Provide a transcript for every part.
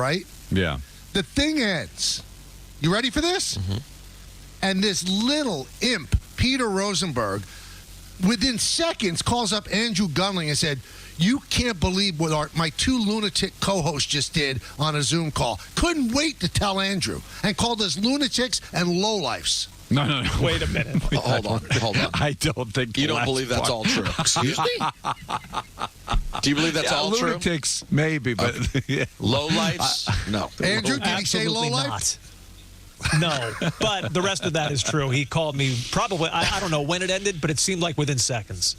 right? Yeah. The thing ends. You ready for this? Mm-hmm. And this little imp, Peter Rosenberg, within seconds calls up Andrew Gunling and said, "You can't believe what my two lunatic co-hosts just did on a Zoom call." Couldn't wait to tell Andrew and called us lunatics and lowlifes. No. Wait a minute. Hold on. I don't think You don't believe that's all true. Excuse me? Do you believe that's all true? Lunatics, maybe, but yeah. Low lives? No. Andrew, did he say Absolutely lowlife? not. No, but the rest of that is true. He called me probably, I don't know when it ended, but it seemed like within seconds.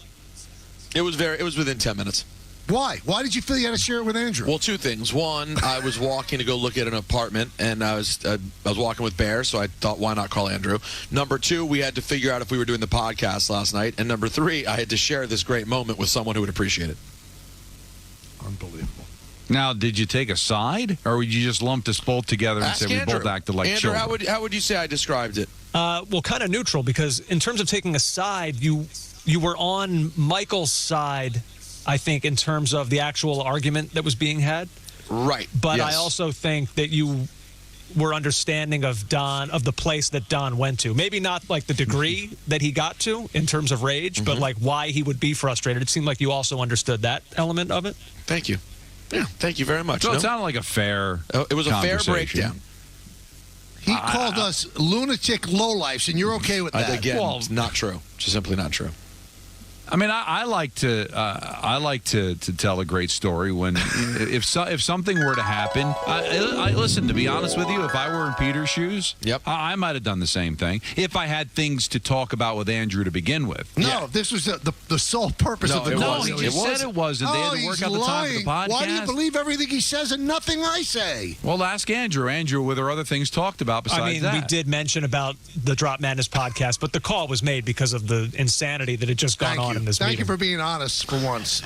It was within 10 minutes. Why? Why did you feel you had to share it with Andrew? Well, two things. One, I was walking to go look at an apartment, and I was walking with Bear, so I thought, why not call Andrew? Number two, we had to figure out if we were doing the podcast last night. And number three, I had to share this great moment with someone who would appreciate it. Unbelievable. Now, did you take a side, or would you just lump us both together and Ask say Andrew. we both acted like Andrew, children? how would you say I described it? Well, kind of neutral, because in terms of taking a side, you were on Michael's side, I think, in terms of the actual argument that was being had. Right. But yes. I also think that you were understanding of the place that Don went to. Maybe not like the degree that he got to in terms of rage, but like why he would be frustrated. It seemed like you also understood that element of it. Thank you. Yeah, thank you very much. So it sounded like a fair It was a fair conversation. breakdown. He called us lunatic lowlifes, and you're okay with that? Again, Well, it's not true. Just simply not true. I mean, I like to tell a great story when if something were to happen. I listen. To be honest with you, if I were in Peter's shoes, Yep. I might have done the same thing. If I had things to talk about with Andrew to begin with. No, this was the sole purpose of the it No, call. he just said it wasn't. They had to he's work out the time for the lying. podcast. Why do you believe everything he says and nothing I say? Well, ask Andrew. Andrew, were there other things talked about besides I mean, that? we did mention about the Drop Madness podcast, but the call was made because of the insanity that had just gone on in this Thank meeting. you for being honest for once.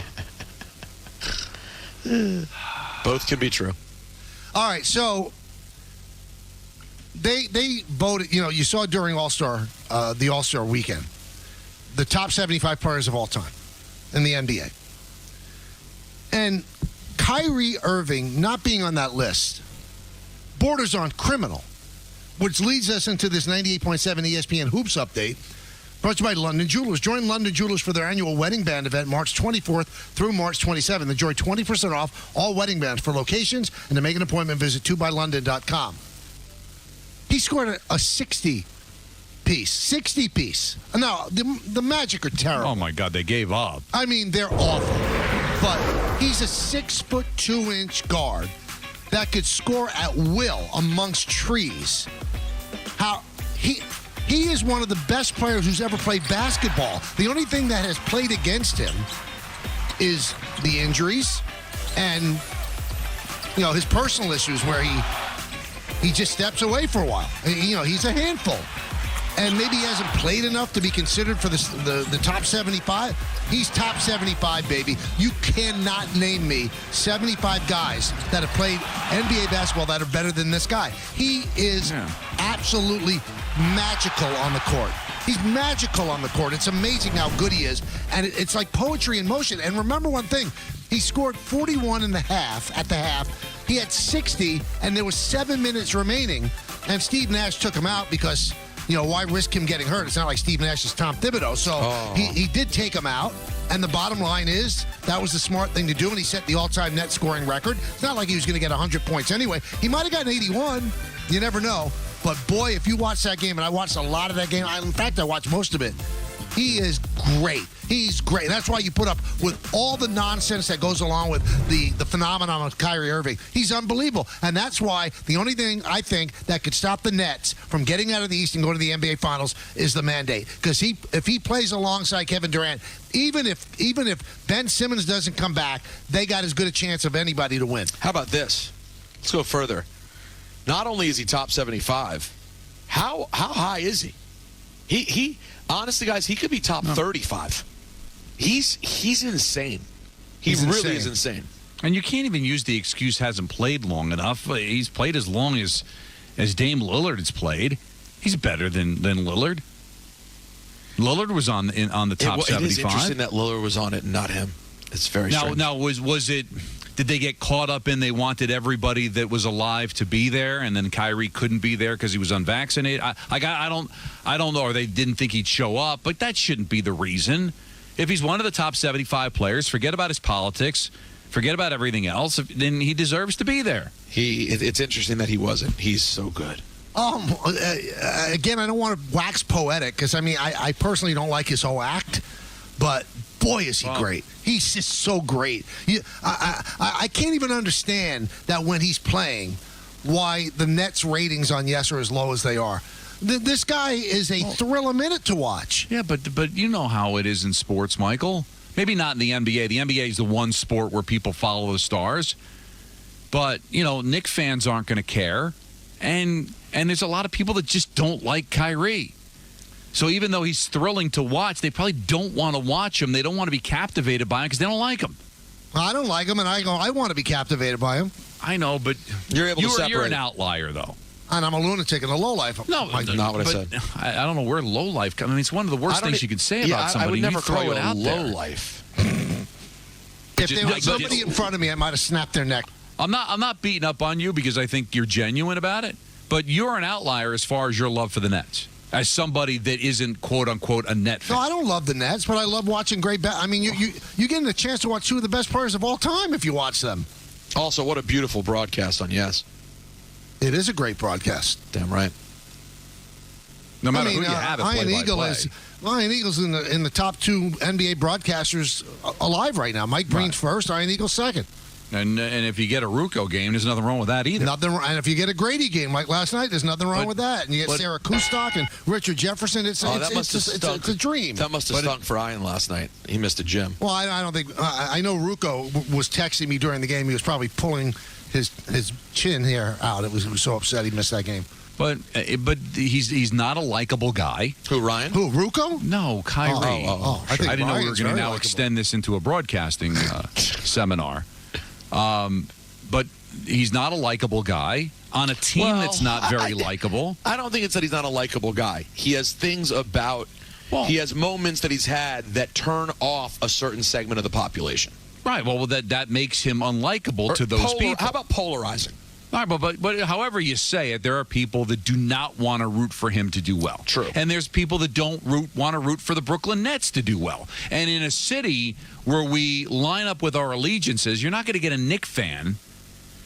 Both can be true. All right, so they voted. You know, you saw during the All-Star weekend, the top 75 players of all time in the NBA, and Kyrie Irving not being on that list borders on criminal, which leads us into this 98.7 ESPN Hoops update. Brought to you by London Jewelers. Join London Jewelers for their annual wedding band event March 24th through March 27th. Enjoy 20% off all wedding bands. For locations and to make an appointment, visit 2bylondon.com. He scored a 60-piece. 60-piece. Now, the Magic are terrible. Oh, my God, they gave up. I mean, they're awful. But he's a 6'2" guard that could score at will amongst trees. He is one of the best players who's ever played basketball. The only thing that has played against him is the injuries and, you know, his personal issues where he just steps away for a while. You know, he's a handful. And maybe he hasn't played enough to be considered for the top 75. He's top 75, baby. You cannot name me 75 guys that have played NBA basketball that are better than this guy. He is absolutely magical on the court. He's magical on the court. It's amazing how good he is. And it's like poetry in motion. And remember one thing. He scored 41 and a half at the half. He had 60, and there was 7 minutes remaining. And Steve Nash took him out because, you know, why risk him getting hurt? It's not like Steve Nash is Tom Thibodeau. So he did take him out. And the bottom line is that was the smart thing to do, and he set the all-time net scoring record. It's not like he was going to get 100 points anyway. He might have gotten 81. You never know. But, boy, if you watch that game, and I watched a lot of that game. In fact, I watched most of it. He is great. He's great. That's why you put up with all the nonsense that goes along with the phenomenon of Kyrie Irving. He's unbelievable. And that's why the only thing I think that could stop the Nets from getting out of the East and going to the NBA Finals is the mandate. Because if he plays alongside Kevin Durant, even if Ben Simmons doesn't come back, they got as good a chance of anybody to win. How about this? Let's go further. Not only is he top 75, how high is he? He honestly, guys, he could be top 35. He's insane. He's really is insane. And you can't even use the excuse hasn't played long enough. He's played as long as Dame Lillard has played. He's better than Lillard. Lillard was on the top 75. It is interesting that Lillard was on it and not him. It's very strange. Now was it Did they get caught up in they wanted everybody that was alive to be there, and then Kyrie couldn't be there because he was unvaccinated? I don't know, or they didn't think he'd show up, but that shouldn't be the reason. If he's one of the top 75 players, forget about his politics, forget about everything else, then he deserves to be there. It's interesting that he wasn't. He's so good. Again, I don't want to wax poetic because, I personally don't like his whole act, but boy, is he great. He's just so great. I can't even understand that when he's playing, why the Nets ratings on Yes are as low as they are. This guy is a thrill a minute to watch. Yeah, but you know how it is in sports, Michael. Maybe not in the NBA. The NBA is the one sport where people follow the stars. But, Knicks fans aren't going to care. And there's a lot of people that just don't like Kyrie. So even though he's thrilling to watch, they probably don't want to watch him. They don't want to be captivated by him because they don't like him. I don't like him, and I want to be captivated by him. I know, but you're able to separate. You're an outlier, though. And I'm a lunatic and a lowlife. No, not what I said. I don't know where lowlife comes. It's one of the worst things you can say about somebody. I would never throw it out there. Lowlife. If there was somebody in front of me, I might have snapped their neck. I'm not beating up on you because I think you're genuine about it. But you're an outlier as far as your love for the Nets. As somebody that isn't, quote-unquote, a Net fan. No, I don't love the Nets, but I love watching great you get a chance to watch two of the best players of all time if you watch them. Also, what a beautiful broadcast on Yes. It is a great broadcast. Damn right. No matter who you have, Iron Eagle's in the top 2 NBA broadcasters alive right now. Mike Breen's first, Iron Eagle's second. And if you get a Rucco game, there's nothing wrong with that either. And if you get a Grady game like last night, there's nothing wrong with that. And you get Sarah Kustok and Richard Jefferson. It's a dream. That must have stunk for Ian last night. He missed a gym. Well, I don't think I know Rucco was texting me during the game. He was probably pulling his chin hair out. He was so upset he missed that game. But he's not a likable guy. Who, Ryan? Who, Rucco? No, Kyrie. I didn't know we were going to now extend this into a broadcasting seminar. But he's not a likable guy on a team that's not very likable. I don't think it's that he's not a likable guy. He has things about he has moments that he's had that turn off a certain segment of the population. Right. Well, that makes him unlikable to those people. How about polarizing? All right, but however you say it, there are people that do not want to root for him to do well. True. And there's people that don't want to root for the Brooklyn Nets to do well. And in a city where we line up with our allegiances, you're not going to get a Knicks fan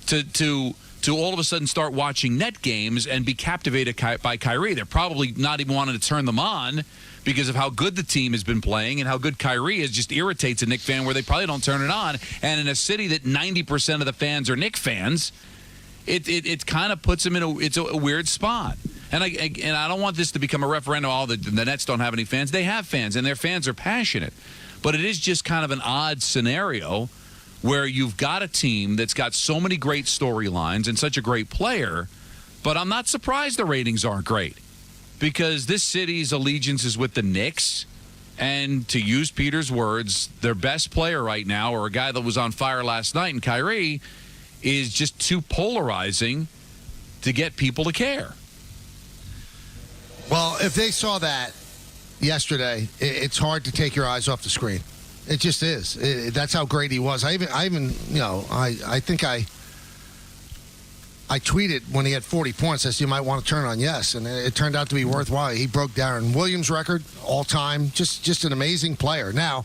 to all of a sudden start watching Net games and be captivated by Kyrie. They're probably not even wanting to turn them on because of how good the team has been playing and how good Kyrie is. Just irritates a Knicks fan where they probably don't turn it on. And in a city that 90% of the fans are Knicks fans, it kind of puts them in a weird spot. And I don't want this to become a referendum. Oh, the Nets don't have any fans. They have fans, and their fans are passionate. But it is just kind of an odd scenario where you've got a team that's got so many great storylines and such a great player, but I'm not surprised the ratings aren't great because this city's allegiance is with the Knicks. And to use Peter's words, their best player right now, or a guy that was on fire last night, and Kyrie, is just too polarizing to get people to care. Well, if they saw that yesterday, it's hard to take your eyes off the screen. It just is. That's how great he was. I think I tweeted when he had 40 points. I said, you might want to turn on Yes, and it turned out to be worthwhile. He broke Darren Williams' record all time. Just an amazing player. Now,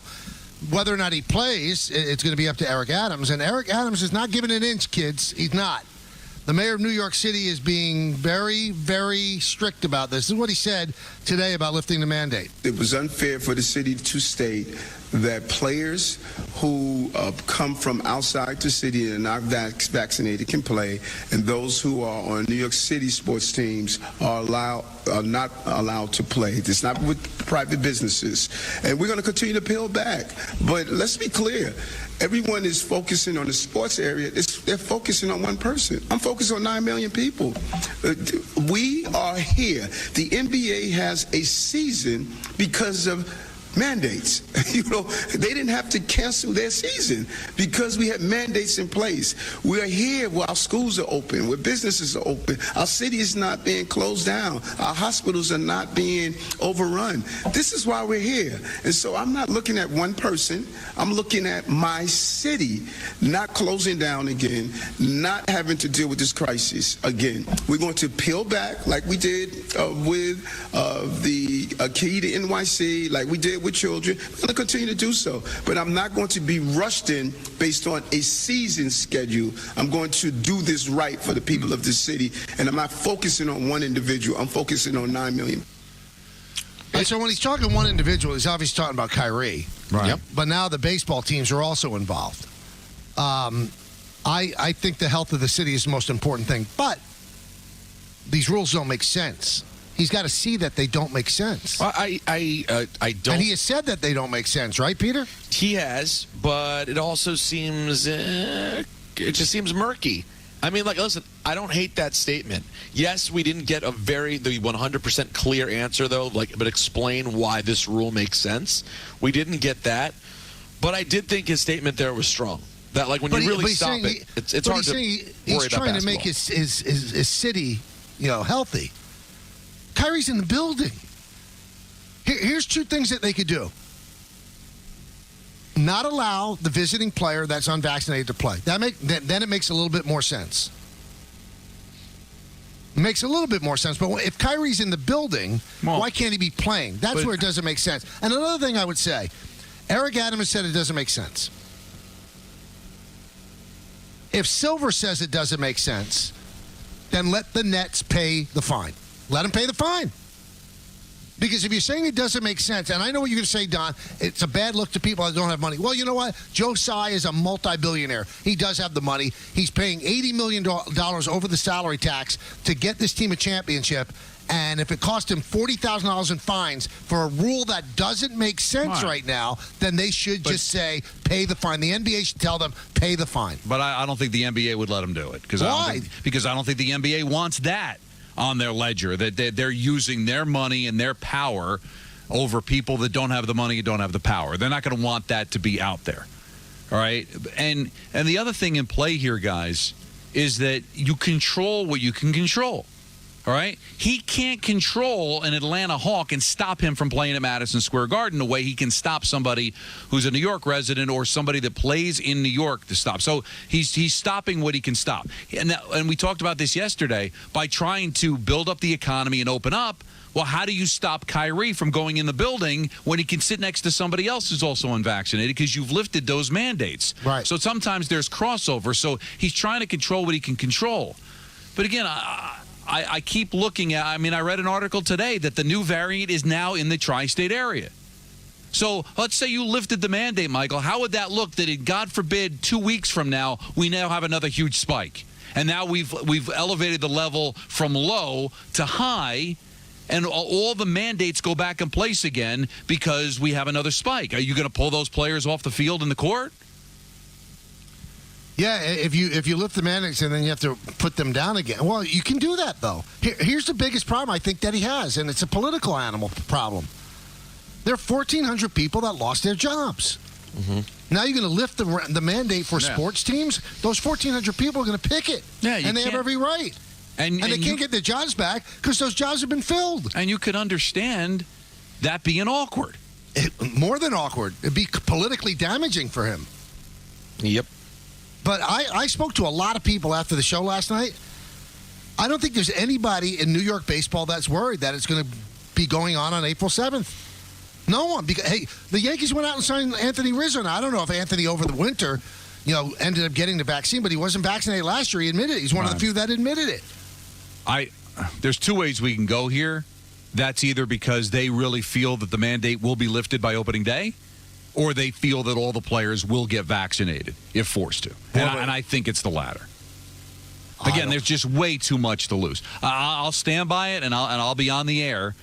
whether or not he plays, it's going to be up to Eric Adams. And Eric Adams is not giving an inch, kids. He's not. The mayor of New York City is being very, very strict about this. This is what he said today about lifting the mandate. It was unfair for the city to state that players who come from outside the city and are not vaccinated can play, and those who are on New York City sports teams are not allowed to play. It's not with private businesses. And we're going to continue to peel back. But let's be clear. Everyone is focusing on the sports area. They're focusing on one person. I'm focused on 9 million people. We are here. The NBA has a season because of mandates. They didn't have to cancel their season because we had mandates in place. We are here where our schools are open, where businesses are open. Our city is not being closed down. Our hospitals are not being overrun. This is why we're here. And so I'm not looking at one person. I'm looking at my city not closing down again, not having to deal with this crisis again. We're going to peel back like we did with the key to NYC, like we did with children. We're going to continue to do so. But I'm not going to be rushed in based on a season schedule. I'm going to do this right for the people of this city. And I'm not focusing on one individual. I'm focusing on 9 million. And so when he's talking one individual, he's obviously talking about Kyrie. Right. Yep. But now the baseball teams are also involved. I think the health of the city is the most important thing. But these rules don't make sense. He's got to see that they don't make sense. I don't. And he has said that they don't make sense, right, Peter? He has, but it also seems it just seems murky. I mean, like, listen, I don't hate that statement. Yes, we didn't get the 100% clear answer though. But explain why this rule makes sense. We didn't get that, but I did think his statement there was strong. That when you really stop it, it's hard to worry about basketball. He's trying to make his city, healthy. Kyrie's in the building. Here's two things that they could do. Not allow the visiting player that's unvaccinated to play. Then it makes a little bit more sense. It makes a little bit more sense. But if Kyrie's in the building, why can't he be playing? That's where it doesn't make sense. And another thing I would say, Eric Adams said it doesn't make sense. If Silver says it doesn't make sense, then let the Nets pay the fine. Let them pay the fine. Because if you're saying it doesn't make sense, and I know what you're going to say, Don, it's a bad look to people that don't have money. Well, you know what? Joe Tsai is a multi-billionaire. He does have the money. He's paying $80 million over the salary tax to get this team a championship. And if it cost him $40,000 in fines for a rule that doesn't make sense right now, then they should just say, pay the fine. The NBA should tell them, pay the fine. But I don't think the NBA would let him do it. Why? Because I don't think the NBA wants that on their ledger, that they're using their money and their power over people that don't have the money and don't have the power. They're not going to want that to be out there. All right? And the other thing in play here, guys, is that you control what you can control. All right? He can't control an Atlanta Hawk and stop him from playing at Madison Square Garden the way he can stop somebody who's a New York resident or somebody that plays in New York to stop. So he's stopping what he can stop. And we talked about this yesterday. By trying to build up the economy and open up, well, how do you stop Kyrie from going in the building when he can sit next to somebody else who's also unvaccinated because you've lifted those mandates? Right. So sometimes there's crossover. So he's trying to control what he can control. But again, I keep looking at, I read an article today that the new variant is now in the tri-state area. So let's say you lifted the mandate, Michael. How would that look that, God forbid, 2 weeks from now, we now have another huge spike? And now we've elevated the level from low to high, and all the mandates go back in place again because we have another spike. Are you going to pull those players off the field in the court? Yeah, if you lift the mandates and then you have to put them down again. Well, you can do that, though. Here's the biggest problem I think that he has, and it's a political animal problem. There are 1,400 people that lost their jobs. Mm-hmm. Now you're going to lift the mandate for sports teams? Those 1,400 people are going to picket. Yeah, and they have every right. And they can't get their jobs back because those jobs have been filled. And you could understand that being awkward. More than awkward. It'd be politically damaging for him. Yep. But I spoke to a lot of people after the show last night. I don't think there's anybody in New York baseball that's worried that it's going to be going on April 7th. No one. Because, hey, the Yankees went out and signed Anthony Rizzo. Now, I don't know if Anthony over the winter, ended up getting the vaccine, but he wasn't vaccinated last year. He admitted it. He's one of the few that admitted it. There's two ways we can go here. That's either because they really feel that the mandate will be lifted by opening day, or they feel that all the players will get vaccinated if forced to. And I think it's the latter. Again, there's just way too much to lose. I'll stand by it, and I'll be on the air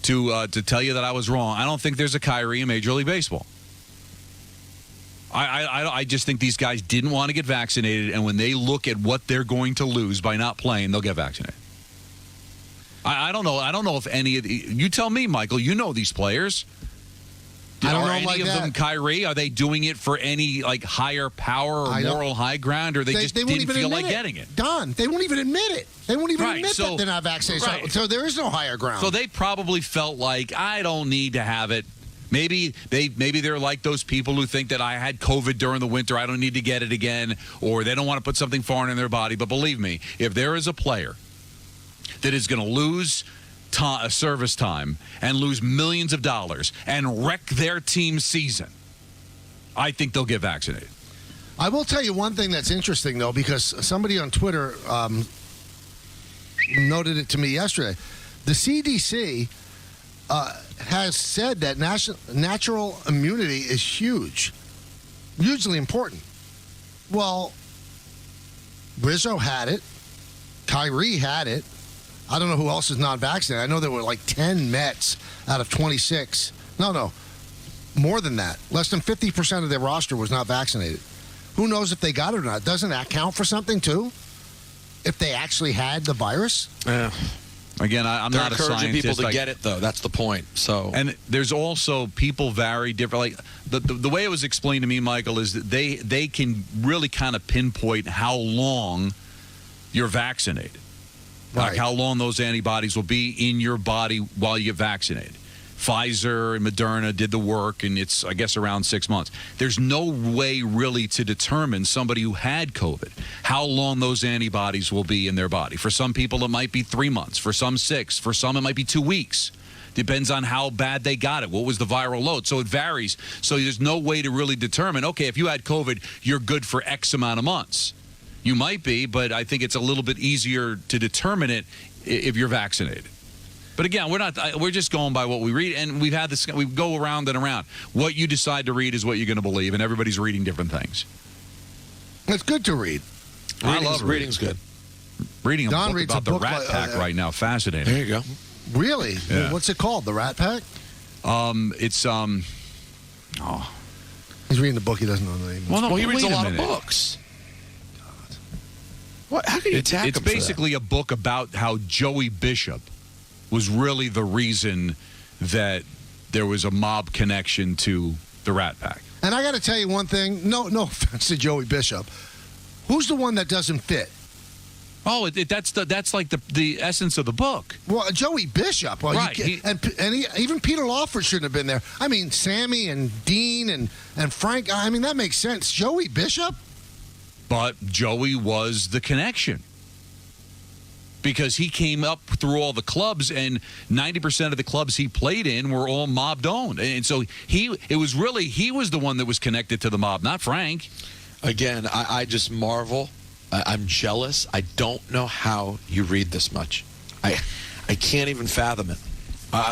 to tell you that I was wrong. I don't think there's a Kyrie in Major League Baseball. I just think these guys didn't want to get vaccinated, and when they look at what they're going to lose by not playing, they'll get vaccinated. I don't know. I don't know if any of you tell me, Michael. You know these players. I don't Are know any like of that. them Kyrie? Are they doing it for any like higher power or moral high ground, or they just won't didn't even feel admit like getting it? Don, they won't even admit it. They won't even Right, admit so- that they're not vaccinated. right. So there is no higher ground. So they probably felt like, I don't need to have it. Maybe they're like those people who think that I had COVID during the winter, I don't need to get it again, or they don't want to put something foreign in their body. But believe me, if there is a player that is going to lose service time and lose millions of dollars and wreck their team's season, I think they'll get vaccinated. I will tell you one thing that's interesting, though, because somebody on Twitter noted it to me yesterday. The CDC has said that natural immunity is hugely important. Well, Rizzo had it. Kyrie had it. I don't know who else is not vaccinated. I know there were like 10 Mets out of 26. No, more than that. Less than 50% of their roster was not vaccinated. Who knows if they got it or not? Doesn't that count for something, too? If they actually had the virus? Yeah. Again, I'm They're not a encouraging scientist. people to get it, though. That's the point. So, and there's also people vary different. Like the way it was explained to me, Michael, is that they can really kind of pinpoint how long you're vaccinated, like how long those antibodies will be in your body while you get vaccinated. Pfizer and Moderna did the work, and it's, I guess, around 6 months. There's no way really to determine somebody who had COVID, how long those antibodies will be in their body. For some people, it might be 3 months. For some, 6. For some, it might be 2 weeks. Depends on how bad they got it. What was the viral load? So it varies. So there's no way to really determine, okay, if you had COVID, you're good for X amount of months. You might be, but I think it's a little bit easier to determine it if you're vaccinated. But again, we're just going by what we read, and we've had this. We go around and around. What you decide to read is what you're going to believe, and everybody's reading different things. It's good to read. I love reading's good. Reading a Don book reads about a the book Rat Pack right now. Fascinating. There you go. Really? Yeah. What's it called? The Rat Pack? It's He's reading the book. He doesn't know the name. Well, he reads a wait lot of minute. books. What? How can you attack It's him for that? basically a book about how Joey Bishop was really the reason that there was a mob connection to the Rat Pack. And I got to tell you one thing. No offense to Joey Bishop. Who's the one that doesn't fit? Oh, that's like the essence of the book. Well, Joey Bishop. Well, Right, even Peter Lawford shouldn't have been there. I mean, Sammy and Dean and Frank. I mean, that makes sense. Joey Bishop? But Joey was the connection. Because he came up through all the clubs, and 90% of the clubs he played in were all mob-owned. And so he was the one that was connected to the mob, not Frank. Again, I just marvel. I'm jealous. I don't know how you read this much. I can't even fathom it.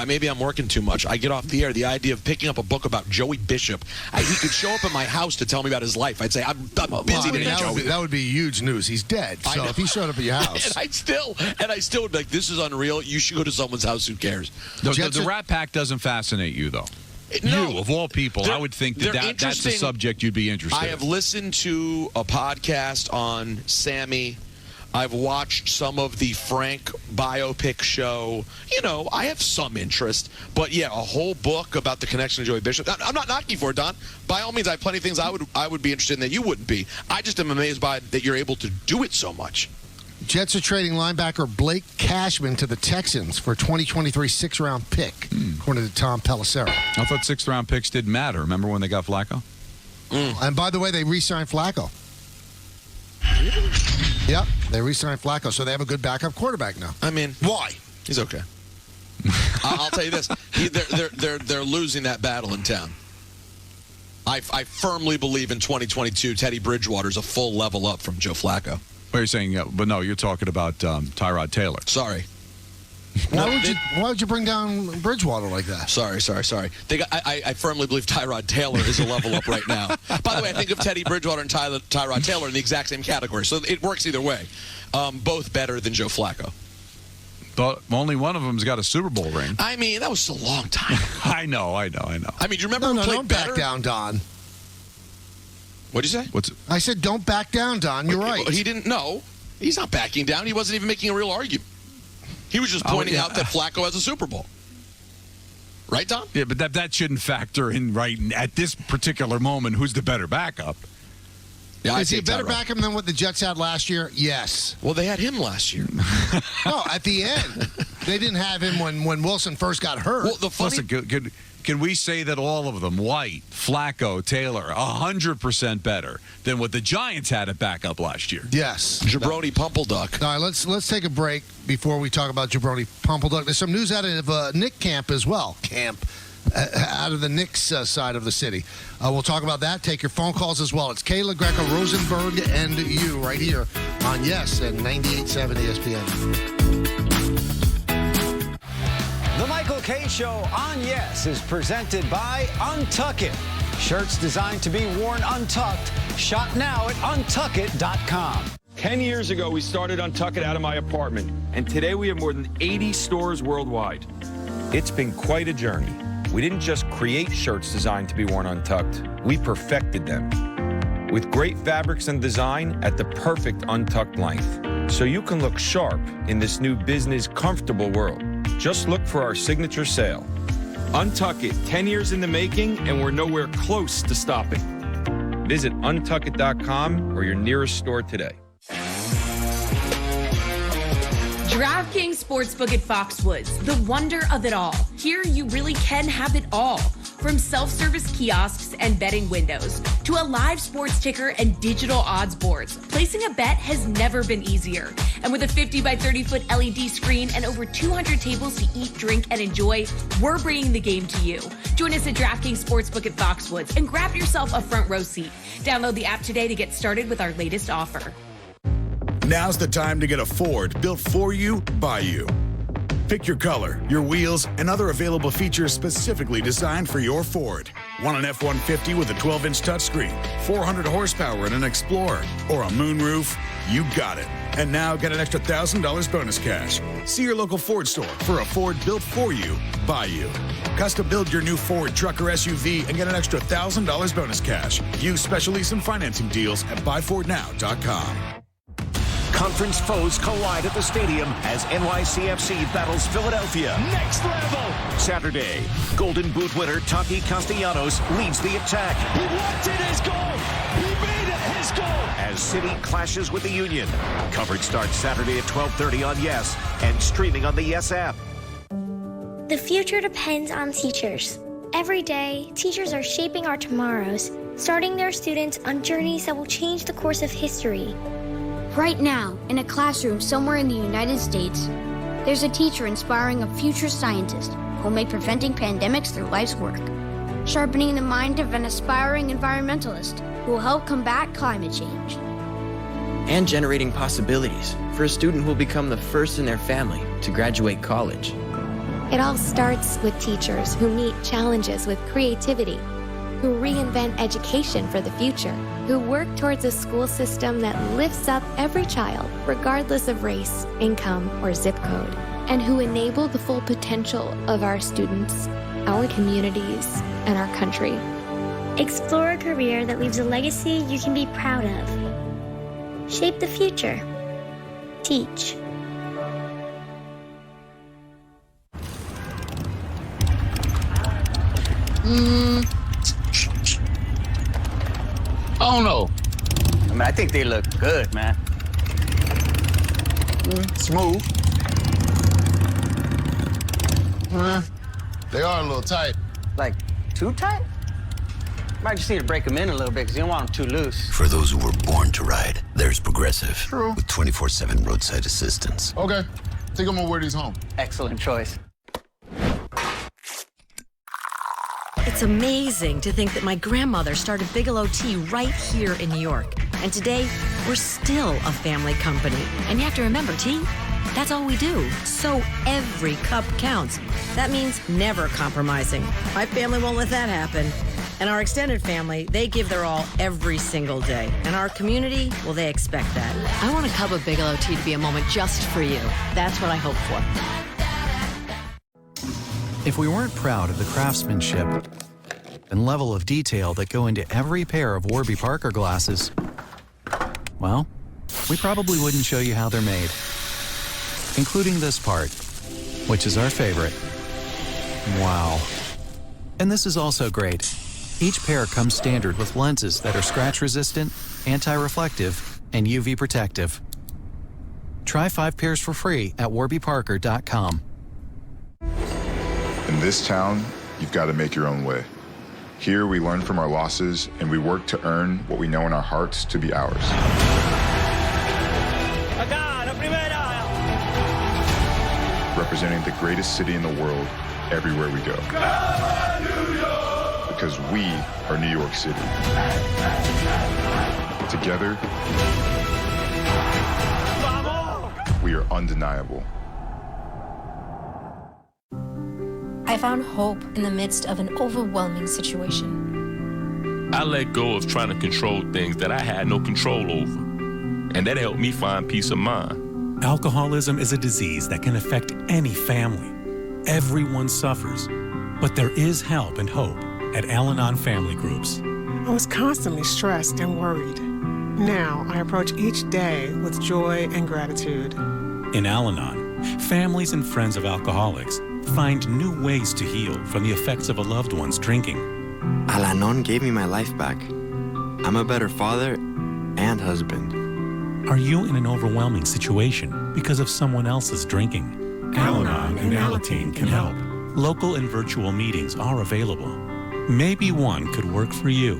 Maybe I'm working too much. I get off the air. The idea of picking up a book about Joey Bishop. He could show up at my house to tell me about his life. I'd say, I'm busy with Joey. That would be huge news. He's dead. So if he showed up at your house. and I still would be like, this is unreal. You should go to someone's house. Who cares? The Rat Pack doesn't fascinate you, though. No. You, of all people, I would think that's a subject you'd be interested in. I have listened to a podcast on Sammy. I've watched some of the Frank biopic show. You know, I have some interest. But, yeah, a whole book about the connection to Joey Bishop. I'm not knocking you for it, Don. By all means, I have plenty of things I would be interested in that you wouldn't be. I just am amazed by that you're able to do it so much. Jets are trading linebacker Blake Cashman to the Texans for a 2023 sixth-round pick, according to Tom Pelissero. I thought sixth-round picks didn't matter. Remember when they got Flacco? And by the way, they re-signed Flacco. Yep, they re-signed Flacco, so they have a good backup quarterback now. I mean, why? He's okay. I'll tell you this: they're losing that battle in town. I firmly believe in 2022, Teddy Bridgewater's a full level up from Joe Flacco. What are you saying? But no, you're talking about Tyrod Taylor. Sorry. Why would you bring down Bridgewater like that? Sorry. I firmly believe Tyrod Taylor is a level up right now. By the way, I think of Teddy Bridgewater and Tyrod Taylor in the exact same category, so it works either way. Both better than Joe Flacco. But only one of them's got a Super Bowl ring. I mean, that was a long time. I know. I mean, do you remember who played don't better? back down, Don. What'd you say? I said don't back down, Don. You're right. He didn't know. He's not backing down. He wasn't even making a real argument. He was just pointing out that Flacco has a Super Bowl. Right, Don? Yeah, but that shouldn't factor in right at this particular moment who's the better backup. Yeah, Is he a better backup than what the Jets had last year? Yes. Well, they had him last year. No, at the end. They didn't have him when Wilson first got hurt. Well, the funny... Listen, can we say that all of them, White, Flacco, Taylor, 100% better than what the Giants had at backup last year? Yes. Jabroni Pumpleduck. All right, let's take a break before we talk about Jabroni Pumpleduck. There's some news out of Nick camp as well. Out of the Knicks side of the city. We'll talk about that. Take your phone calls as well. It's Kayla, Greca, Rosenberg, and you right here on Yes and 98.7 ESPN. The Michael Kay Show on Yes is presented by Untuck It. Shirts designed to be worn untucked. Shop now at untuckit.com. 10 years ago, we started Untuck It out of my apartment, and today we have more than 80 stores worldwide. It's been quite a journey. We didn't just create shirts designed to be worn untucked, we perfected them. With great fabrics and design at the perfect untucked length, so you can look sharp in this new business comfortable world. Just look for our signature sale. Untuck It, 10 years in the making, and we're nowhere close to stopping. Visit untuckit.com or your nearest store today. DraftKings Sportsbook at Foxwoods, the wonder of it all. Here you really can have it all. From self-service kiosks and betting windows to a live sports ticker and digital odds boards, placing a bet has never been easier. And with a 50 by 30 foot LED screen and over 200 tables to eat, drink, and enjoy, we're bringing the game to you. Join us at DraftKings Sportsbook at Foxwoods and grab yourself a front row seat. Download the app today to get started with our latest offer. Now's the time to get a Ford built for you, by you. Pick your color, your wheels, and other available features specifically designed for your Ford. Want an F-150 with a 12-inch touchscreen, 400 horsepower and an Explorer, or a moonroof? You got it. And now get an extra $1,000 bonus cash. See your local Ford store for a Ford built for you, by you. Custom build your new Ford truck or SUV and get an extra $1,000 bonus cash. Use special lease and financing deals at buyfordnow.com. Conference foes collide at the stadium as NYCFC battles Philadelphia. Next level! Saturday, Golden Boot winner Taki Castellanos leads the attack. He wanted his goal! He made it his goal! As City clashes with the Union. Coverage starts Saturday at 12:30 on Yes and streaming on the Yes app. The future depends on teachers. Every day, teachers are shaping our tomorrows, starting their students on journeys that will change the course of history. Right now, in a classroom somewhere in the United States, there's a teacher inspiring a future scientist who'll make preventing pandemics their life's work, sharpening the mind of an aspiring environmentalist who will help combat climate change, and generating possibilities for a student who will become the first in their family to graduate college. It all starts with teachers who meet challenges with creativity, who reinvent education for the future, who work towards a school system that lifts up every child, regardless of race, income, or zip code, and who enable the full potential of our students, our communities, and our country. Explore a career that leaves a legacy you can be proud of. Shape the future. Teach. I don't know. I mean, I think they look good, man. Smooth. They are a little tight. Like, too tight? Might just need to break them in a little bit because you don't want them too loose. For those who were born to ride, there's Progressive. True. With 24/7 roadside assistance. Okay. Think I'm gonna wear these home. Excellent choice. It's amazing to think that my grandmother started Bigelow Tea right here in New York. And today, we're still a family company. And you have to remember, tea, that's all we do. So every cup counts. That means never compromising. My family won't let that happen. And our extended family, they give their all every single day. And our community, well, they expect that. I want a cup of Bigelow Tea to be a moment just for you. That's what I hope for. If we weren't proud of the craftsmanship and level of detail that go into every pair of Warby Parker glasses, well, we probably wouldn't show you how they're made, including this part, which is our favorite. Wow. And this is also great. Each pair comes standard with lenses that are scratch-resistant, anti-reflective, and UV protective. Try 5 pairs for free at warbyparker.com. In this town, you've got to make your own way. Here, we learn from our losses, and we work to earn what we know in our hearts to be ours. Representing the greatest city in the world everywhere we go. Because we are New York City. Together, we are undeniable. I found hope in the midst of an overwhelming situation. I let go of trying to control things that I had no control over, and that helped me find peace of mind. Alcoholism is a disease that can affect any family. Everyone suffers, but there is help and hope at Al-Anon Family Groups. I was constantly stressed and worried. Now I approach each day with joy and gratitude. In Al-Anon, families and friends of alcoholics find new ways to heal from the effects of a loved one's drinking. Al-Anon gave me my life back. I'm a better father and husband. Are you in an overwhelming situation because of someone else's drinking? Al-Anon and Alateen can help. Local and virtual meetings are available. Maybe one could work for you.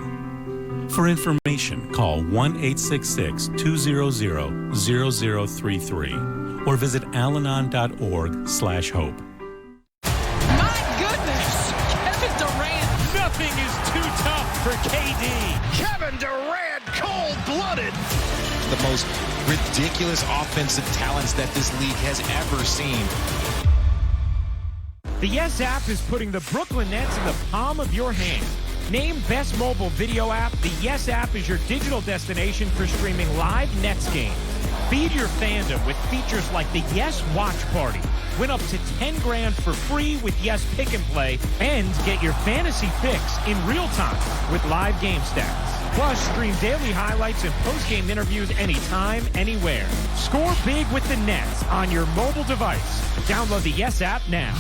For information, call 1-866-200-0033 or visit alanon.org/hope. Nothing is too tough for KD. Kevin Durant, cold-blooded. The most ridiculous offensive talents that this league has ever seen. The Yes app is putting the Brooklyn Nets in the palm of your hand. Named Best Mobile Video App, the Yes app is your digital destination for streaming live Nets games. Feed your fandom with features like the Yes Watch Party. Win up to $10,000 for free with Yes Pick and Play, and get your fantasy fix in real time with live game stats. Plus, stream daily highlights and post-game interviews anytime, anywhere. Score big with the Nets on your mobile device. Download the Yes app now.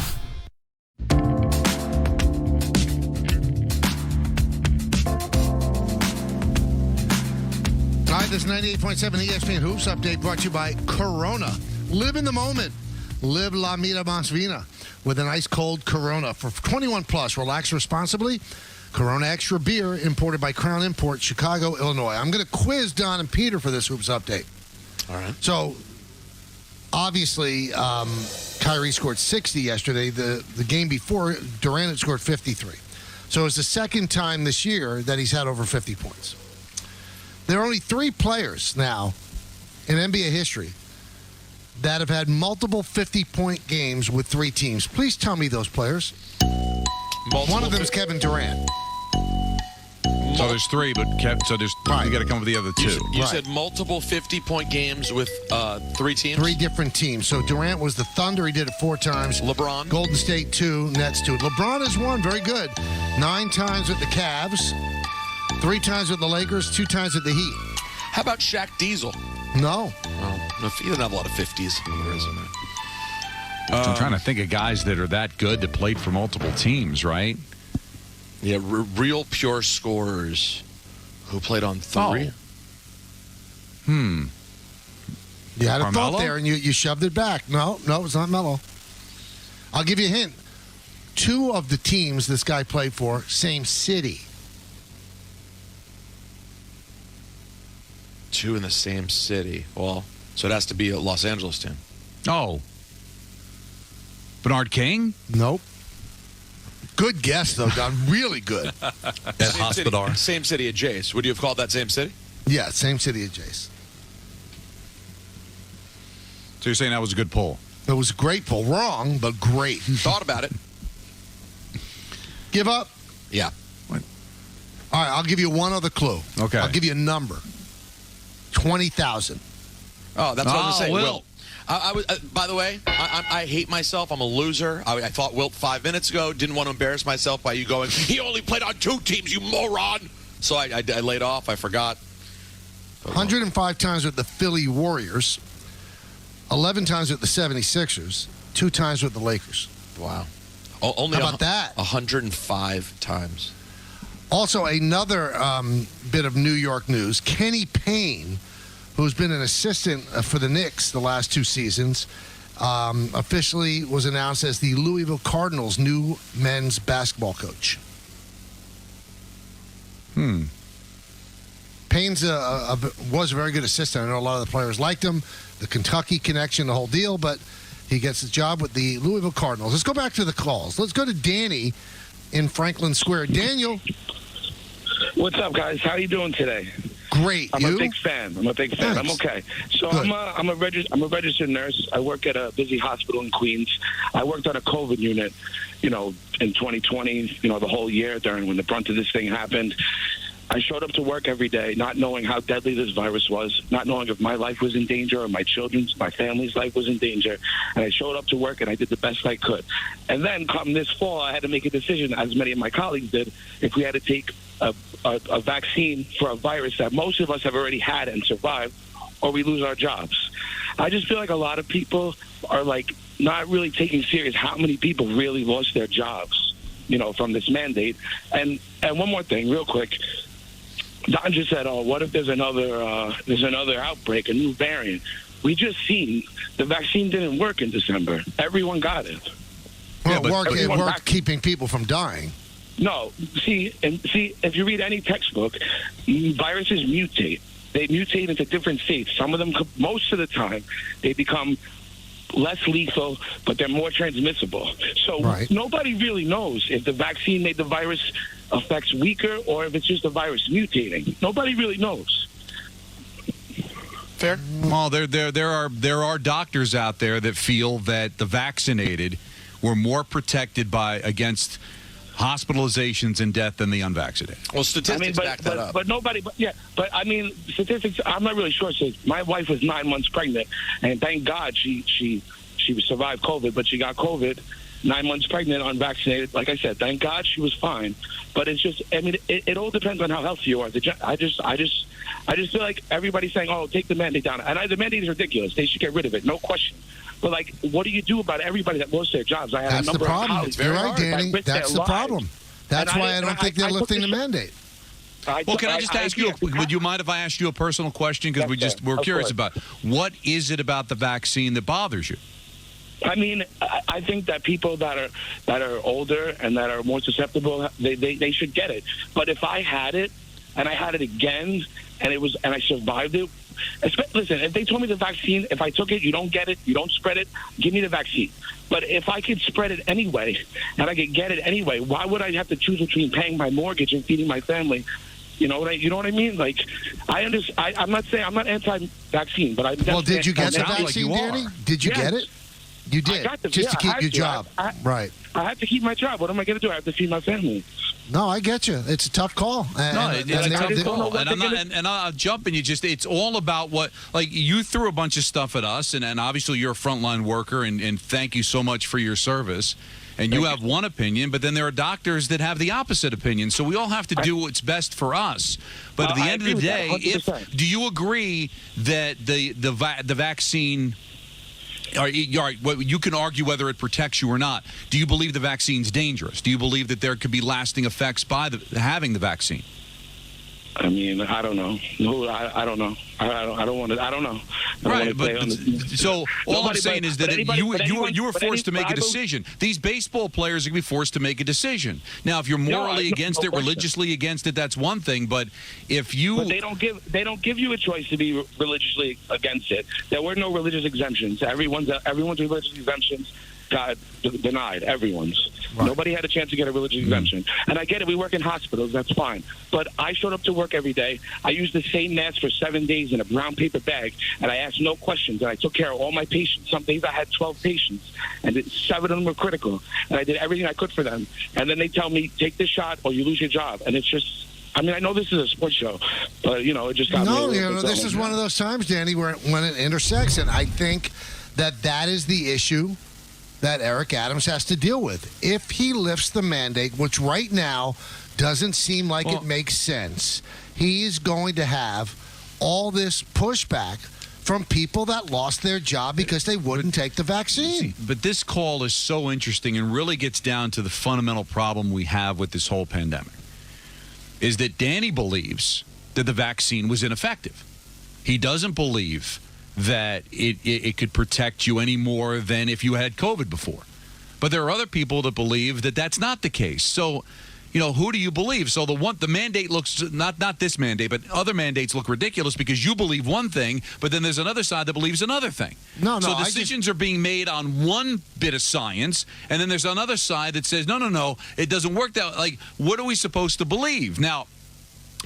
All right, this 98.7 ESPN Hoops update brought to you by Corona. Live in the moment. Live La Vida Más Vina with an ice cold Corona. For 21 plus, relax responsibly. Corona Extra Beer, imported by Crown Import, Chicago, Illinois. I'm going to quiz Don and Peter for this Hoops update. All right. So, obviously, Kyrie scored 60 yesterday. The game before, Durant had scored 53. So it's the second time this year that he's had over 50 points. There are only 3 players now in NBA history that have had multiple 50-point games with 3 teams. Please tell me those players. One of them is Kevin Durant. So there's 3, but you got to come with the other 2. You said multiple 50-point games with 3 teams? 3 different teams. So Durant was the Thunder. He did it 4 times. LeBron. Golden State 2, Nets 2. LeBron has won. Very good. 9 times with the Cavs. 3 times with the Lakers, 2 times with the Heat. How about Shaq Diesel? No. Oh, he doesn't have a lot of 50s on the resume. I'm trying to think of guys that are that good that played for multiple teams, right? Yeah, real pure scorers who played on 3. You had a thought there, and you shoved it back. No, it's not Melo. I'll give you a hint. 2 of the teams this guy played for, same city. 2 in the same city. Well, so it has to be a Los Angeles team. Oh. Bernard King? Nope. Good guess, though, Don. Really good. At Hospodar. Same city at Jace. Would you have called that same city? Yeah, same city at Jace. So you're saying that was a good poll? It was a great poll. Wrong, but great. Thought about it. Give up? Yeah. What? All right, I'll give you one other clue. Okay. I'll give you a number. 20,000. Oh, that's what I was saying. Wilt. I was. By the way, I hate myself. I'm a loser. I thought Wilt 5 minutes ago. Didn't want to embarrass myself by you going, he only played on 2 teams, you moron. So I laid off. I forgot. 105 times with the Philly Warriors. 11 times with the 76ers. 2 times with the Lakers. Wow. Only How about that? 105 times. Also, another bit of New York news. Kenny Payne, who's been an assistant for the Knicks the last 2 seasons, officially was announced as the Louisville Cardinals' new men's basketball coach. Payne's was a very good assistant. I know a lot of the players liked him, the Kentucky connection, the whole deal, but he gets the job with the Louisville Cardinals. Let's go back to the calls. Let's go to Danny in Franklin Square. Daniel. What's up, guys? How you doing today? Great. I'm a big fan. Thanks. I'm okay. So I'm a registered nurse. I work at a busy hospital in Queens. I worked on a COVID unit, in 2020, the whole year when the brunt of this thing happened. I showed up to work every day not knowing how deadly this virus was, not knowing if my life was in danger or my family's life was in danger. And I showed up to work and I did the best I could. And then come this fall, I had to make a decision, as many of my colleagues did, if we had to take a vaccine for a virus that most of us have already had and survived, or we lose our jobs. I just feel like a lot of people are not really taking serious how many people really lost their jobs, from this mandate. And one more thing, real quick. Don just said, "Oh, what if there's another outbreak, a new variant?" We just seen the vaccine didn't work in December. Everyone got it. Well, it worked keeping people from dying. No, see, if you read any textbook, viruses mutate. They mutate into different states. Some of them, most of the time, they become less lethal, but they're more transmissible. So nobody really knows if the vaccine made the virus effects weaker or if it's just the virus mutating. Nobody really knows. Fair. Well, there are doctors out there that feel that the vaccinated were more protected against hospitalizations and death than the unvaccinated. Well, statistics back that up. But statistics, I'm not really sure. So my wife was 9 months pregnant, and thank God she survived COVID, but she got COVID 9 months pregnant, unvaccinated. Like I said, thank God she was fine. But it's just, it all depends on how healthy you are. I just feel like everybody's saying, "Oh, take the mandate down," and the mandate is ridiculous. They should get rid of it, no question. But what do you do about everybody that lost their jobs? I had a number of colleagues. You're right, Danny. That's the problem. That's why I don't think they're lifting the mandate. Well, can I just ask you? Would you mind if I asked you a personal question? Because we're curious about what is it about the vaccine that bothers you? I think that people that are older and that are more susceptible, they should get it. But if I had it and I had it again and I survived it, listen, if they told me the vaccine, if I took it, you don't get it, you don't spread it, give me the vaccine. But if I could spread it anyway and I could get it anyway, why would I have to choose between paying my mortgage and feeding my family? You know what I mean? I'm not saying I'm not anti-vaccine, but did you get the vaccine, Danny? Did you get it? You did, just to keep your job. Right. I have to keep my job. What am I going to do? I have to feed my family. No, I get you. It's a tough call. It's a tough call. And I'll jump in. It's all about what, you threw a bunch of stuff at us, and obviously you're a frontline worker, and thank you so much for your service. And you have one opinion, but then there are doctors that have the opposite opinion. So we all have to do what's best for us. But at the end of the day, do you agree that the vaccine? All right, you can argue whether it protects you or not. Do you believe the vaccine's dangerous? Do you believe that there could be lasting effects by having the vaccine? I don't know. No, I don't know. I don't want to. I don't know. Right, so all I'm saying is that you were forced to make a decision. These baseball players are going to be forced to make a decision. Now, if you're morally against it, religiously against it, that's one thing. But if you, but they don't give you a choice to be religiously against it. There were no religious exemptions. Everyone's religious exemptions got denied. Everyone's. Right. Nobody had a chance to get a religious exemption. And I get it. We work in hospitals. That's fine. But I showed up to work every day. I used the same mask for 7 days in a brown paper bag, and I asked no questions. And I took care of all my patients. Some days I had 12 patients, and 7 of them were critical. And I did everything I could for them. And then they tell me, take this shot or you lose your job. And it's just... I know this is a sports show, but, it just got me... this is one of those times, Danny, when it intersects. And I think that is the issue that Eric Adams has to deal with. If he lifts the mandate, which right now doesn't seem like it makes sense, he's going to have all this pushback from people that lost their job because they wouldn't take the vaccine. But this call is so interesting and really gets down to the fundamental problem we have with this whole pandemic, is that Danny believes that the vaccine was ineffective. He doesn't believe that it could protect you any more than if you had COVID before. But there are other people that believe that that's not the case. So, who do you believe? So the mandate looks, not this mandate, but other mandates look ridiculous because you believe one thing, but then there's another side that believes another thing. No, so decisions are being made on one bit of science, and then there's another side that says, no, it doesn't work that. Like, what are we supposed to believe? Now,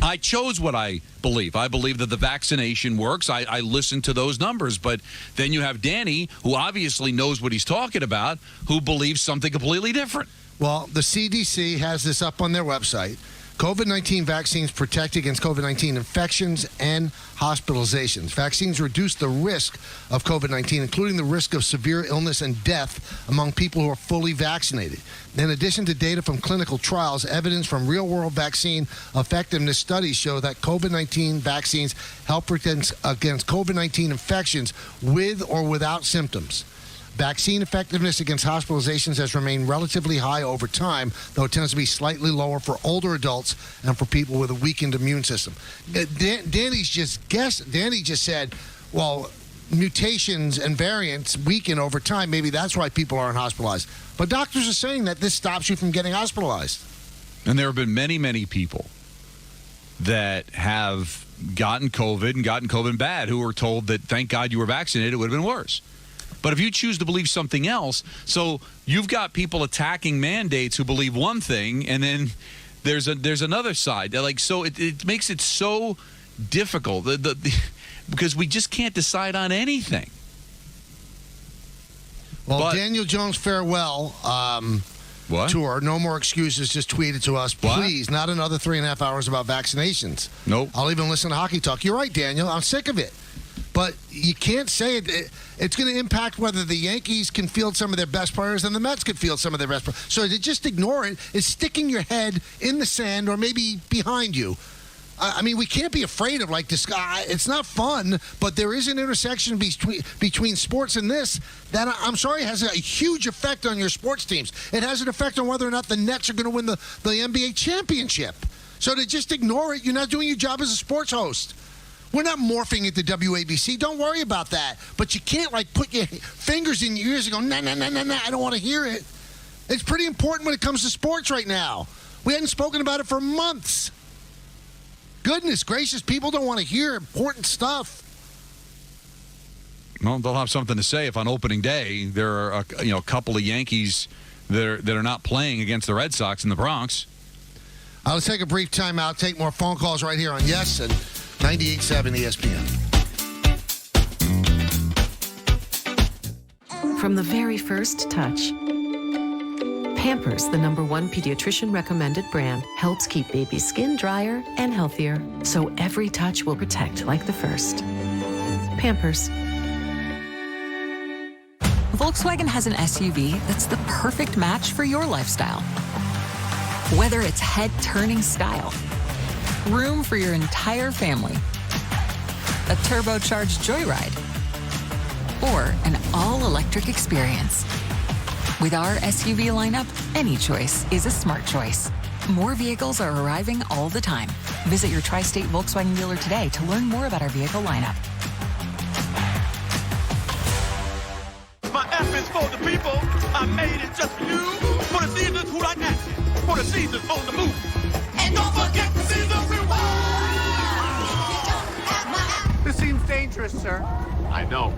I chose what I believe. I believe that the vaccination works. I listened to those numbers. But then you have Danny, who obviously knows what he's talking about, who believes something completely different. Well, the CDC has this up on their website. COVID-19 vaccines protect against COVID-19 infections and hospitalizations. Vaccines reduce the risk of COVID-19, including the risk of severe illness and death among people who are fully vaccinated. In addition to data from clinical trials, evidence from real-world vaccine effectiveness studies show that COVID-19 vaccines help against COVID-19 infections with or without symptoms. Vaccine effectiveness against hospitalizations has remained relatively high over time, though it tends to be slightly lower for older adults and for people with a weakened immune system. Danny just said, well, mutations and variants weaken over time. Maybe that's why people aren't hospitalized. But doctors are saying that this stops you from getting hospitalized. And there have been many, many people that have gotten COVID and gotten COVID bad who were told that, thank God you were vaccinated, it would have been worse. But if you choose to believe something else, so you've got people attacking mandates who believe one thing, and then there's another side. Like, so it makes it so difficult because we just can't decide on anything. Well, Daniel Jones farewell tour. No more excuses. Just tweet it to us, please. Not another 3.5 hours about vaccinations. Nope. I'll even listen to hockey talk. You're right, Daniel. I'm sick of it. But you can't say it. It's going to impact whether the Yankees can field some of their best players and the Mets could field some of their best players. So to just ignore it is sticking your head in the sand or maybe behind you. I mean, we can't be afraid of like this. It's not fun, but there is an intersection between sports and this that I'm sorry has a huge effect on your sports teams. It has an effect on whether or not the Nets are going to win the NBA championship. So to just ignore it, you're not doing your job as a sports host. We're not morphing into WABC. Don't worry about that. But you can't, like, put your fingers in your ears and go, nah, I don't want to hear it. It's pretty important when it comes to sports right now. We hadn't spoken about it for months. Goodness gracious, people don't want to hear important stuff. Well, they'll have something to say if on opening day there are a couple of Yankees that are not playing against the Red Sox in the Bronx. Let's take a brief timeout, take more phone calls right here on Yes and 98.7 ESPN. From the very first touch, Pampers, the #1 pediatrician-recommended brand, helps keep baby's skin drier and healthier, so every touch will protect like the first. Pampers. Volkswagen has an SUV that's the perfect match for your lifestyle. Whether it's head-turning style, room for your entire family, a turbocharged joyride, or an all-electric experience. With our SUV lineup, any choice is a smart choice. More vehicles are arriving all the time. Visit your tri-state Volkswagen dealer today to learn more about our vehicle lineup. My F is for the people. I made it just for you. For the seasons who like action. For the seasons on the move. And don't forget the season reward. This seems dangerous, sir. I know.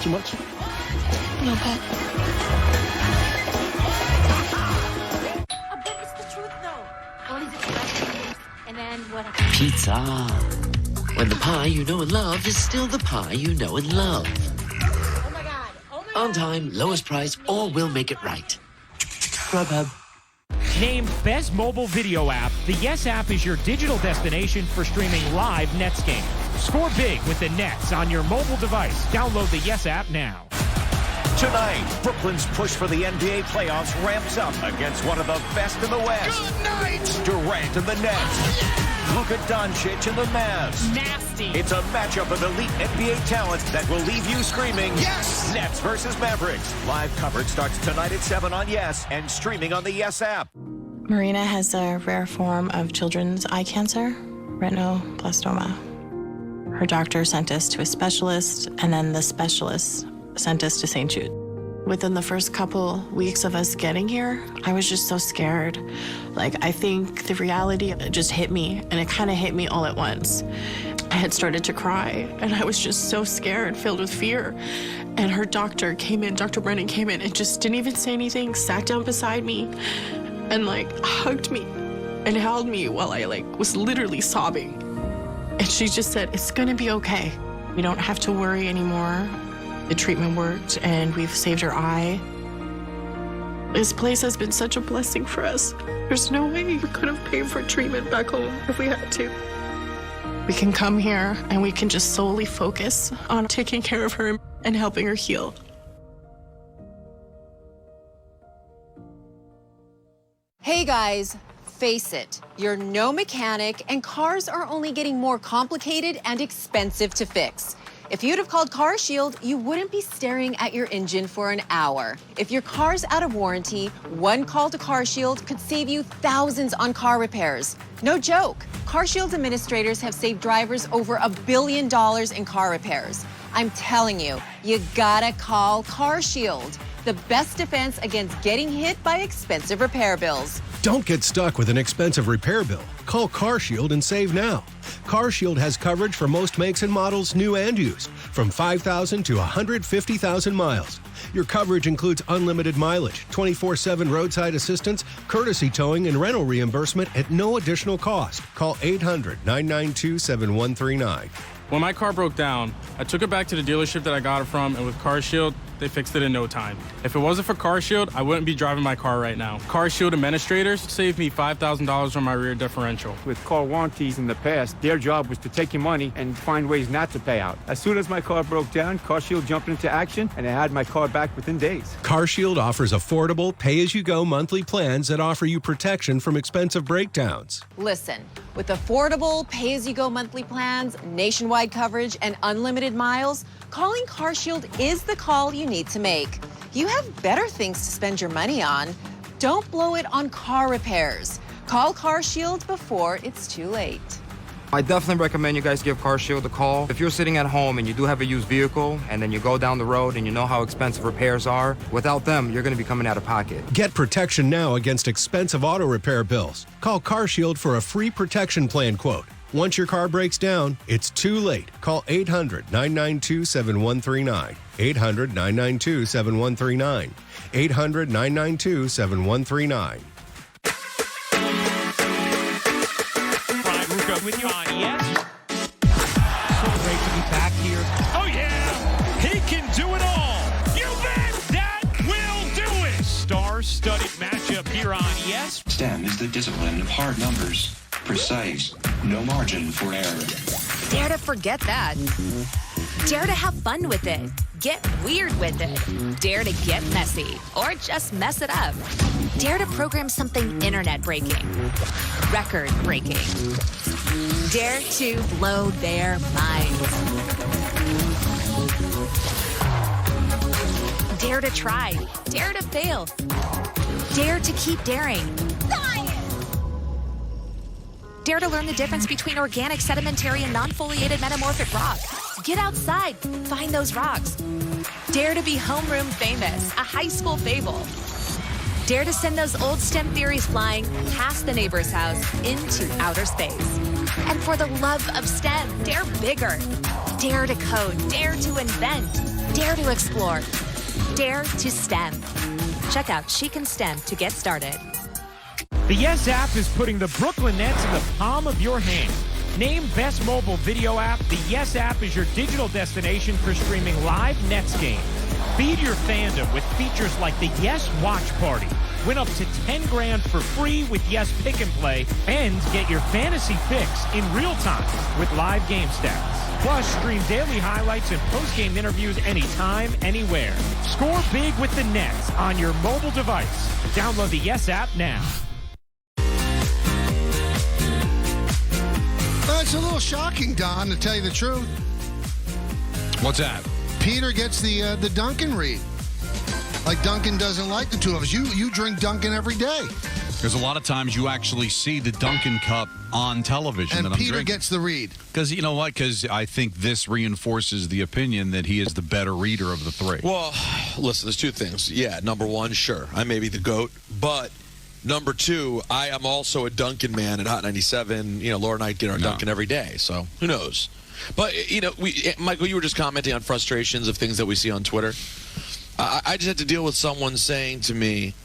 Too much? No, Pat. But it's the truth, though. Only the truth. And then what happens? Pizza. When the pie you know and love is still the pie you know and love. Oh my God. On time, lowest price, or we'll make it right. Grubhub. Named Best Mobile Video App, the Yes app is your digital destination for streaming live Nets games. Score big with the Nets on your mobile device. Download the Yes app now. Tonight, Brooklyn's push for the NBA playoffs ramps up against one of the best in the West. Good night! Durant and the Nets. Luka Doncic and the Mavs. Nasty. It's a matchup of elite NBA talent that will leave you screaming, yes! Nets versus Mavericks. Live coverage starts tonight at 7 on Yes and streaming on the Yes app. Marina has a rare form of children's eye cancer, retinoblastoma. Her doctor sent us to a specialist, and then the specialist sent us to St. Jude. Within the first couple weeks of us getting here, I was just so scared. I think the reality just hit me, and it kind of hit me all at once. I had started to cry, and I was just so scared, filled with fear. And her doctor came in, Dr. Brennan came in, and just didn't even say anything, sat down beside me, and hugged me and held me while I was literally sobbing. And she just said, "It's gonna be okay. We don't have to worry anymore. The treatment worked, and we've saved her eye." This place has been such a blessing for us. There's no way we could have paid for treatment back home if we had to. We can come here, and we can just solely focus on taking care of her and helping her heal. Hey guys, face it, you're no mechanic and cars are only getting more complicated and expensive to fix. If you'd have called CarShield, you wouldn't be staring at your engine for an hour. If your car's out of warranty, one call to CarShield could save you thousands on car repairs. No joke. CarShield administrators have saved drivers over $1 billion in car repairs. I'm telling you, you gotta call CarShield. The best defense against getting hit by expensive repair bills. Don't get stuck with an expensive repair bill. Call CarShield and save now. CarShield has coverage for most makes and models, new and used, from 5,000 to 150,000 miles. Your coverage includes unlimited mileage, 24/7 roadside assistance, courtesy towing, and rental reimbursement at no additional cost. Call 800-992-7139. When my car broke down, I took it back to the dealership that I got it from, and with CarShield, they fixed it in no time. If it wasn't for CarShield, I wouldn't be driving my car right now. CarShield administrators saved me $5,000 on my rear differential. With car warranties in the past, their job was to take your money and find ways not to pay out. As soon as my car broke down, CarShield jumped into action, and I had my car back within days. CarShield offers affordable, pay-as-you-go monthly plans that offer you protection from expensive breakdowns. Listen, with affordable, pay-as-you-go monthly plans, nationwide coverage, and unlimited miles, calling CarShield is the call you need to make. You have better things to spend your money on. Don't blow it on car repairs. Call CarShield before it's too late. I definitely recommend you guys give CarShield a call. If you're sitting at home and you do have a used vehicle and then you go down the road and you know how expensive repairs are, without them, you're going to be coming out of pocket. Get protection now against expensive auto repair bills. Call CarShield for a free protection plan quote. Once your car breaks down, it's too late. Call 800-992-7139. 800-992-7139. 800-992-7139. With you on Yes. So great to be back here. Oh yeah, he can do it all. You bet that will do it. Star-studded matchup here on Yes. STEM is the discipline of hard numbers, precise, no margin for error. Dare to forget that. Dare to have fun with it. Get weird with it. Dare to get messy or just mess it up. Dare to program something internet-breaking, record-breaking. Dare to blow their minds. Dare to try. Dare to fail. Dare to keep daring. Dare to learn the difference between organic, sedimentary, and non-foliated metamorphic rock. Get outside. Find those rocks. Dare to be homeroom famous, a high school fable. Dare to send those old STEM theories flying past the neighbor's house into outer space. And for the love of STEM, dare bigger. Dare to code. Dare to invent. Dare to explore. Dare to STEM. Check out She Can STEM to get started. The Yes app is putting the Brooklyn Nets in the palm of your hand. Named Best Mobile Video App, the Yes app is your digital destination for streaming live Nets games. Feed your fandom with features like the Yes Watch Party. Win up to $10,000 for free with Yes Pick and Play, and get your fantasy picks in real time with live game stats. Plus, stream daily highlights and post-game interviews anytime, anywhere. Score big with the Nets on your mobile device. Download the Yes app now. It's a little shocking, Don, to tell you the truth. What's that? Peter gets the Duncan read. Like Duncan doesn't like the two of us. You drink Duncan every day. There's a lot of times you actually see the Duncan Cup on television. And that I'm Peter drinking. gets the read. Because you know what? Because I think this reinforces the opinion that he is the better reader of the three. Well, listen, there's two things. Yeah, number one, sure, I may be the GOAT, but number two, I am also a Duncan man at Hot 97. Laura and I get our Duncan every day, so who knows? But, Michael, you were just commenting on frustrations of things that we see on Twitter. I just had to deal with someone saying to me,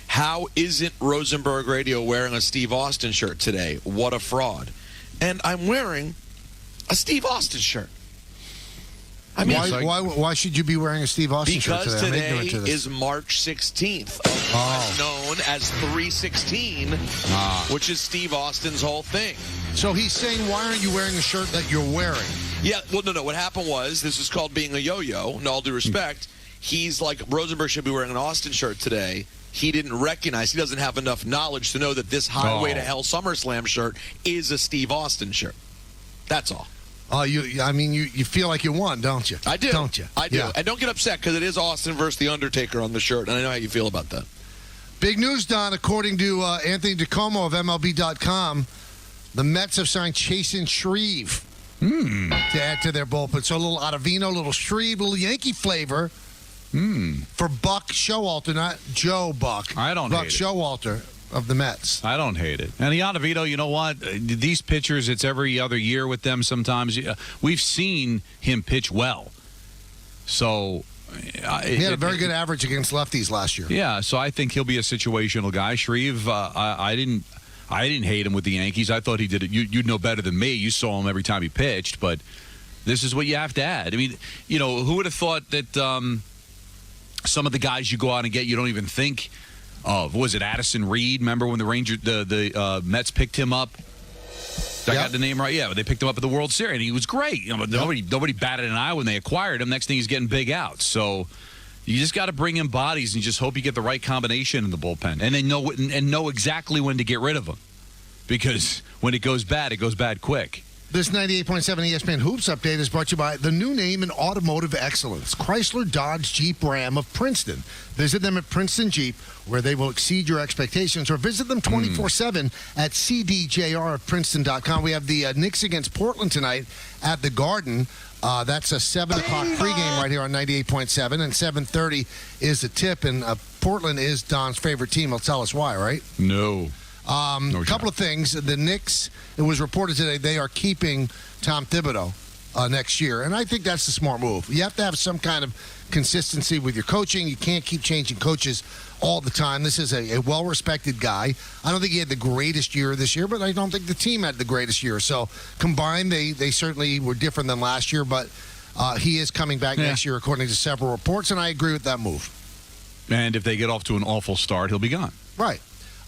how isn't Rosenberg Radio wearing a Steve Austin shirt today? What a fraud. And I'm wearing a Steve Austin shirt. I mean, why should you be wearing a Steve Austin shirt today? Because today is March 16th, known as 316, which is Steve Austin's whole thing. So he's saying, why aren't you wearing a shirt that you're wearing? Yeah, well, no. What happened was, this is called being a yo-yo, in all due respect. He's like, Rosenberg should be wearing an Austin shirt today. He didn't recognize, he doesn't have enough knowledge to know that this Highway to Hell SummerSlam shirt is a Steve Austin shirt. That's all. Oh, you feel like you won, don't you? I do. Don't you? I do. Yeah. And don't get upset because it is Austin versus The Undertaker on the shirt, and I know how you feel about that. Big news, Don. According to Anthony DiComo of MLB.com, the Mets have signed Chasen Shreve to add to their bullpen. So a little Ottavino, a little Shreve, a little Yankee flavor for Buck Showalter, not Joe Buck. I don't Buck hate it. Showalter of the Mets. I don't hate it. And the Ottavino, you know what? These pitchers, it's every other year with them sometimes. We've seen him pitch well. So he had a very good average against lefties last year. Yeah, so I think he'll be a situational guy. Shreve, I didn't hate him with the Yankees. I thought he did it. You'd know better than me. You saw him every time he pitched, but this is what you have to add. I mean, who would have thought that some of the guys you go out and get you don't even think of? Was it Addison Reed? Remember when the Mets picked him up? I got the name right. Yeah, they picked him up at the World Series, and he was great. Nobody batted an eye when they acquired him. Next thing, he's getting big outs. So you just got to bring in bodies and just hope you get the right combination in the bullpen, and then know exactly when to get rid of them, because when it goes bad quick. This 98.7 ESPN Hoops update is brought to you by the new name in automotive excellence, Chrysler Dodge Jeep Ram of Princeton. Visit them at Princeton Jeep, where they will exceed your expectations, or visit them 24/7 at cdjrofprinceton.com. We have the Knicks against Portland tonight at the Garden. That's a 7 o'clock pregame right here on 98.7, and 7:30 is the tip, and Portland is Don's favorite team. He'll tell us why, right? No. A couple of things. The Knicks, it was reported today, they are keeping Tom Thibodeau next year. And I think that's the smart move. You have to have some kind of consistency with your coaching. You can't keep changing coaches all the time. This is a well-respected guy. I don't think he had the greatest year this year, but I don't think the team had the greatest year. So combined, they certainly were different than last year, but he is coming back next year, according to several reports, and I agree with that move. And if they get off to an awful start, he'll be gone. Right.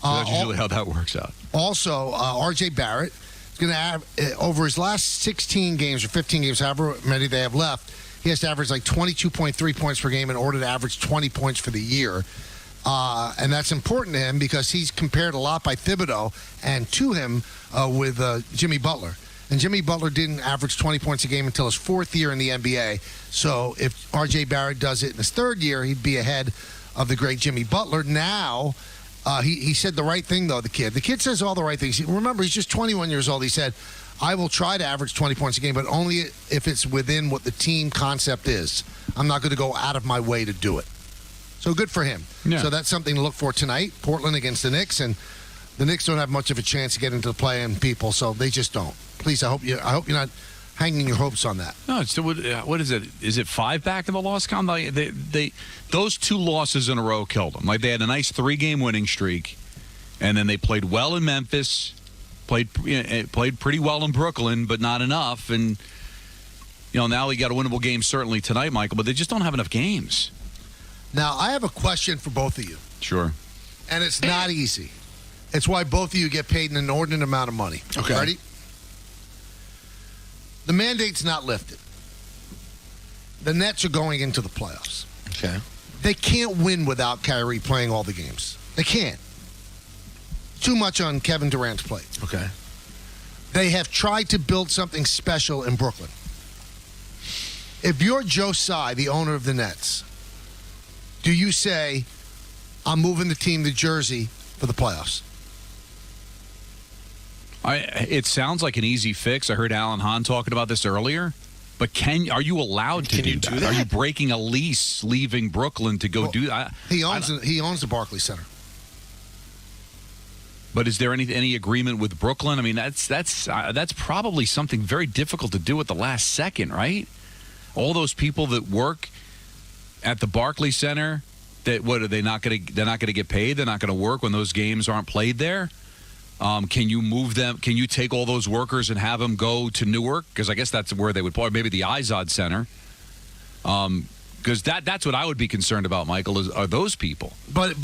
So that's usually how that works out. Also, R.J. Barrett is going to have, over his last 16 games or 15 games, however many they have left, he has to average like 22.3 points per game in order to average 20 points for the year. And that's important to him because he's compared a lot by Thibodeau and to him with Jimmy Butler. And Jimmy Butler didn't average 20 points a game until his fourth year in the NBA. So if R.J. Barrett does it in his third year, he'd be ahead of the great Jimmy Butler. Now, he said the right thing, though, the kid. The kid says all the right things. Remember, he's just 21 years old. He said, I will try to average 20 points a game, but only if it's within what the team concept is. I'm not going to go out of my way to do it. So good for him. Yeah. So that's something to look for tonight. Portland against the Knicks, and the Knicks don't have much of a chance to get into the play-in, people, so they just don't. Please, I hope you're not hanging your hopes on that. No, it's what is it? Is it 5 back in the loss count? Those 2 losses in a row killed them. Like, they had a nice 3-game winning streak, and then they played well in Memphis, played pretty well in Brooklyn, but not enough. And now we got a winnable game certainly tonight, Michael, but they just don't have enough games. Now, I have a question for both of you. Sure. And it's not easy. It's why both of you get paid an inordinate amount of money. Okay. Ready? The mandate's not lifted. The Nets are going into the playoffs. Okay. They can't win without Kyrie playing all the games. They can't. Too much on Kevin Durant's plate. Okay. They have tried to build something special in Brooklyn. If you're Joe Tsai, the owner of the Nets, do you say, I'm moving the team to Jersey for the playoffs? It sounds like an easy fix. I heard Alan Hahn talking about this earlier. But are you allowed to do that? Are you breaking a lease, leaving Brooklyn to go do that? He owns the Barclays Center. But is there any agreement with Brooklyn? I mean, that's probably something very difficult to do at the last second, right? All those people that work at the Barclays Center, they're not going to get paid. They're not going to work when those games aren't played there. Can you move them? Can you take all those workers and have them go to Newark? Because I guess that's where they would play. Maybe the Izod Center. Because that's what I would be concerned about, Michael. Are those people? But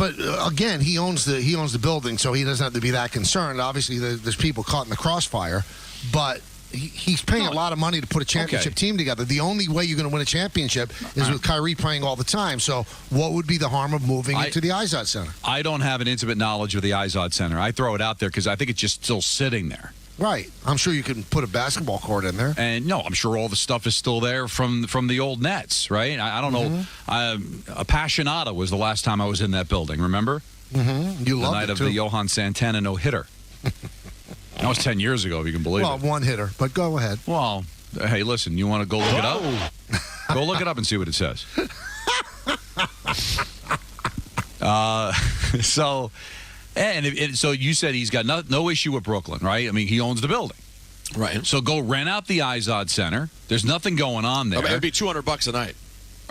again, he owns the building, so he doesn't have to be that concerned. Obviously, there's people caught in the crossfire, but he's paying a lot of money to put a championship team together. The only way you're going to win a championship is with Kyrie playing all the time. So what would be the harm of moving it to the Izod Center? I don't have an intimate knowledge of the Izod Center. I throw it out there because I think it's just still sitting there. Right. I'm sure you can put a basketball court in there. And no, I'm sure all the stuff is still there from the old Nets, right? I don't know. Appassionata was the last time I was in that building, remember? Mm-hmm. You loved it, the night of too. the Johan Santana no-hitter. That was 10 years ago, if you can believe it. Well, one hitter, but go ahead. Well, hey, listen, you want to go look it up? Go look it up and see what it says. So you said he's got no issue with Brooklyn, right? I mean, he owns the building. Right. So go rent out the Izod Center. There's nothing going on there. I mean, it'd be $200 a night.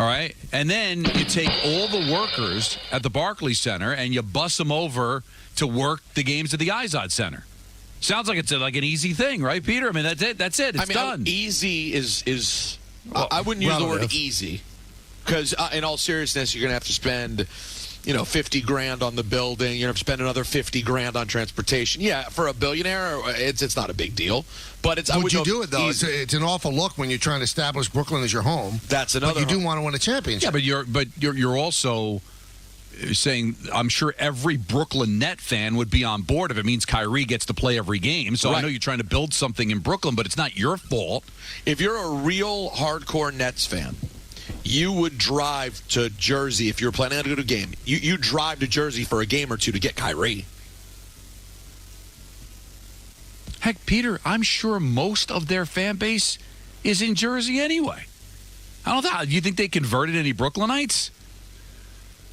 All right. And then you take all the workers at the Barclays Center and you bus them over to work the games at the Izod Center. Sounds like it's like an easy thing, right, Peter? I mean, that's it. It's done. Easy is I wouldn't use the word easy because in all seriousness, you're going to have to spend, $50,000 on the building. You're going to have to spend another $50,000 on transportation. Yeah, for a billionaire, it's not a big deal. But it's. Would you do it though? It's an awful look when you're trying to establish Brooklyn as your home. That's another. But you do want to win a championship. Yeah, but you're also saying I'm sure every Brooklyn Net fan would be on board if it means Kyrie gets to play every game. So I know you're trying to build something in Brooklyn, but it's not your fault. If you're a real hardcore Nets fan, you would drive to Jersey if you're planning to go to a game. You drive to Jersey for a game or two to get Kyrie. Heck, Peter, I'm sure most of their fan base is in Jersey anyway. I don't know. Do you think they converted any Brooklynites?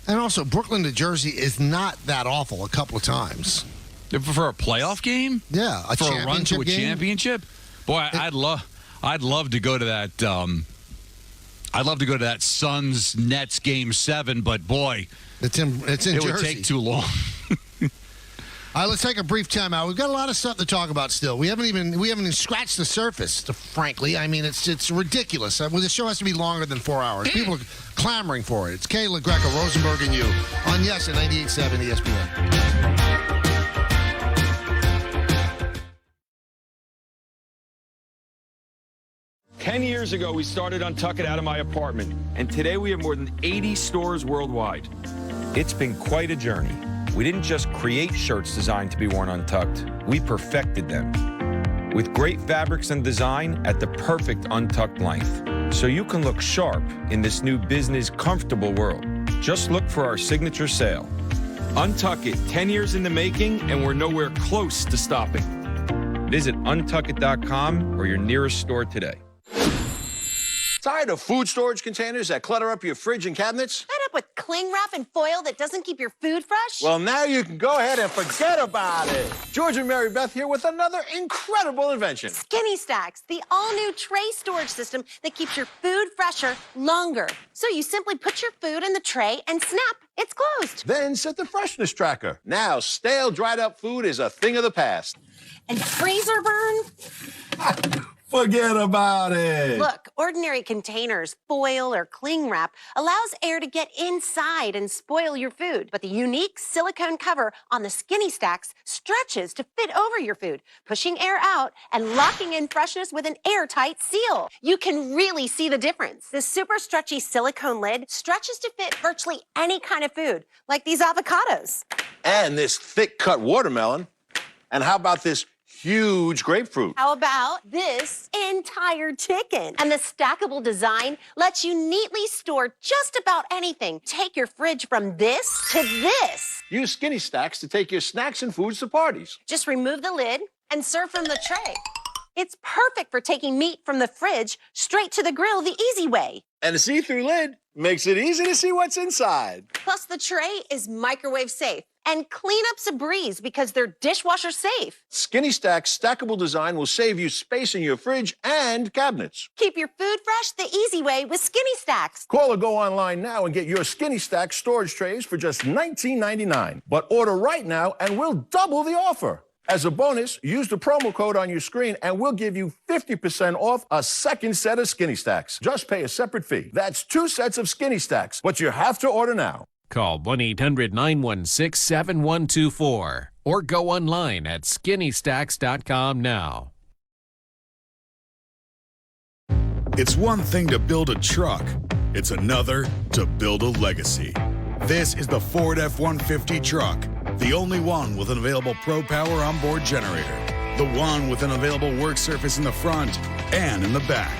And also, Brooklyn to Jersey is not that awful a couple of times. For a playoff game? Yeah, for a run to a championship? Boy, I'd love to go to that. I'd love to go to that Suns Nets Game 7, but boy, it's in Jersey. It would take too long. All right, let's take a brief time out. We've got a lot of stuff to talk about still. We haven't even scratched the surface, frankly. I mean, it's ridiculous. The show has to be longer than 4 hours. People are clamoring for it. It's Kayla, Greca, Rosenberg, and you on Yes at 98.7 ESPN. 10 years ago, we started Untuckit out of my apartment, and today we have more than 80 stores worldwide. It's been quite a journey. We didn't just create shirts designed to be worn untucked, we perfected them. With great fabrics and design at the perfect untucked length, so you can look sharp in this new business comfortable world. Just look for our signature sale. Untuck It, 10 years in the making, and we're nowhere close to stopping. Visit untuckit.com or your nearest store today. Tired of food storage containers that clutter up your fridge and cabinets? Fed up with cling wrap and foil that doesn't keep your food fresh? Well, now you can go ahead and forget about it. George and Mary Beth here with another incredible invention. Skinny Stacks, the all-new tray storage system that keeps your food fresher longer. So you simply put your food in the tray and snap, it's closed. Then set the freshness tracker. Now, stale, dried-up food is a thing of the past. And freezer burn? Forget about it. Look, ordinary containers, foil, or cling wrap allows air to get inside and spoil your food. But the unique silicone cover on the Skinny Stacks stretches to fit over your food, pushing air out and locking in freshness with an airtight seal. You can really see the difference. This super stretchy silicone lid stretches to fit virtually any kind of food, like these avocados. And this thick-cut watermelon. And how about this huge grapefruit? How about this entire chicken? And the stackable design lets you neatly store just about anything. Take your fridge from this to this. Use Skinny Stacks to take your snacks and foods to parties. Just remove the lid and serve from the tray. It's perfect for taking meat from the fridge straight to the grill the easy way. And the see-through lid makes it easy to see what's inside. Plus, the tray is microwave safe. And cleanup's a breeze because they're dishwasher safe. Skinny Stacks stackable design will save you space in your fridge and cabinets. Keep your food fresh the easy way with Skinny Stacks. Call or go online now and get your Skinny Stacks storage trays for just $19.99. But order right now and we'll double the offer. As a bonus, use the promo code on your screen and we'll give you 50% off a second set of Skinny Stacks. Just pay a separate fee. That's 2 sets of Skinny Stacks, but you have to order now. Call 1-800-916-7124 or go online at skinnystacks.com now. It's one thing to build a truck. It's another to build a legacy. This is the Ford F-150 truck, the only one with an available Pro Power onboard generator, the one with an available work surface in the front and in the back,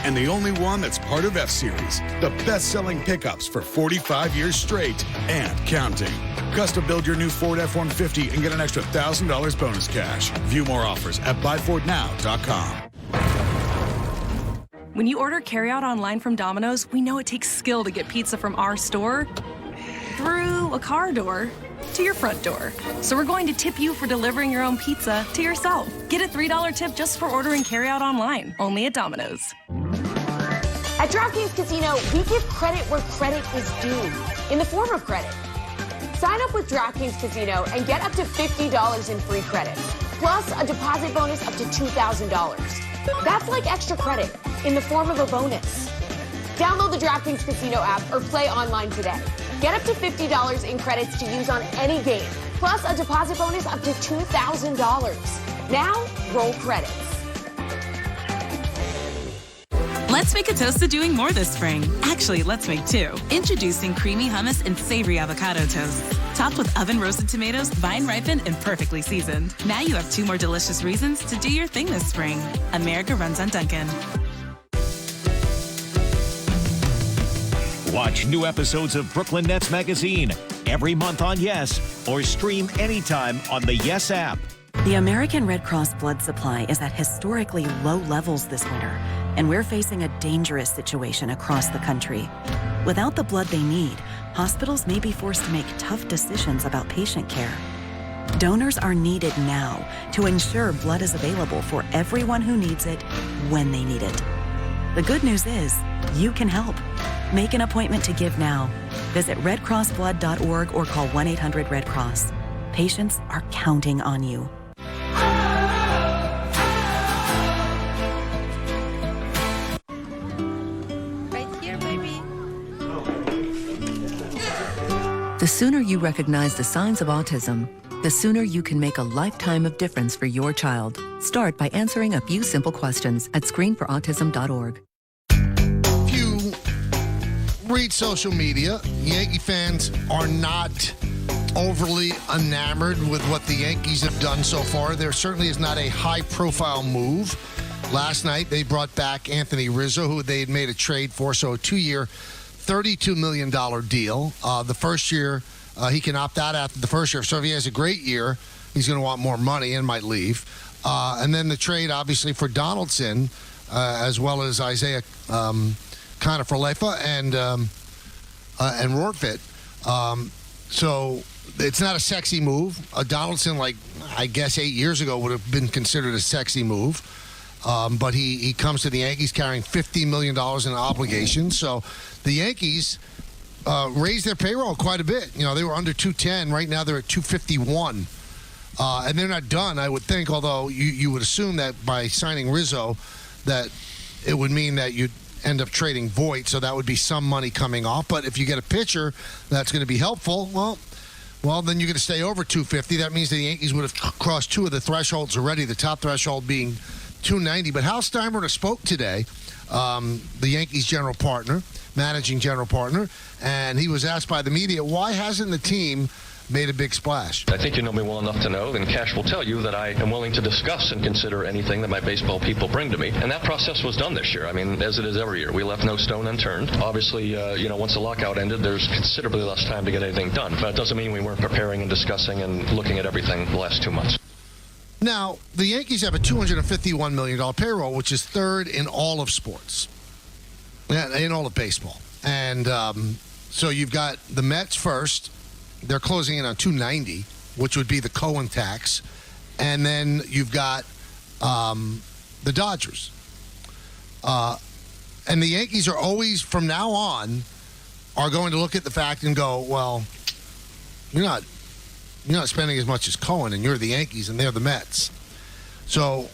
and the only one that's part of F-Series, the best-selling pickups for 45 years straight and counting. Custom build your new Ford F-150 and get an extra $1,000 bonus cash. View more offers at buyfordnow.com. When you order carryout online from Domino's, we know it takes skill to get pizza from our store through a car door to your front door. So we're going to tip you for delivering your own pizza to yourself. Get a $3 tip just for ordering carryout online, only at Domino's. At DraftKings Casino, we give credit where credit is due, in the form of credit. Sign up with DraftKings Casino and get up to $50 in free credit, plus a deposit bonus up to $2,000. That's like extra credit in the form of a bonus. Download the DraftKings Casino app or play online today. Get up to $50 in credits to use on any game, plus a deposit bonus up to $2,000. Now, roll credits. Let's make a toast to doing more this spring. Actually, let's make 2. Introducing creamy hummus and savory avocado toast. Topped with oven-roasted tomatoes, vine-ripened, and perfectly seasoned. Now you have 2 more delicious reasons to do your thing this spring. America runs on Dunkin'. Watch new episodes of Brooklyn Nets Magazine every month on Yes, or stream anytime on the Yes app. The American Red Cross blood supply is at historically low levels this winter, and we're facing a dangerous situation across the country. Without the blood they need, hospitals may be forced to make tough decisions about patient care. Donors are needed now to ensure blood is available for everyone who needs it when they need it. The good news is, you can help. Make an appointment to give now. Visit redcrossblood.org or call 1-800-RED-CROSS. Patients are counting on you. Right here, baby. The sooner you recognize the signs of autism, the sooner you can make a lifetime of difference for your child. Start by answering a few simple questions at screenforautism.org. Read social media. Yankee fans are not overly enamored with what the Yankees have done so far. There certainly is not a high-profile move. Last night, they brought back Anthony Rizzo, who they had made a trade for, so a 2-year, $32 million deal. The first year, he can opt out after the first year. So if he has a great year, he's going to want more money and might leave. And then the trade, obviously, for Donaldson, as well as Isaiah Kiner-Falefa and Rortvedt. So it's not a sexy move. Donaldson, like I guess 8 years ago, would have been considered a sexy move. But he comes to the Yankees carrying $50 million in obligations. So the Yankees raised their payroll quite a bit. You know, they were under 210. Right now they're at 251. And they're not done, I would think, although you would assume that by signing Rizzo, that it would mean that you'd end up trading Voit, so that would be some money coming off. But if you get a pitcher that's going to be helpful, well, then you're going to stay over 250. That means the Yankees would have crossed two of the thresholds already, the top threshold being 290. But Hal Steinbrenner spoke today, the Yankees managing general partner, and he was asked by the media, why hasn't the team made a big splash? I think you know me well enough to know, and Cash will tell you, that I am willing to discuss and consider anything that my baseball people bring to me. And that process was done this year. I mean, as it is every year. We left no stone unturned. Obviously, once the lockout ended, there's considerably less time to get anything done. But it doesn't mean we weren't preparing and discussing and looking at everything the last 2 months. Now, the Yankees have a $251 million payroll, which is third in all of sports, in all of baseball. And so you've got the Mets first. They're closing in on 290, which would be the Cohen tax. And then you've got the Dodgers. And the Yankees are always, from now on, are going to look at the fact and go, well, you're not spending as much as Cohen, and you're the Yankees, and they're the Mets. So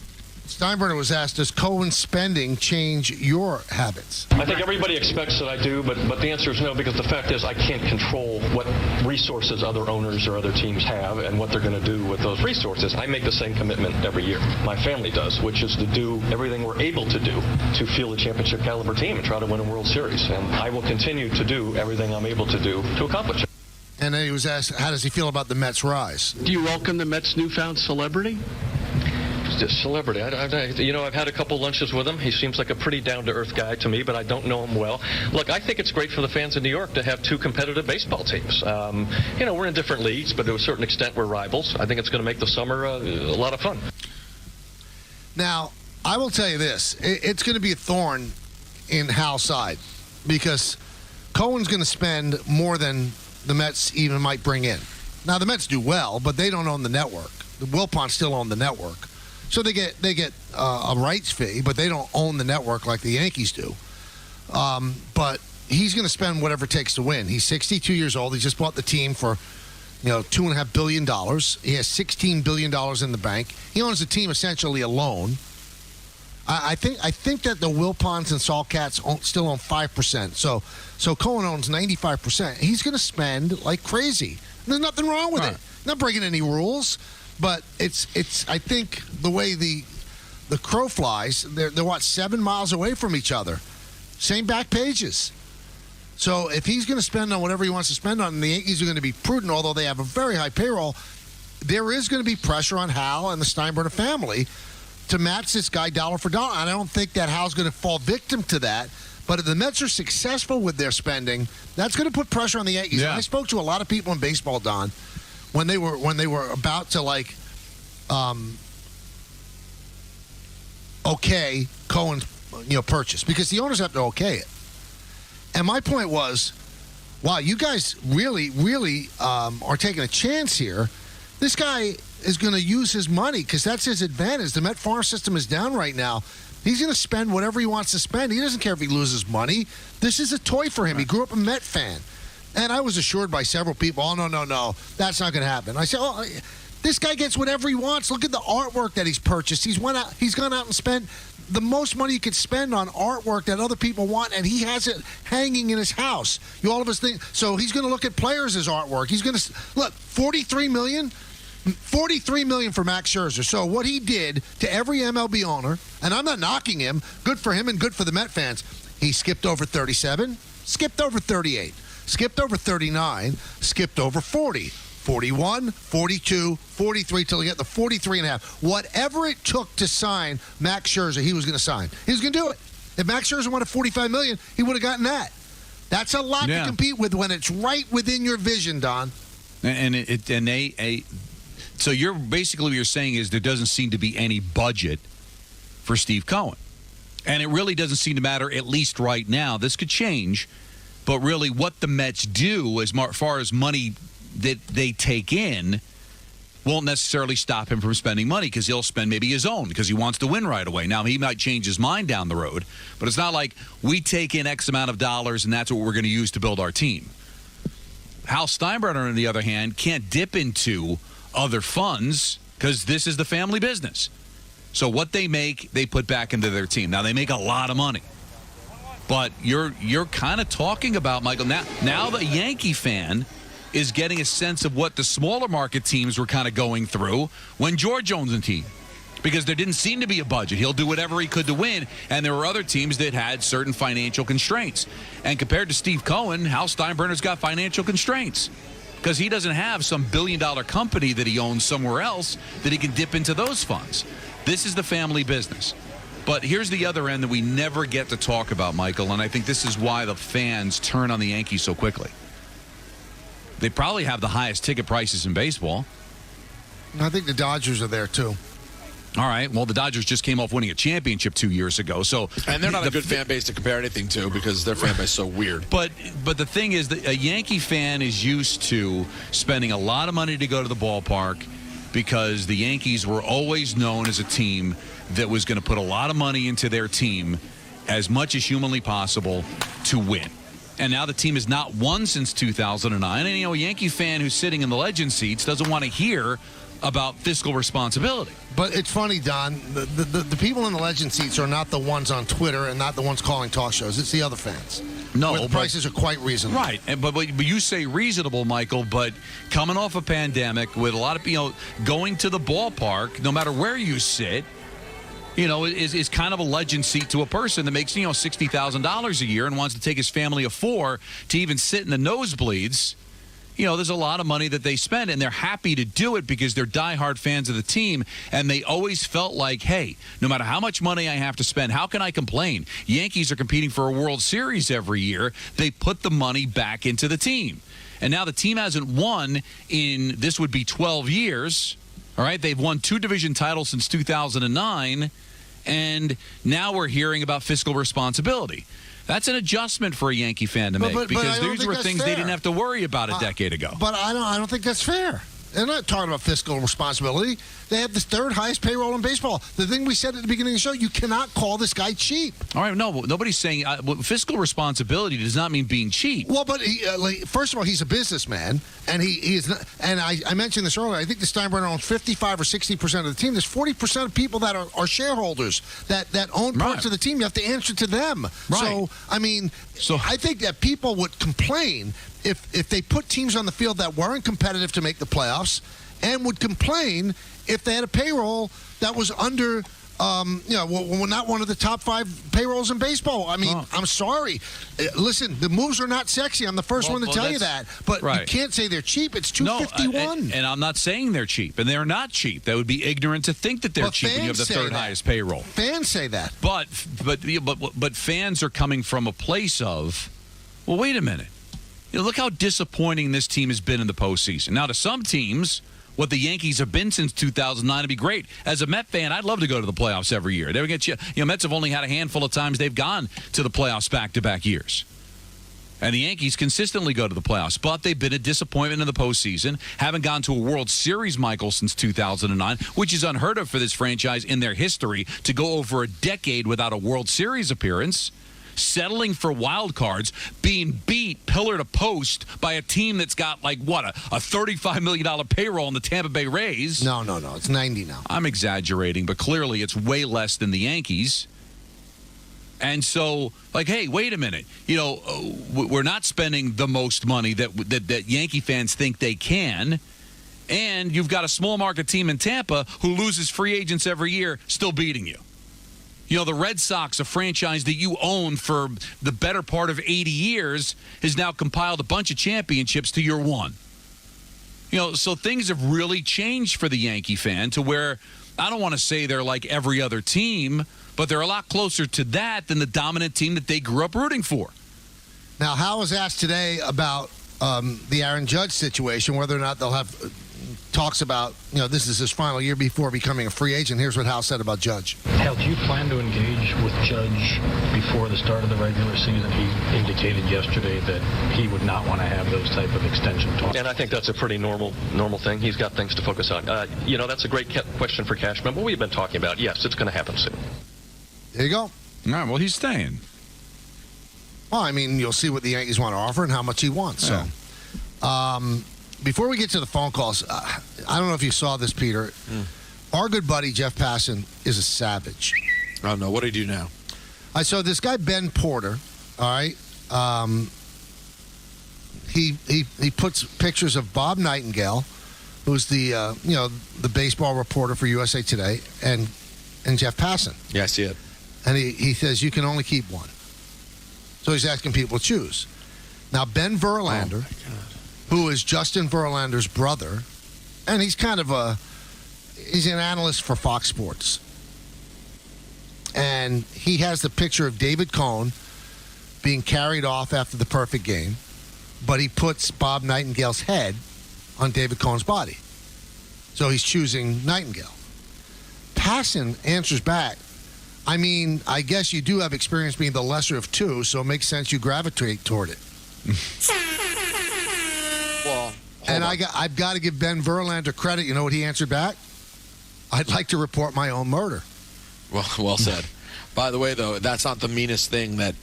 Steinbrenner was asked, does Cohen's spending change your habits? I think everybody expects that I do, but the answer is no, because the fact is I can't control what resources other owners or other teams have and what they're going to do with those resources. I make the same commitment every year. My family does, which is to do everything we're able to do to field a championship caliber team and try to win a World Series. And I will continue to do everything I'm able to do to accomplish it. And then he was asked, how does he feel about the Mets' rise? Do you welcome the Mets' newfound celebrity? Just celebrity. I've had a couple lunches with him. He seems like a pretty down-to-earth guy to me, but I don't know him well. Look, I think it's great for the fans in New York to have two competitive baseball teams. We're in different leagues, but to a certain extent we're rivals. I think it's going to make the summer a lot of fun. Now, I will tell you this. It's going to be a thorn in Hal's side because Cohen's going to spend more than the Mets even might bring in. Now, the Mets do well, but they don't own the network. The Wilpons still own the network. So they get a rights fee, but they don't own the network like the Yankees do. But he's going to spend whatever it takes to win. He's 62 years old. He just bought the team for, $2.5 billion. He has $16 billion in the bank. He owns the team essentially alone. I think that the Wilpons and Salcats still own 5%. So Cohen owns 95%. He's going to spend like crazy. There's nothing wrong with it. Not breaking any rules. But it's I think the way the crow flies, they're 7 miles away from each other. Same back pages. So if he's going to spend on whatever he wants to spend on, and the Yankees are going to be prudent, although they have a very high payroll, there is going to be pressure on Hal and the Steinbrenner family to match this guy dollar for dollar. And I don't think that Hal's going to fall victim to that. But if the Mets are successful with their spending, that's going to put pressure on the Yankees. Yeah. I spoke to a lot of people in baseball, Don, when they were about to okay Cohen's purchase, because the owners have to okay it. And my point was, wow, you guys really are taking a chance here. This guy is going to use his money because that's his advantage. The Met farm system is down right now. He's going to spend whatever he wants to spend. He doesn't care if he loses money. This is a toy for him. He grew up a Met fan. And I was assured by several people, oh, no, that's not going to happen. I said, this guy gets whatever he wants. Look at the artwork that he's purchased. He's gone out and spent the most money he could spend on artwork that other people want, and he has it hanging in his house. All of us think, so he's going to look at players as artwork. He's going to, look, $43 million for Max Scherzer. So what he did to every MLB owner, and I'm not knocking him, good for him and good for the Met fans, he skipped over 37, skipped over 38. Skipped over 39, skipped over 40, 41, 42, 43 till he got the 43 and a half. Whatever it took to sign Max Scherzer, he was going to sign. He was going to do it. If Max Scherzer wanted $45 million, he would have gotten that. That's a lot to compete with when it's right within your vision, Don. So you're basically what you're saying is there doesn't seem to be any budget for Steve Cohen. And it really doesn't seem to matter, at least right now. This could change. But really what the Mets do as far as money that they take in won't necessarily stop him from spending money because he'll spend maybe his own because he wants to win right away. Now, he might change his mind down the road, but it's not like we take in X amount of dollars and that's what we're going to use to build our team. Hal Steinbrenner, on the other hand, can't dip into other funds because this is the family business. So what they make, they put back into their team. Now, they make a lot of money. But you're kind of talking about, Michael, now the Yankee fan is getting a sense of what the smaller market teams were kind of going through when George owns a team. Because there didn't seem to be a budget. He'll do whatever he could to win, and there were other teams that had certain financial constraints. And compared to Steve Cohen, Hal Steinbrenner's got financial constraints because he doesn't have some billion-dollar company that he owns somewhere else that he can dip into those funds. This is the family business. But here's the other end that we never get to talk about, Michael, and I think this is why the fans turn on the Yankees so quickly. They probably have the highest ticket prices in baseball. I think the Dodgers are there, too. All right. Well, the Dodgers just came off winning a championship 2 years ago, and they're not a good fan base to compare anything to because their fan base is so weird. But the thing is that a Yankee fan is used to spending a lot of money to go to the ballpark because the Yankees were always known as a team that was going to put a lot of money into their team as much as humanly possible to win. And now the team has not won since 2009. And, a Yankee fan who's sitting in the legend seats doesn't want to hear about fiscal responsibility. But it's funny, Don, the people in the legend seats are not the ones on Twitter and not the ones calling talk shows. It's the other fans. No, the prices are quite reasonable. Right, but you say reasonable, Michael, but coming off a pandemic with a lot of, going to the ballpark, no matter where you sit, is kind of a legend seat to a person that makes, $60,000 a year and wants to take his family of four to even sit in the nosebleeds. There's a lot of money that they spend, and they're happy to do it because they're diehard fans of the team, and they always felt like, hey, no matter how much money I have to spend, how can I complain? Yankees are competing for a World Series every year. They put the money back into the team. And now the team hasn't won in, this would be 12 years. All right, they've won 2 division titles since 2009, and now we're hearing about fiscal responsibility. That's an adjustment for a Yankee fan to make because these were things they didn't have to worry about a decade ago. But I don't think that's fair. They're not talking about fiscal responsibility. They have the 3rd highest payroll in baseball. The thing we said at the beginning of the show, you cannot call this guy cheap. All right, no, nobody's saying fiscal responsibility does not mean being cheap. Well, but first of all, he's a businessman, and he is not. And I mentioned this earlier. I think the Steinbrenner owns 55 or 60% of the team. There's 40% of people that are shareholders that own parts of the team. You have to answer to them. Right. So I think that people would complain if they put teams on the field that weren't competitive to make the playoffs, and would complain if they had a payroll that was under, not one of the top 5 payrolls in baseball. I'm sorry. Listen, the moves are not sexy. I'm the first one to tell you that. But you can't say they're cheap. It's $251. And I'm not saying they're cheap, and they're not cheap. That would be ignorant to think that they're cheap and you have the 3rd highest payroll. Fans say that. But fans are coming from a place of, well, wait a minute. Look how disappointing this team has been in the postseason. Now, to some teams, what the Yankees have been since 2009 would be great. As a Met fan, I'd love to go to the playoffs every year. They would get Mets have only had a handful of times they've gone to the playoffs back-to-back years. And the Yankees consistently go to the playoffs, but they've been a disappointment in the postseason. Haven't gone to a World Series, Michael, since 2009, which is unheard of for this franchise in their history to go over a decade without a World Series appearance. Settling for wild cards, being beat pillar to post by a team that's got a $35 million payroll in the Tampa Bay Rays. No, it's 90 now. I'm exaggerating, but clearly it's way less than the Yankees. And so, hey, wait a minute. We're not spending the most money that Yankee fans think they can. And you've got a small market team in Tampa who loses free agents every year, still beating you. The Red Sox, a franchise that you own for the better part of 80 years, has now compiled a bunch of championships to your one. So things have really changed for the Yankee fan to where I don't want to say they're like every other team, but they're a lot closer to that than the dominant team that they grew up rooting for. Now, Hal was asked today about the Aaron Judge situation, whether or not they'll have talks about, this is his final year before becoming a free agent. Here's what Hal said about Judge. Hal, do you plan to engage with Judge before the start of the regular season? He indicated yesterday that he would not want to have those type of extension talks. And I think that's a pretty normal thing. He's got things to focus on. That's a great question for Cashman. What we've been talking about, yes, it's going to happen soon. There you go. All right, well, he's staying. Well, you'll see what the Yankees want to offer and how much he wants. Yeah. So, before we get to the phone calls, I don't know if you saw this, Peter. Our good buddy Jeff Passan is a savage. Oh, no. What did he do now? I saw this guy, Ben Porter, all right? He puts pictures of Bob Nightingale, who's the the baseball reporter for USA Today, and Jeff Passan. Yeah, I see it. And he says you can only keep one. So he's asking people to choose. Now, Ben Verlander, who is Justin Verlander's brother, and he's kind of he's an analyst for Fox Sports. And he has the picture of David Cohn being carried off after the perfect game, but he puts Bob Nightingale's head on David Cohn's body. So he's choosing Nightingale. Passan answers back, I mean, I guess you do have experience being the lesser of two, so it makes sense you gravitate toward it. Well, and I've got to give Ben Verlander credit. You know what he answered back? I'd like to report my own murder. Well said. By the way, though, that's not the meanest thing that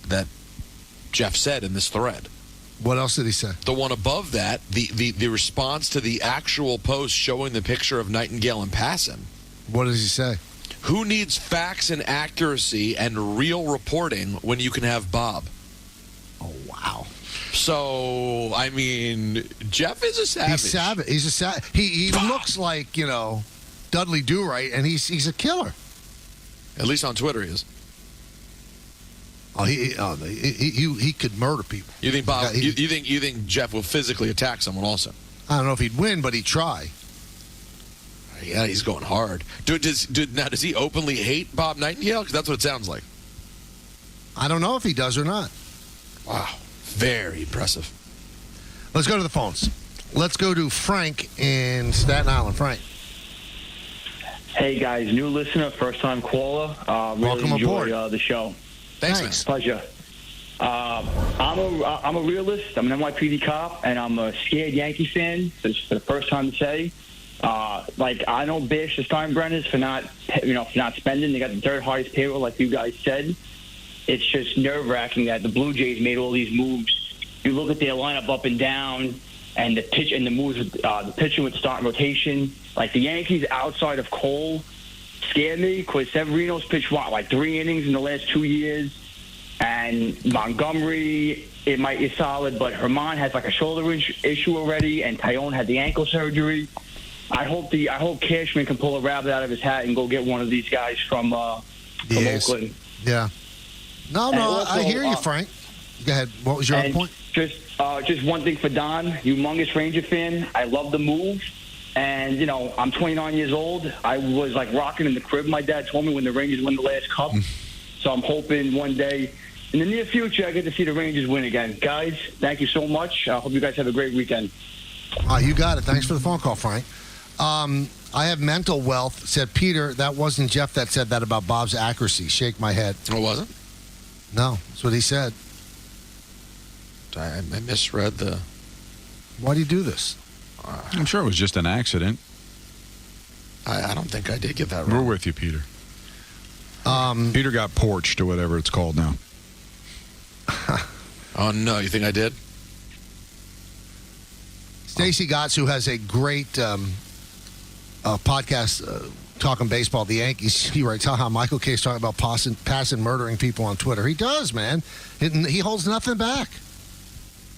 Jeff said in this thread. What else did he say? The one above that, the response to the actual post showing the picture of Nightingale and Passan. What does he say? Who needs facts and accuracy and real reporting when you can have Bob? Oh, wow. So, I mean, Jeff is a savage. He's savage. He's a savage. He looks like, Dudley Do-Right, and he's a killer. At least on Twitter he is. Oh, he could murder people. You think Bob? You think Jeff will physically attack someone also? I don't know if he'd win, but he'd try. Yeah, he's going hard. Does he openly hate Bob Nightingale? Because that's what it sounds like. I don't know if he does or not. Wow, very impressive. Let's go to the phones. Let's go to Frank in Staten Island. Frank. Hey guys, new listener, first time caller. Really Welcome enjoy aboard. The show. Thanks. Pleasure. I'm a realist. I'm an NYPD cop, and I'm a scared Yankee fan. For the first time to say, I don't bash the Steinbrenners for not spending. They got the third highest payroll, like you guys said. It's just nerve-wracking that the Blue Jays made all these moves. You look at their lineup up and down, and the pitch and the moves with the pitching with starting rotation. Like the Yankees outside of Cole scared me because Severino's pitched 3 innings in the last 2 years, and Montgomery is solid, but Herman has a shoulder issue already, and Tyone had the ankle surgery. I hope Cashman can pull a rabbit out of his hat and go get one of these guys from Oakland. Yeah. No, also, I hear you, Frank. Go ahead. What was your other point? Just one thing for Don, humongous Ranger fan. I love the move. And, I'm 29 years old. I was, rocking in the crib. My dad told me when the Rangers won the last cup. So I'm hoping one day in the near future I get to see the Rangers win again. Guys, thank you so much. I hope you guys have a great weekend. You got it. Thanks for the phone call, Frank. I have mental wealth. Said, Peter, that wasn't Jeff that said that about Bob's accuracy. Shake my head. Oh, wasn't? No, that's what he said. I misread the... Why do you do this? I'm sure it was just an accident. I don't think I did get that We're wrong. with you, Peter. Peter got porched or whatever it's called now. Oh, no. You think I did? Stacey Gotts, who has a great podcast talking baseball, the Yankees, he writes how Michael K's talking about Passan murdering people on Twitter. He does, man. He holds nothing back.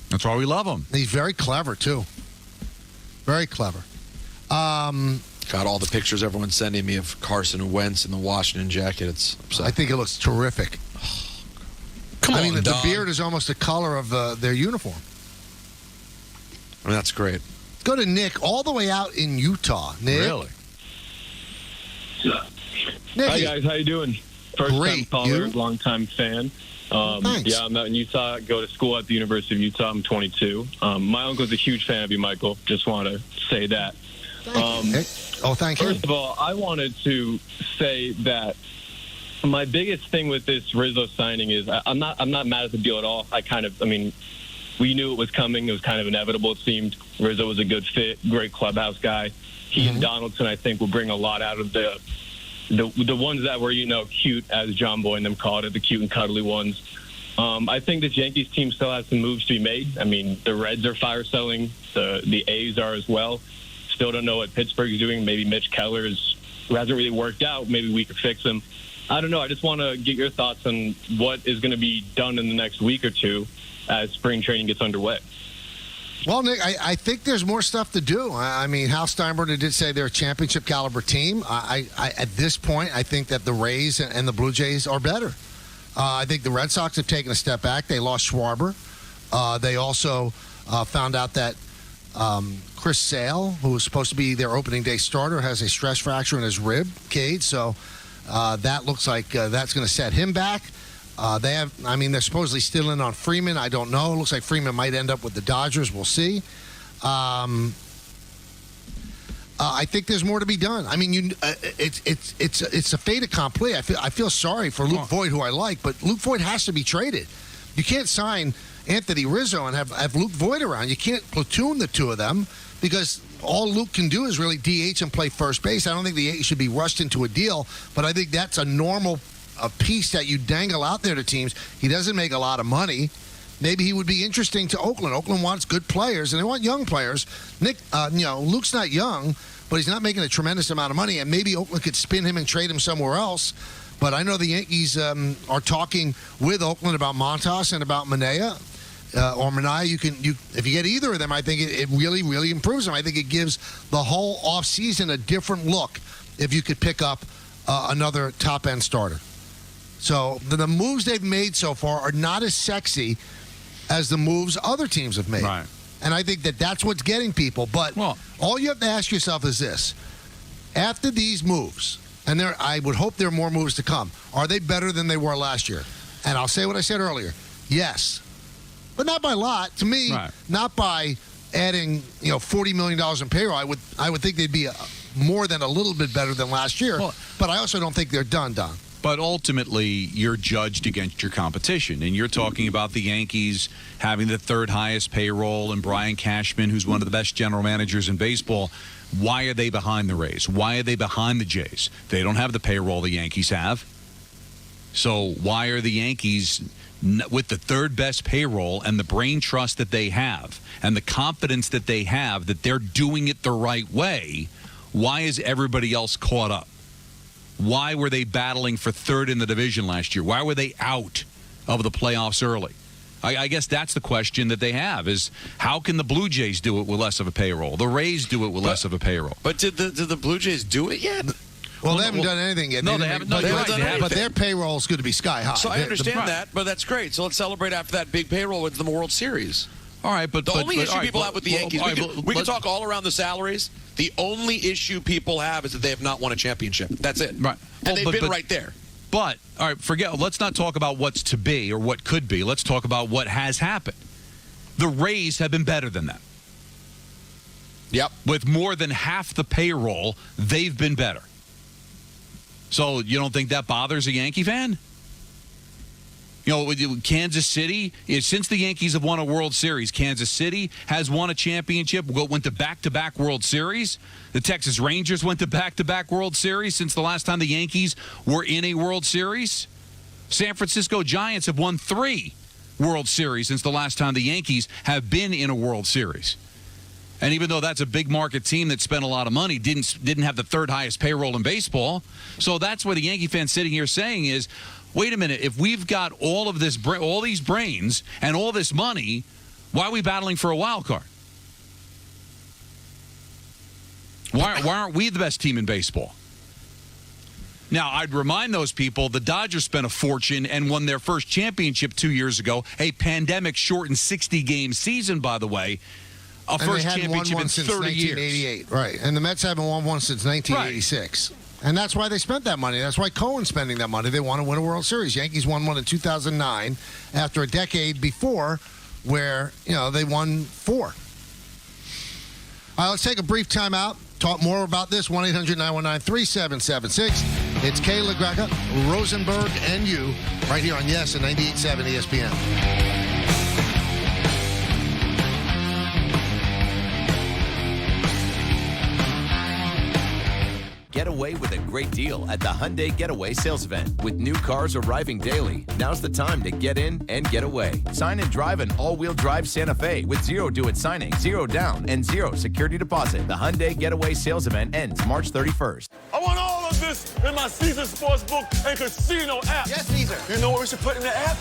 That's why we love him. He's very clever, too. Very clever. Got all the pictures everyone's sending me of Carson Wentz in the Washington jacket. It's upsetting. I think it looks terrific. Come on, the Don. beard is almost the color of their uniform. I mean, that's great. Go to Nick, all the way out in Utah. Nick? Really? Hi, guys. How you doing? First-time caller, You? long-time fan. Thanks. Yeah, I'm out in Utah. Go to school at the University of Utah. I'm 22. My uncle's a huge fan of you, Michael. Just want to say that. Thank you. First of all, I wanted to say that my biggest thing with this Rizzo signing is I'm not mad at the deal at all. We knew it was coming. It was kind of inevitable, it seemed. Rizzo was a good fit, great clubhouse guy. He and Donaldson, I think, will bring a lot out of the ones that were, cute, as John Boy and them called it, the cute and cuddly ones. I think this Yankees team still has some moves to be made. I mean, the Reds are fire selling. The A's are as well. Still don't know what Pittsburgh is doing. Maybe Mitch Keller is who hasn't really worked out. Maybe we could fix him. I don't know. I just want to get your thoughts on what is going to be done in the next week or two as spring training gets underway. Well, Nick, I think there's more stuff to do. I mean, Hal Steinbrenner did say they're a championship caliber team. At this point, I think that the Rays and the Blue Jays are better. I think the Red Sox have taken a step back. They lost Schwarber. They also found out that Chris Sale, who was supposed to be their opening day starter, has a stress fracture in his rib cage. So that looks like that's going to set him back. They're supposedly still in on Freeman. I don't know. It looks like Freeman might end up with the Dodgers. We'll see. I think there's more to be done. I mean, it's a fait accompli. I feel sorry for Luke Voigt, who I like, but Luke Voigt has to be traded. You can't sign Anthony Rizzo and have Luke Voigt around. You can't platoon the two of them because all Luke can do is really DH and play first base. I don't think the Yankees should be rushed into a deal, but I think that's a normal piece that you dangle out there to teams. He doesn't make a lot of money. Maybe he would be interesting to Oakland. Oakland wants good players, and they want young players. Nick, Luke's not young, but he's not making a tremendous amount of money, and maybe Oakland could spin him and trade him somewhere else. But I know the Yankees are talking with Oakland about Montas and about Manaea. Or Manaea, if you get either of them, I think it really, really improves them. I think it gives the whole offseason a different look if you could pick up another top-end starter. So the moves they've made so far are not as sexy as the moves other teams have made. Right. And I think that's what's getting people. But all you have to ask yourself is this. After these moves, and I would hope there are more moves to come, are they better than they were last year? And I'll say what I said earlier. Yes. But not by a lot. To me, not by adding $40 million in payroll. I would think they'd be more than a little bit better than last year. But I also don't think they're done. But ultimately, you're judged against your competition. And you're talking about the Yankees having the third highest payroll and Brian Cashman, who's one of the best general managers in baseball. Why are they behind the Rays? Why are they behind the Jays? They don't have the payroll the Yankees have. So why are the Yankees, with the third best payroll and the brain trust that they have and the confidence that they have that they're doing it the right way, why is everybody else caught up? Why were they battling for third in the division last year? Why were they out of the playoffs early? I guess that's the question that they have is how can the Blue Jays do it with less of a payroll? The Rays do it with less of a payroll. But did the Blue Jays do it yet? Well, they haven't done anything yet. No, they haven't done anything. But their payroll is going to be sky high. So I understand that, but that's great. So let's celebrate after that big payroll with the World Series. All right, but the only issue people have with the Yankees, we can talk all around the salaries. The only issue people have is that they have not won a championship. That's it. Right. And they've been right there. But, all right, let's not talk about what's to be or what could be. Let's talk about what has happened. The Rays have been better than them. Yep. With more than half the payroll, they've been better. So you don't think that bothers a Yankee fan? Kansas City, since the Yankees have won a World Series, Kansas City has won a championship, went to back-to-back World Series. The Texas Rangers went to back-to-back World Series since the last time the Yankees were in a World Series. San Francisco Giants have won 3 World Series since the last time the Yankees have been in a World Series. And even though that's a big market team that spent a lot of money, didn't have the third highest payroll in baseball. So that's what the Yankee fan sitting here saying is, wait a minute, if we've got all these brains and all this money, why are we battling for a wild card? Why aren't we the best team in baseball? Now, I'd remind those people the Dodgers spent a fortune and won their first championship 2 years ago, a pandemic-shortened 60-game season, by the way. A first championship in 30 years. Right, and the Mets haven't won one since 1986. Right. And that's why they spent that money. That's why Cohen's spending that money. They want to win a World Series. Yankees won one in 2009 after a decade before where, they won 4. All right, let's take a brief timeout. Talk more about this, 1-800-919-3776. It's Kayla, Greca, Rosenberg, and you right here on Yes and 98.7 ESPN. Get away with a great great deal at the Hyundai Getaway Sales Event. With new cars arriving daily, now's the time to get in and get away. Sign and drive an all-wheel drive Santa Fe with zero due at signing, 0 down, and 0 security deposit. The Hyundai Getaway Sales Event ends March 31st. I want all of this in my Caesar Sportsbook and Casino app. Yes, Caesar. You know what we should put in the app?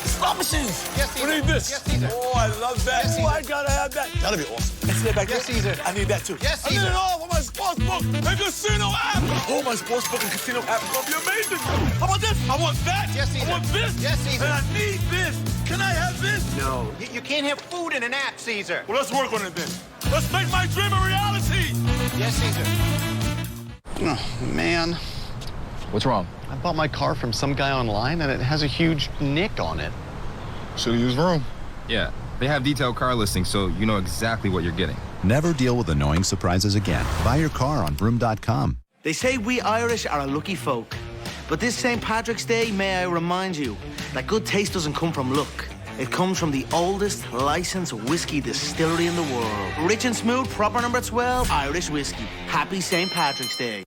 Slot machines. Yes, Caesar. We need this. Yes, Caesar. Oh, I love that. Yes, Oh, I gotta have that. That'll be awesome. Let's get back Yes, there. Caesar. I need that too. Yes, I need Caesar. it all for my Sportsbook and Casino app. Oh, my Sportsbook and Casino app is gonna be amazing. How about this? I want that. Yes, Caesar. I want this. Yes, Caesar. And I need this. Can I have this? No. You can't have food in an app, Caesar. Well, let's work on it then. Let's make my dream a reality. Yes, Caesar. Oh, man. What's wrong? I bought my car from some guy online, and it has a huge nick on it. Should've used Vroom. Yeah, they have detailed car listings, so you know exactly what you're getting. Never deal with annoying surprises again. Buy your car on Vroom.com. They say we Irish are a lucky folk. But this St. Patrick's Day, may I remind you, that good taste doesn't come from luck. It comes from the oldest licensed whiskey distillery in the world. Rich and smooth, proper number 12, Irish whiskey. Happy St. Patrick's Day.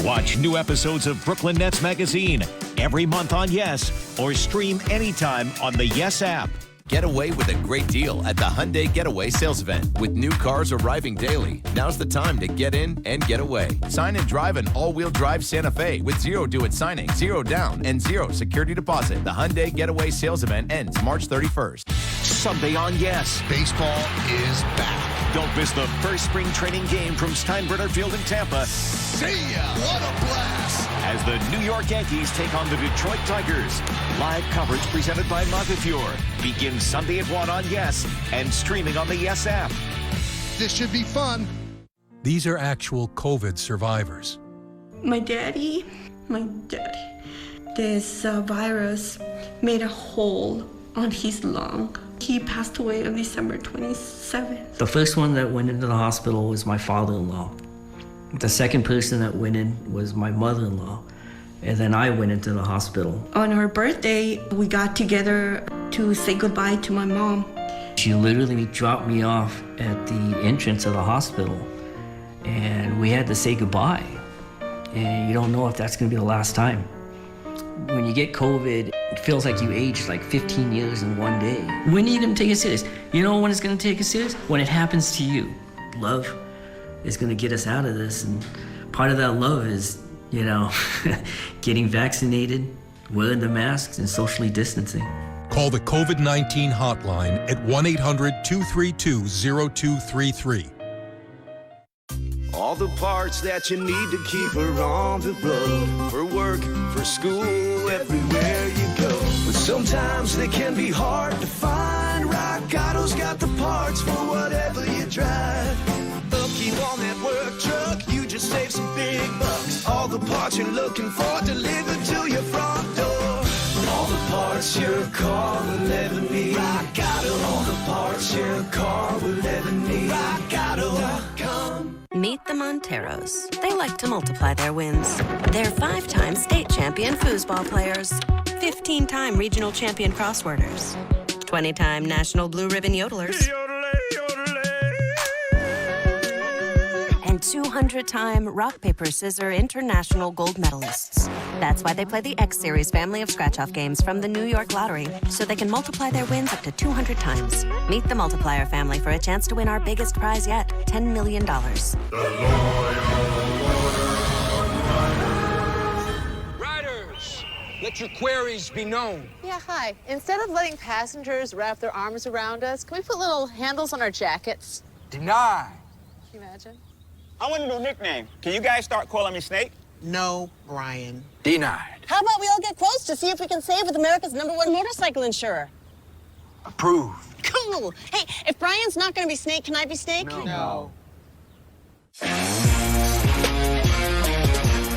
Watch new episodes of Brooklyn Nets Magazine every month on Yes, or stream anytime on the Yes app. Get away with a great deal at the Hyundai Getaway Sales Event. With new cars arriving daily, now's the time to get in and get away. Sign and drive an all-wheel drive Santa Fe with 0 due at signing, 0 down, and 0 security deposit. The Hyundai Getaway Sales Event ends March 31st. Sunday on Yes. Baseball is back. Don't miss the first spring training game from Steinbrenner Field in Tampa. See ya! What a blast! As the New York Yankees take on the Detroit Tigers. Live coverage presented by Montefiore. Begins Sunday at 1 on Yes and streaming on the Yes app. This should be fun. These are actual COVID survivors. My daddy, this virus made a hole on his lung. He passed away on December 27th. The first one that went into the hospital was my father-in-law. The second person that went in was my mother-in-law. And then I went into the hospital. On her birthday, we got together to say goodbye to my mom. She literally dropped me off at the entrance of the hospital. And we had to say goodbye. And you don't know if that's gonna be the last time. When you get COVID, it feels like you aged like 15 years in one day. We need to take it serious. You know when it's gonna take us serious? When it happens to you. Love is gonna get us out of this, and part of that love is, you know, getting vaccinated, wearing the masks, and socially distancing. Call the COVID-19 hotline at 1-800-232-0233. All the parts that you need to keep her on the road. For work, for school, everywhere you go. But sometimes they can be hard to find. Rock Auto's got the parts for whatever you drive. Up you on that work truck, you just save some big bucks. All the parts you're looking for delivered to your front door. All the parts your car will ever need. Rock Auto. All the parts your car will ever need. RockAuto.com. Meet the Monteros. They like to multiply their wins. They're 5-time state champion foosball players, 15-time regional champion crossworders, 20-time national blue ribbon yodelers, and 200-time rock, paper, scissor international gold medalists. That's why they play the X Series family of scratch-off games from the New York Lottery, so they can multiply their wins up to 200 times. Meet the Multiplier family for a chance to win our biggest prize yet, $10 million. Riders, let your queries be known. Yeah, hi. Instead of letting passengers wrap their arms around us, can we put little handles on our jackets? Deny. Can you imagine? I want a new nickname. Can you guys start calling me Snake? No, Brian. Denied. How about we all get quotes to see if we can save with America's #1 motorcycle insurer? Approved. Cool. Hey, if Brian's not going to be Snake, can I be Snake? No.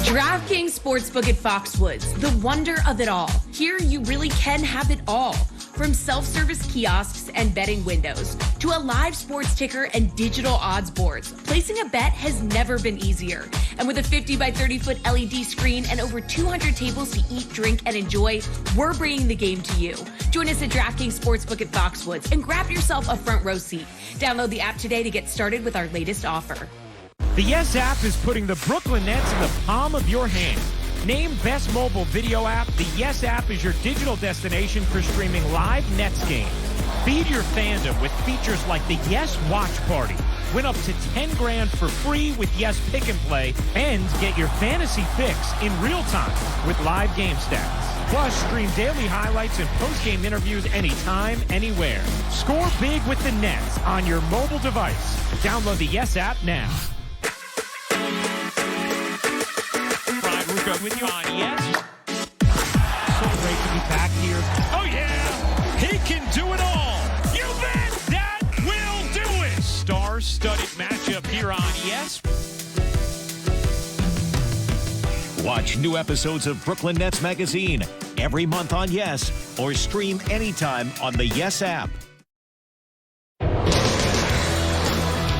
DraftKings Sportsbook at Foxwoods, the wonder of it all. Here you really can have it all. From self-service kiosks and betting windows to a live sports ticker and digital odds boards, placing a bet has never been easier. And with a 50 by 30 foot LED screen and over 200 tables to eat, drink, and enjoy, we're bringing the game to you. Join us at DraftKings Sportsbook at Foxwoods and grab yourself a front row seat. Download the app today to get started with our latest offer. The Yes app is putting the Brooklyn Nets in the palm of your hand. Named Best Mobile Video App, the Yes app is your digital destination for streaming live Nets games. Feed your fandom with features like the Yes Watch Party. Win up to $10,000 for free with Yes Pick and Play, and get your fantasy picks in real time with live game stats. Plus, stream daily highlights and post-game interviews anytime, anywhere. Score big with the Nets on your mobile device. Download the Yes app now. Brian Rucco with you on Yes. So great to be back here. Oh, yeah! He can do it all! You bet that will do it! Star-studded matchup here on Yes. Watch new episodes of Brooklyn Nets Magazine every month on Yes, or stream anytime on the Yes app.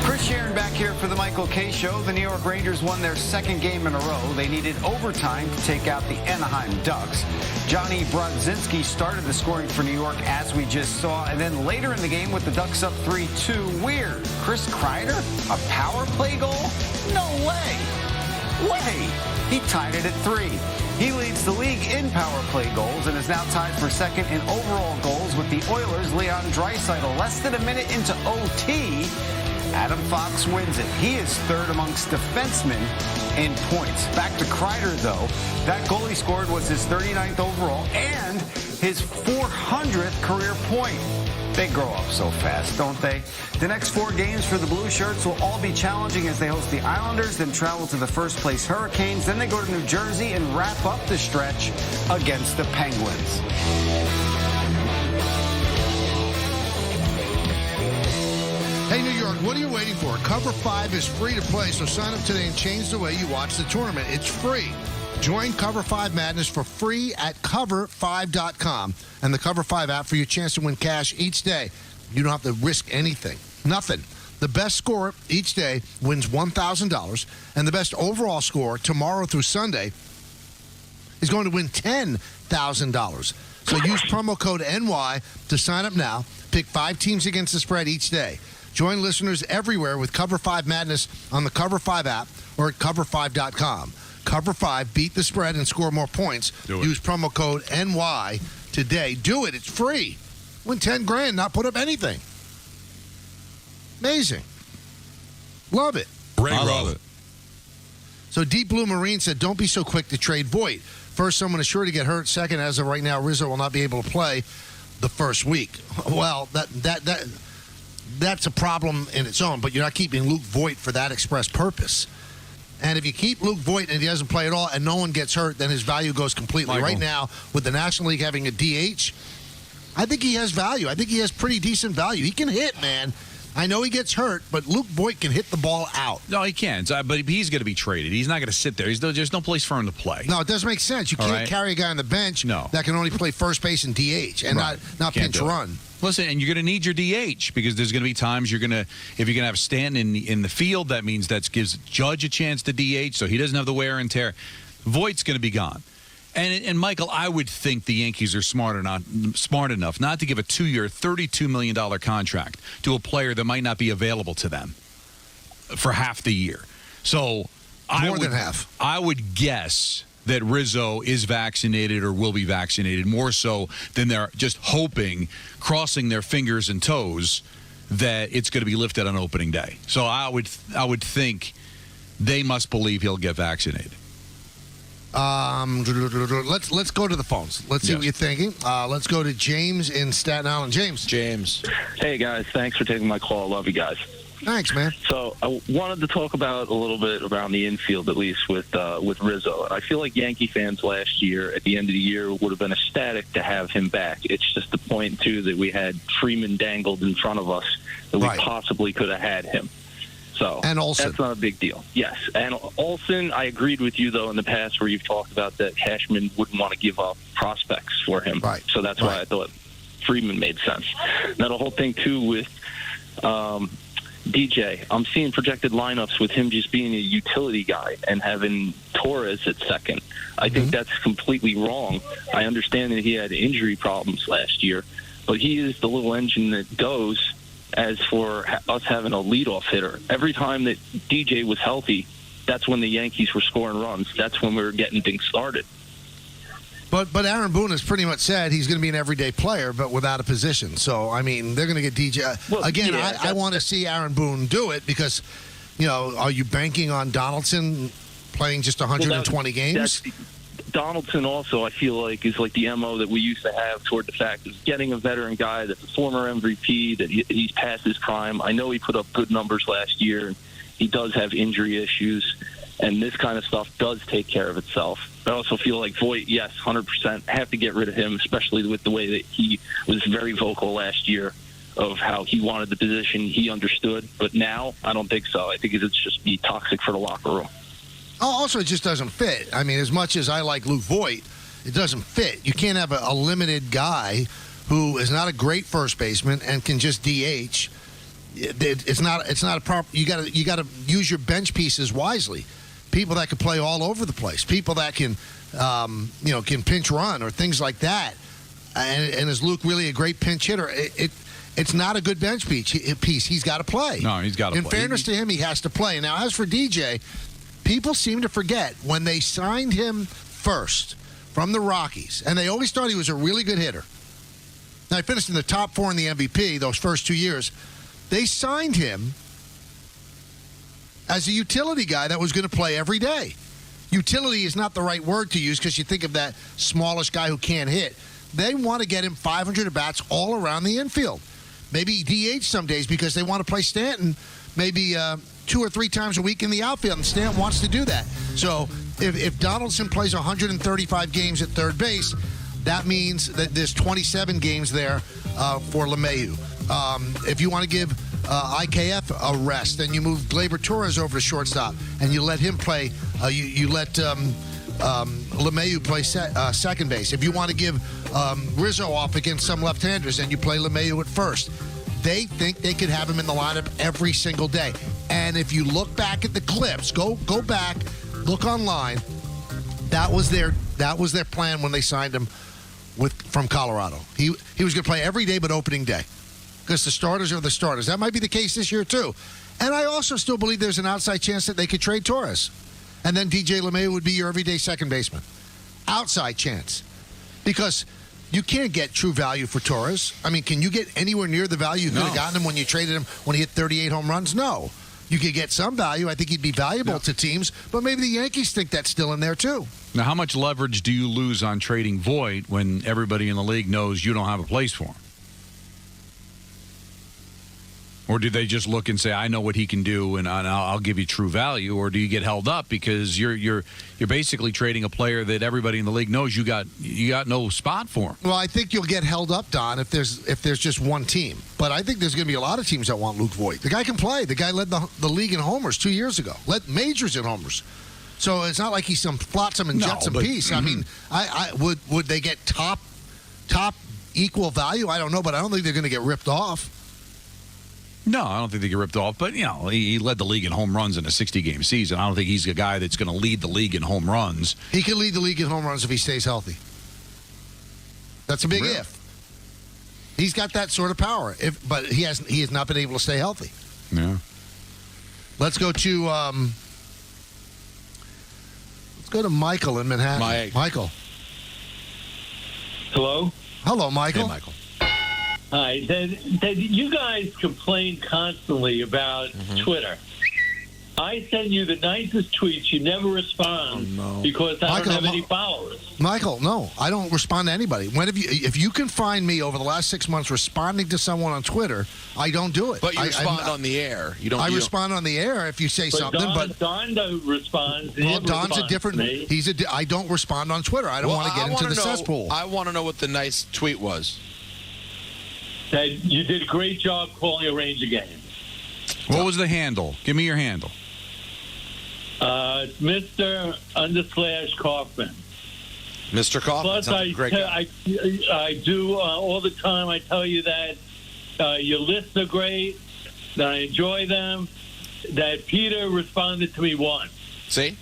Chris Sharon back here for the Michael K. Show. The New York Rangers won their second game in a row. They needed overtime to take out the Anaheim Ducks. Johnny Brodzinski started the scoring for New York, as we just saw. And then later in the game, with the Ducks up 3-2, weird. Chris Kreider? A power play goal? No way. He tied it at 3. He leads the league in power play goals and is now tied for second in overall goals with the Oilers' Leon Draisaitl. Less than a minute into OT, Adam Fox wins it. He is third amongst defensemen in points. Back to Kreider, though. That goal he scored was his 39th overall and his 400th career point. They grow up so fast, don't they? The next 4 games for the Blue Shirts will all be challenging as they host the Islanders, then travel to the first-place Hurricanes, then they go to New Jersey and wrap up the stretch against the Penguins. Hey, New York, what are you waiting for? Cover 5 is free to play, so sign up today and change the way you watch the tournament. It's free. Join Cover 5 Madness for free at cover5.com and the Cover 5 app for your chance to win cash each day. You don't have to risk anything. Nothing. The best scorer each day wins $1,000, and the best overall score tomorrow through Sunday is going to win $10,000. So use promo code NY to sign up now. Pick 5 teams against the spread each day. Join listeners everywhere with Cover 5 Madness on the Cover 5 app or at cover5.com. Cover 5, beat the spread and score more points. Use promo code NY today. Do it. It's free. Win $10,000, not put up anything. Amazing. Love it. I love it. So Deep Blue Marine said, don't be so quick to trade Voit. First, someone is sure to get hurt. Second, as of right now, Rizzo will not be able to play the first week. Well, that's a problem in its own, but you're not keeping Luke Voit for that express purpose. And if you keep Luke Voit and he doesn't play at all and no one gets hurt, then his value goes completely. Michael. Right now, with the National League having a DH, I think he has value. I think he has pretty decent value. He can hit, man. I know he gets hurt, but Luke Voit can hit the ball out. No, he can. But he's going to be traded. He's not going to sit there. There's no place for him to play. No, it doesn't make sense. You can't carry a guy on the bench that can only play first base and DH and not pinch run. Listen, and you're going to need your DH because there's going to be times if you're going to have Stanton in the field, that means that gives Judge a chance to DH, so he doesn't have the wear and tear. Voigt's going to be gone. And Michael, I would think the Yankees are smart enough not to give a 2-year, $32 million contract to a player that might not be available to them for half the year. So more than half. I would guess that Rizzo is vaccinated or will be vaccinated, more so than they're just hoping, crossing their fingers and toes, that it's going to be lifted on opening day. So I would think they must believe he'll get vaccinated. Let's go to the phones. Let's see what you're thinking. Let's go to James in Staten Island. James. Hey, guys. Thanks for taking my call. Love you guys. Thanks, man. So I wanted to talk about a little bit around the infield, at least with Rizzo. I feel like Yankee fans last year, at the end of the year, would have been ecstatic to have him back. It's just the point, too, that we had Freeman dangled in front of us that we possibly could have had him. So and Olsen. That's not a big deal. Yes. And Olsen, I agreed with you, though, in the past where you've talked about that Cashman wouldn't want to give up prospects for him. Right. So that's why I thought Freeman made sense. Now, the whole thing, too, with DJ, I'm seeing projected lineups with him just being a utility guy and having Torres at second. I think that's completely wrong. I understand that he had injury problems last year, but he is the little engine that goes as for us having a leadoff hitter. Every time that DJ was healthy, that's when the Yankees were scoring runs. That's when we were getting things started. But Aaron Boone has pretty much said he's going to be an everyday player, but without a position. So, I mean, they're going to get DJ. Well, again, yeah, I want to see Aaron Boone do it because, are you banking on Donaldson playing just 120 games? Donaldson also, I feel like, is like the MO that we used to have toward the fact of getting a veteran guy that's a former MVP, that he's past his prime. I know he put up good numbers last year, and he does have injury issues, and this kind of stuff does take care of itself. I also feel like Voit, yes, 100%, have to get rid of him, especially with the way that he was very vocal last year of how he wanted the position, he understood. But now, I don't think so. I think it's just be toxic for the locker room. Also, it just doesn't fit. I mean, as much as I like Luke Voit, it doesn't fit. You can't have a limited guy who is not a great first baseman and can just DH. It's not a proper. You got to use your bench pieces wisely. People that can play all over the place. People that can can pinch run or things like that. And is Luke really a great pinch hitter? It's not a good bench piece. He's got to play. No, he's got to play. In fairness to him, he has to play. Now, as for DJ, people seem to forget when they signed him first from the Rockies, and they always thought he was a really good hitter. Now, he finished in the top 4 in the MVP those first 2 years. They signed him as a utility guy that was going to play every day. Utility is not the right word to use because you think of that smallish guy who can't hit. They want to get him 500 at-bats all around the infield. Maybe DH some days because they want to play Stanton maybe 2 or 3 times a week in the outfield, and Stanton wants to do that. So if Donaldson plays 135 games at third base, that means that there's 27 games there for LeMahieu. If you want to give IKF a rest, then you move Gleyber Torres over to shortstop, and you let him play. You let LeMahieu play second base. If you want to give Rizzo off against some left-handers, and you play LeMahieu at first. They think they could have him in the lineup every single day. And if you look back at the clips, go back, look online. That was their plan when they signed him from Colorado. He was going to play every day but opening day because the starters are the starters. That might be the case this year too. And I also still believe there's an outside chance that they could trade Torres, and then DJ LeMahieu would be your everyday second baseman. Outside chance, because you can't get true value for Torres. I mean, can you get anywhere near the value you could have gotten him when you traded him when he hit 38 home runs? No. You could get some value. I think he'd be valuable to teams, but maybe the Yankees think that's still in there too. Now, how much leverage do you lose on trading Voit when everybody in the league knows you don't have a place for him? Or do they just look and say, I know what he can do and I'll give you true value? Or do you get held up because you're basically trading a player that everybody in the league knows you got no spot for him? Well, I think you'll get held up, Don, if there's just one team. But I think there's going to be a lot of teams that want Luke Voit. The guy can play. The guy led the league in homers 2 years ago. Led majors in homers. So it's not like he's some flotsam and jetsam piece. I mean, I would they get top equal value? I don't know, but I don't think they're going to get ripped off. No, I don't think they get ripped off. But, he led the league in home runs in a 60-game season. I don't think he's a guy that's going to lead the league in home runs. He can lead the league in home runs if he stays healthy. That's a big if. He's got that sort of power, but he has not been able to stay healthy. Yeah. Let's go to Michael in Manhattan. Michael. Hello? Hello, Michael. Hey, Michael. Hi. You guys complain constantly about Twitter. I send you the nicest tweets. You never respond because I don't have any followers. Michael, no, I don't respond to anybody. If you can find me over the last 6 months responding to someone on Twitter, I don't do it. But you respond on the air. I respond on the air if you say something. Don responds. Well, Don's a different. I don't respond on Twitter. I don't want to get into the cesspool. I want to know what the nice tweet was. That you did a great job calling a Ranger game. What was the handle? Give me your handle. It's Mr. _ Kaufman. Mr. Kaufman. Plus, I do all the time. I tell you that your lists are great, that I enjoy them, that Peter responded to me once. See?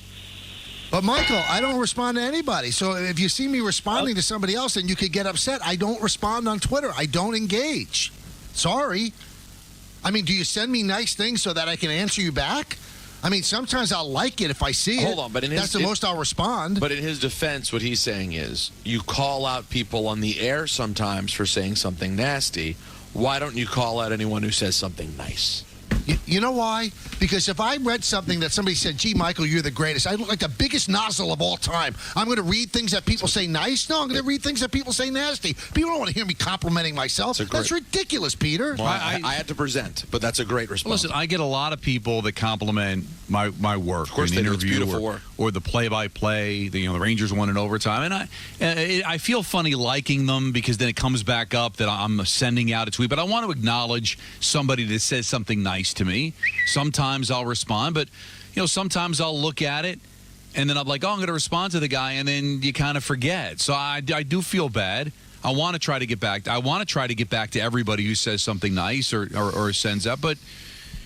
But, Michael, I don't respond to anybody. So if you see me responding to somebody else, then you could get upset. I don't respond on Twitter. I don't engage. Sorry. I mean, do you send me nice things so that I can answer you back? I mean, sometimes I'll like it if I see it. Hold on, but that's the most I'll respond. But in his defense, what he's saying is, you call out people on the air sometimes for saying something nasty. Why don't you call out anyone who says something nice? You know why? Because if I read something that somebody said, gee, Michael, you're the greatest, I look like the biggest nozzle of all time. I'm going to read things that people say nice? No, I'm going to read things that people say nasty. People don't want to hear me complimenting myself. That's ridiculous, Peter. Well, I had to present, but that's a great response. Listen, I get a lot of people that compliment my work. Of course they do. It's beautiful work. Or the play-by-play, the Rangers won in overtime. And I feel funny liking them because then it comes back up that I'm sending out a tweet. But I want to acknowledge somebody that says something nice to me. Sometimes I'll respond, but sometimes I'll look at it and then I'm like, oh, I'm going to respond to the guy, and then you kind of forget. So I do feel bad. I want to try to get back. I want to try to get back to everybody who says something nice or sends that. But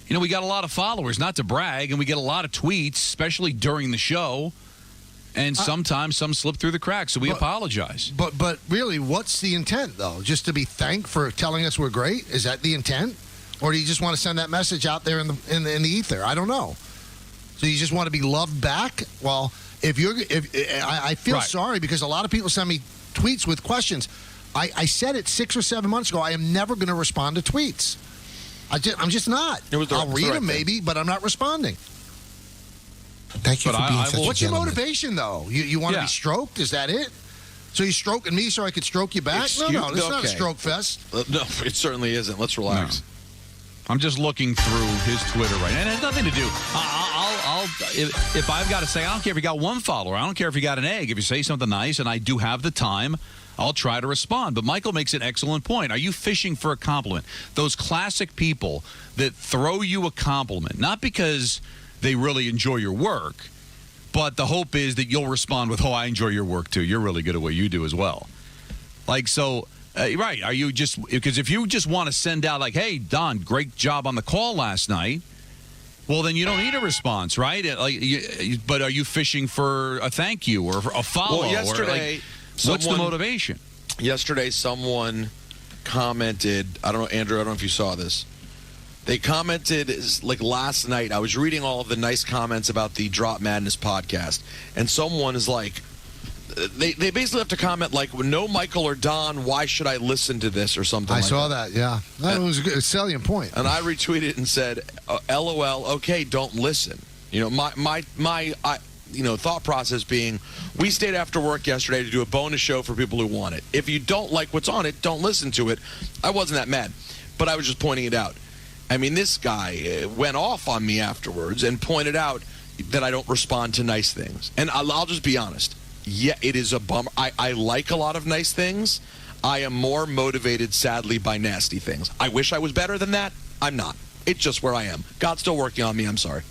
we got a lot of followers, not to brag, and we get a lot of tweets, especially during the show. And sometimes some slip through the cracks, so we apologize. But really, what's the intent, though? Just to be thanked for telling us we're great? Is that the intent? Or do you just want to send that message out there in the ether? I don't know. So you just want to be loved back? Well, I feel sorry because a lot of people send me tweets with questions. I said it 6 or 7 months ago. I am never going to respond to tweets. I'm just not. I'll read them maybe, but I'm not responding. Thank you for being such a What's your gentleman. motivation, though? You want to be stroked? Is that it? So you're stroking me so I could stroke you back? No, this is not a stroke fest. No, it certainly isn't. Let's relax. No. I'm just looking through his Twitter right now. And it has nothing to do. If I've got to say, I don't care if you got one follower. I don't care if you got an egg. If you say something nice, and I do have the time, I'll try to respond. But Michael makes an excellent point. Are you fishing for a compliment? Those classic people that throw you a compliment, not because they really enjoy your work, but the hope is that you'll respond with, oh, I enjoy your work too. You're really good at what you do as well. Right. Are you just, because if you just want to send out like, hey, Don, great job on the call last night, well, then you don't need a response, right? But are you fishing for a thank you or a follow? Well, yesterday, what's the motivation? Yesterday, someone commented, I don't know, Andrew, I don't know if you saw this. They commented last night. I was reading all of the nice comments about the Drop Madness podcast, and someone is like, they basically have to comment like, no Michael or Don, why should I listen to this or something like that. I saw that, yeah. That was a salient point. And I retweeted and said, LOL, okay, don't listen. My thought process being, we stayed after work yesterday to do a bonus show for people who want it. If you don't like what's on it, don't listen to it. I wasn't that mad, but I was just pointing it out. I mean, this guy went off on me afterwards and pointed out that I don't respond to nice things. And I'll just be honest. Yeah, it is a bummer. I like a lot of nice things. I am more motivated, sadly, by nasty things. I wish I was better than that. I'm not. It's just where I am. God's still working on me. I'm sorry.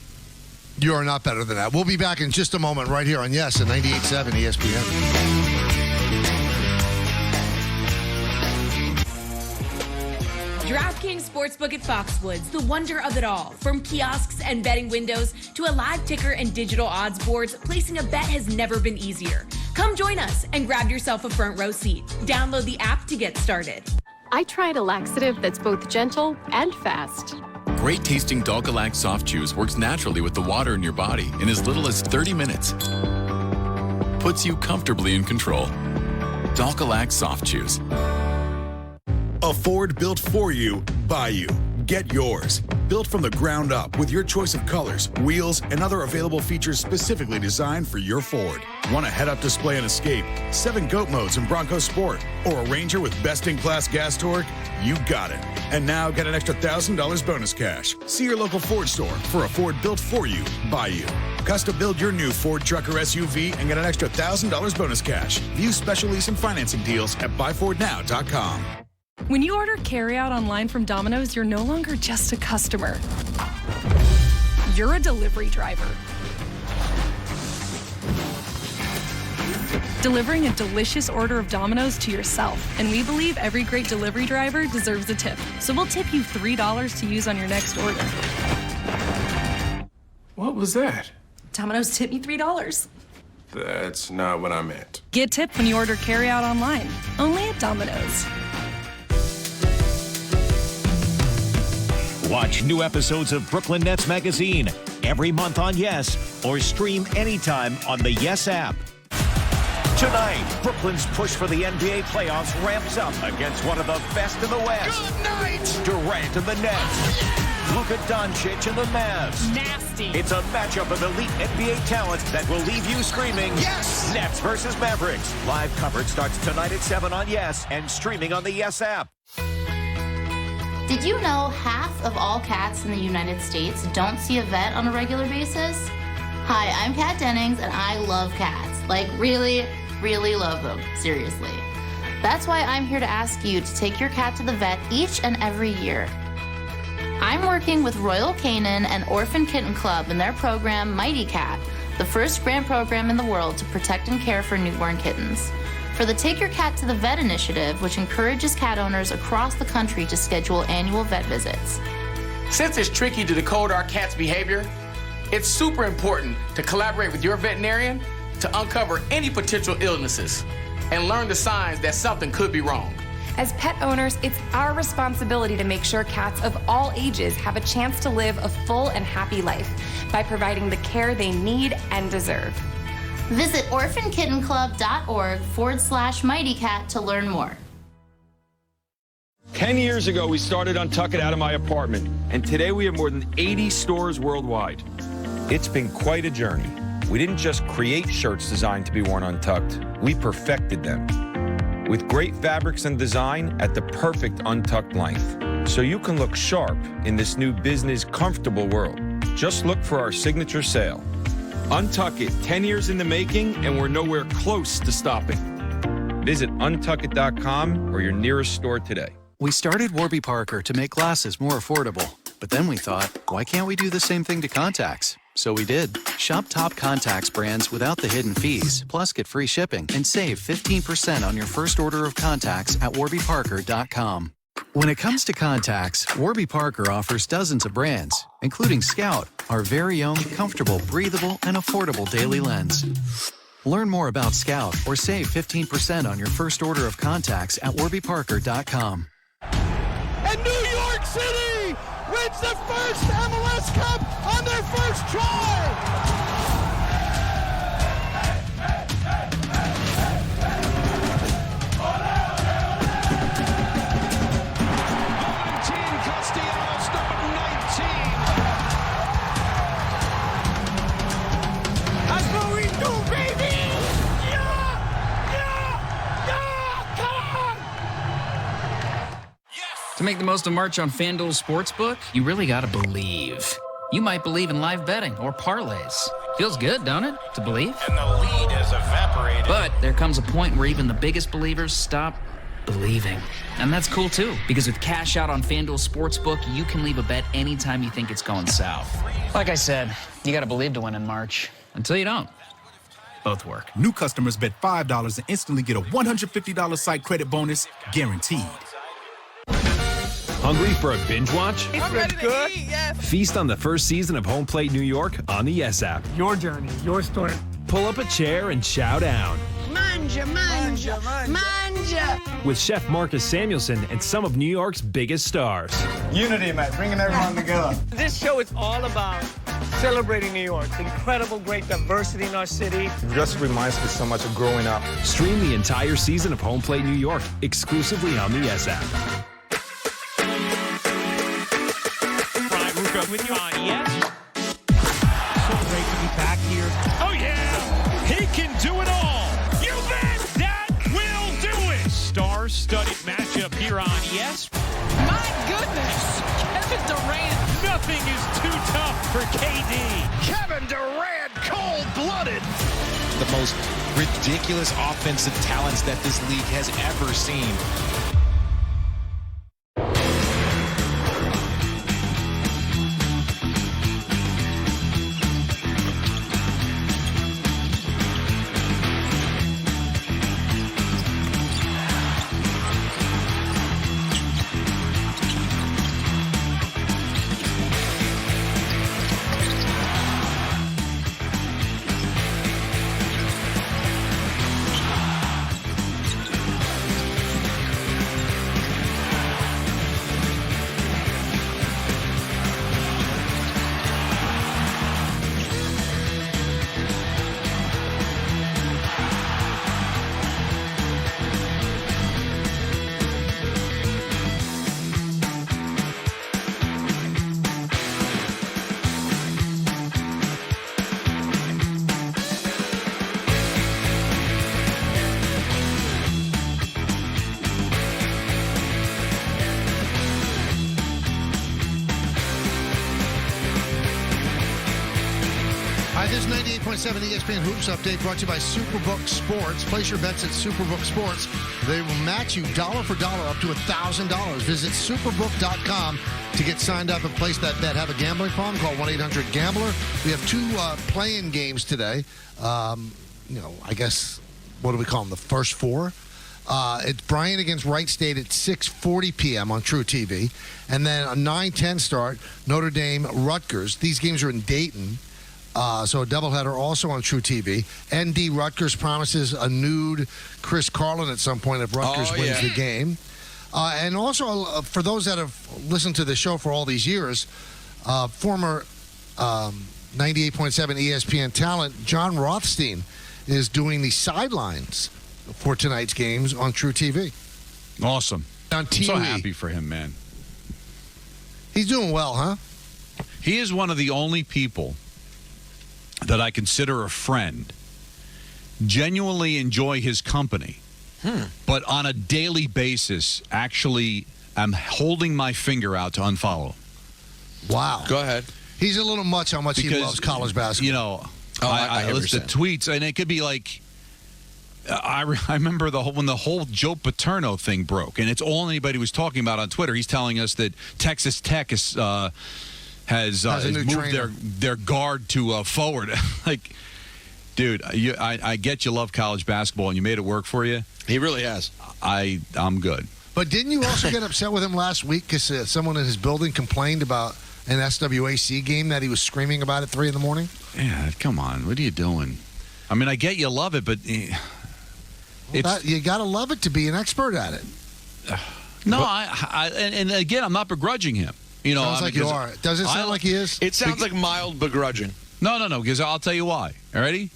You are not better than that. We'll be back in just a moment right here on Yes at 98.7 ESPN. DraftKings Sportsbook at Foxwoods, the wonder of it all. From kiosks and betting windows to a live ticker and digital odds boards, placing a bet has never been easier. Come join us and grab yourself a front row seat. Download the app to get started. I tried a laxative that's both gentle and fast. Great tasting Dalgalac Soft Chews works naturally with the water in your body in as little as 30 minutes. Puts you comfortably in control. Dalgalac Soft Chews. A Ford built for you, by you. Get yours. Built from the ground up with your choice of colors, wheels, and other available features specifically designed for your Ford. Want a head-up display and escape, 7 GOAT modes in Bronco Sport, or a Ranger with best-in-class gas torque? You got it. And now get an extra $1,000 bonus cash. See your local Ford store for a Ford built for you, by you. Custom build your new Ford truck or SUV and get an extra $1,000 bonus cash. View special lease and financing deals at buyfordnow.com. When you order carryout online from Domino's, you're no longer just a customer. You're a delivery driver. Delivering a delicious order of Domino's to yourself. And we believe every great delivery driver deserves a tip. So we'll tip you $3 to use on your next order. What was that? Domino's tipped me $3. That's not what I meant. Get tipped when you order carryout online. Only at Domino's. Watch new episodes of Brooklyn Nets Magazine every month on Yes, or stream anytime on the Yes app. Tonight, Brooklyn's push for the NBA playoffs ramps up against one of the best in the West. Good night! Durant and the Nets. Luka Doncic and the Mavs. Nasty. It's a matchup of elite NBA talent that will leave you screaming, Yes! Nets versus Mavericks. Live coverage starts tonight at 7 on Yes and streaming on the Yes app. Did you know half of all cats in the United States don't see a vet on a regular basis? Hi, I'm Kat Dennings, and I love cats. Like, really, really love them. Seriously. That's why I'm here to ask you to take your cat to the vet each and every year. I'm working with Royal Canin and Orphan Kitten Club in their program, Mighty Cat, the first grant program in the world to protect and care for newborn kittens. For the Take Your Cat to the Vet initiative, which encourages cat owners across the country to schedule annual vet visits. Since it's tricky to decode our cat's behavior, it's super important to collaborate with your veterinarian to uncover any potential illnesses and learn the signs that something could be wrong. As pet owners, it's our responsibility to make sure cats of all ages have a chance to live a full and happy life by providing the care they need and deserve. Visit orphankittenclub.org/mightycat to learn more. 10 years ago, we started Untuck It out of my apartment, and today we have more than 80 stores worldwide. It's been quite a journey. We didn't just create shirts designed to be worn untucked, we perfected them. With great fabrics and design at the perfect untucked length, so you can look sharp in this new business comfortable world. Just look for our signature sale. Untuck It, 10 years in the making, and we're nowhere close to stopping. Visit untuckit.com or your nearest store today. We started Warby Parker to make glasses more affordable. But then we thought, why can't we do the same thing to contacts? So we did. Shop top contacts brands without the hidden fees, plus get free shipping and save 15% on your first order of contacts at warbyparker.com. When it comes to contacts, Warby Parker offers dozens of brands, including Scout, our very own comfortable, breathable, and affordable daily lens. Learn more about Scout or save 15% on your first order of contacts at warbyparker.com. And New York City wins the first MLS Cup on their first try! To make the most of March on FanDuel Sportsbook, you really gotta believe. You might believe in live betting or parlays. Feels good, don't it, to believe? And the lead has evaporated. But there comes a point where even the biggest believers stop believing. And that's cool too, because with cash out on FanDuel Sportsbook, you can leave a bet anytime you think it's going south. Like I said, you gotta believe to win in March. Until you don't. Both work. New customers bet $5 and instantly get a $150 site credit bonus guaranteed. Hungry for a binge watch? I'm ready to eat, yes. Feast on the first season of Home Plate New York on the Yes app. Your journey, your story. Pull up a chair and chow down. Manja, manja, manja. With Chef Marcus Samuelson and some of New York's biggest stars. Unity, man, bringing everyone together. This show is all about celebrating New York. Incredible, great diversity in our city. It just reminds me so much of growing up. Stream the entire season of Home Plate New York exclusively on the Yes app. With you on Yes. So great to be back here. Oh yeah, he can do it all. You bet that will do it. Star-studded matchup here on Yes. My goodness, Kevin Durant. Nothing is too tough for KD. Kevin Durant, cold-blooded. The most ridiculous offensive talents that this league has ever seen. 98.7 ESPN Hoops Update brought to you by Superbook Sports. Place your bets at Superbook Sports. They will match you dollar for dollar up to $1,000. Visit superbook.com to get signed up and place that bet. Have a gambling problem? Call 1-800-GAMBLER. We have two play-in games today. I guess, what do we call them? The first four? It's Bryant against Wright State at 6:40 p.m. on True TV. And then a 9:10 start, Notre Dame, Rutgers. These games are in Dayton. So a doubleheader also on True TV. ND Rutgers promises a nude Chris Carlin at some point if Rutgers wins the game. And also, for those that have listened to the show for all these years, former 98.7 ESPN talent John Rothstein is doing the sidelines for tonight's games on True TV. Awesome. On I'm TV. so happy for him, man. He's doing well, huh? He is one of the only people that I consider a friend, genuinely enjoy his company, but on a daily basis, actually, I'm holding my finger out to unfollow him. Wow. Go ahead. He's a little much how much he loves college basketball. You know, I listen to tweets, and it could be like, I remember when the whole Joe Paterno thing broke, and it's all anybody was talking about on Twitter. He's telling us that Texas Tech has moved their guard to forward. Like, dude, I get you love college basketball, and you made it work for you. He really has. I'm good. But didn't you also get upset with him last week because someone in his building complained about an SWAC game that he was screaming about at 3 in the morning? Yeah, come on. What are you doing? I mean, I get you love it, but you got to love it to be an expert at it. No, and again, I'm not begrudging him. You know, sounds like you are. Does it sound like he is? It sounds like mild begrudging. No, because I'll tell you why. All righty?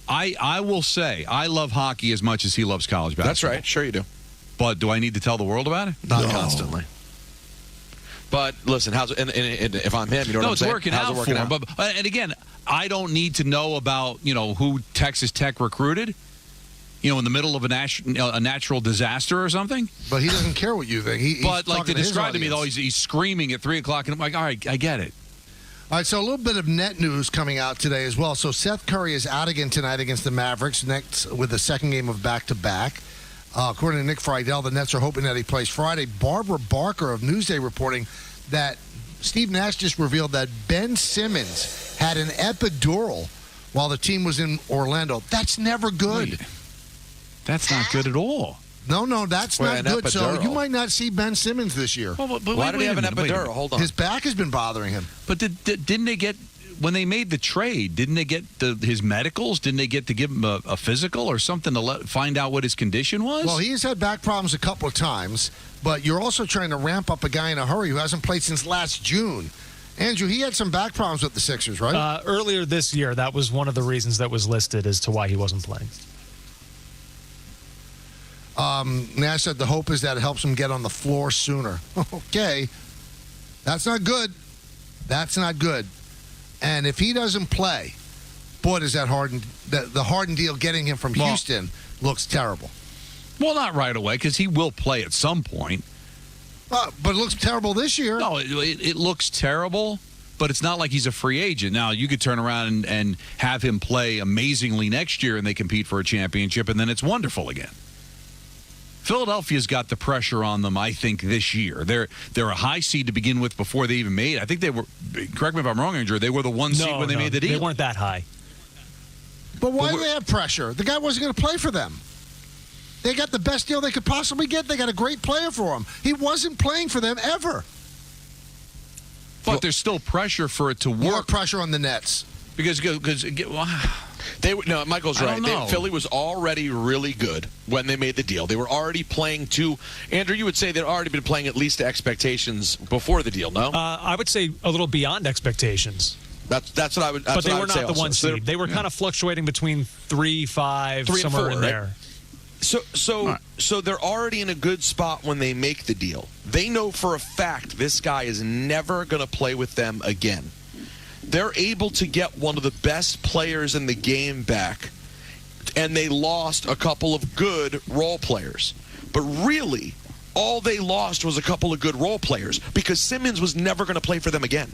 I will say I love hockey as much as he loves college basketball. That's right. Sure you do. But do I need to tell the world about it? Not constantly. But listen, and if I'm him, you know what I'm saying? No, it's working out for him. But, and again, I don't need to know about, who Texas Tech recruited, in the middle of a natural disaster or something. But he doesn't care what you think. He's but like to describe to me, though, audience. he's screaming at 3 o'clock, and I'm like, all right, I get it. All right, so a little bit of net news coming out today as well. So Seth Curry is out again tonight against the Mavericks, next with the second game of back-to-back. According to Nick Friedel, the Nets are hoping that he plays Friday. Barbara Barker of Newsday reporting that Steve Nash just revealed that Ben Simmons had an epidural while the team was in Orlando. That's never good. Wait, that's not good at all. No, that's not good. Epidural. So you might not see Ben Simmons this year. Well, why did he have an epidural? Hold on. His back has been bothering him. But didn't they get, when they made the trade, didn't they get his medicals? Didn't they get to give him a physical or something to find out what his condition was? Well, he's had back problems a couple of times, but you're also trying to ramp up a guy in a hurry who hasn't played since last June. Andrew, he had some back problems with the Sixers, right? Earlier this year, that was one of the reasons that was listed as to why he wasn't playing. Nash said the hope is that it helps him get on the floor sooner. Okay. That's not good. That's not good. And if he doesn't play, boy, does that Harden, the Harden deal getting him from Houston looks terrible. Well, not right away, because he will play at some point. But it looks terrible this year. No, it looks terrible, but it's not like he's a free agent. Now, you could turn around and have him play amazingly next year and they compete for a championship, and then it's wonderful again. Philadelphia's got the pressure on them, I think, this year. They're a high seed to begin with before they even made it. I think they were, correct me if I'm wrong, Andrew, they were the one seed when they made the deal. They weren't that high. But why do they have pressure? The guy wasn't going to play for them. They got the best deal they could possibly get. They got a great player for him. He wasn't playing for them ever. But there's still pressure for it to work. More pressure on the Nets. Because Michael's right. Philly was already really good when they made the deal. They were already playing to, Andrew, you would say they'd already been playing at least to expectations before the deal, no? I would say a little beyond expectations. That's what I would. But they were not the one seed. They were kind of fluctuating between 3, 5, somewhere in there. So they're already in a good spot when they make the deal. They know for a fact this guy is never going to play with them again. They're able to get one of the best players in the game back, and they lost a couple of good role players. But really, all they lost was a couple of good role players because Simmons was never going to play for them again.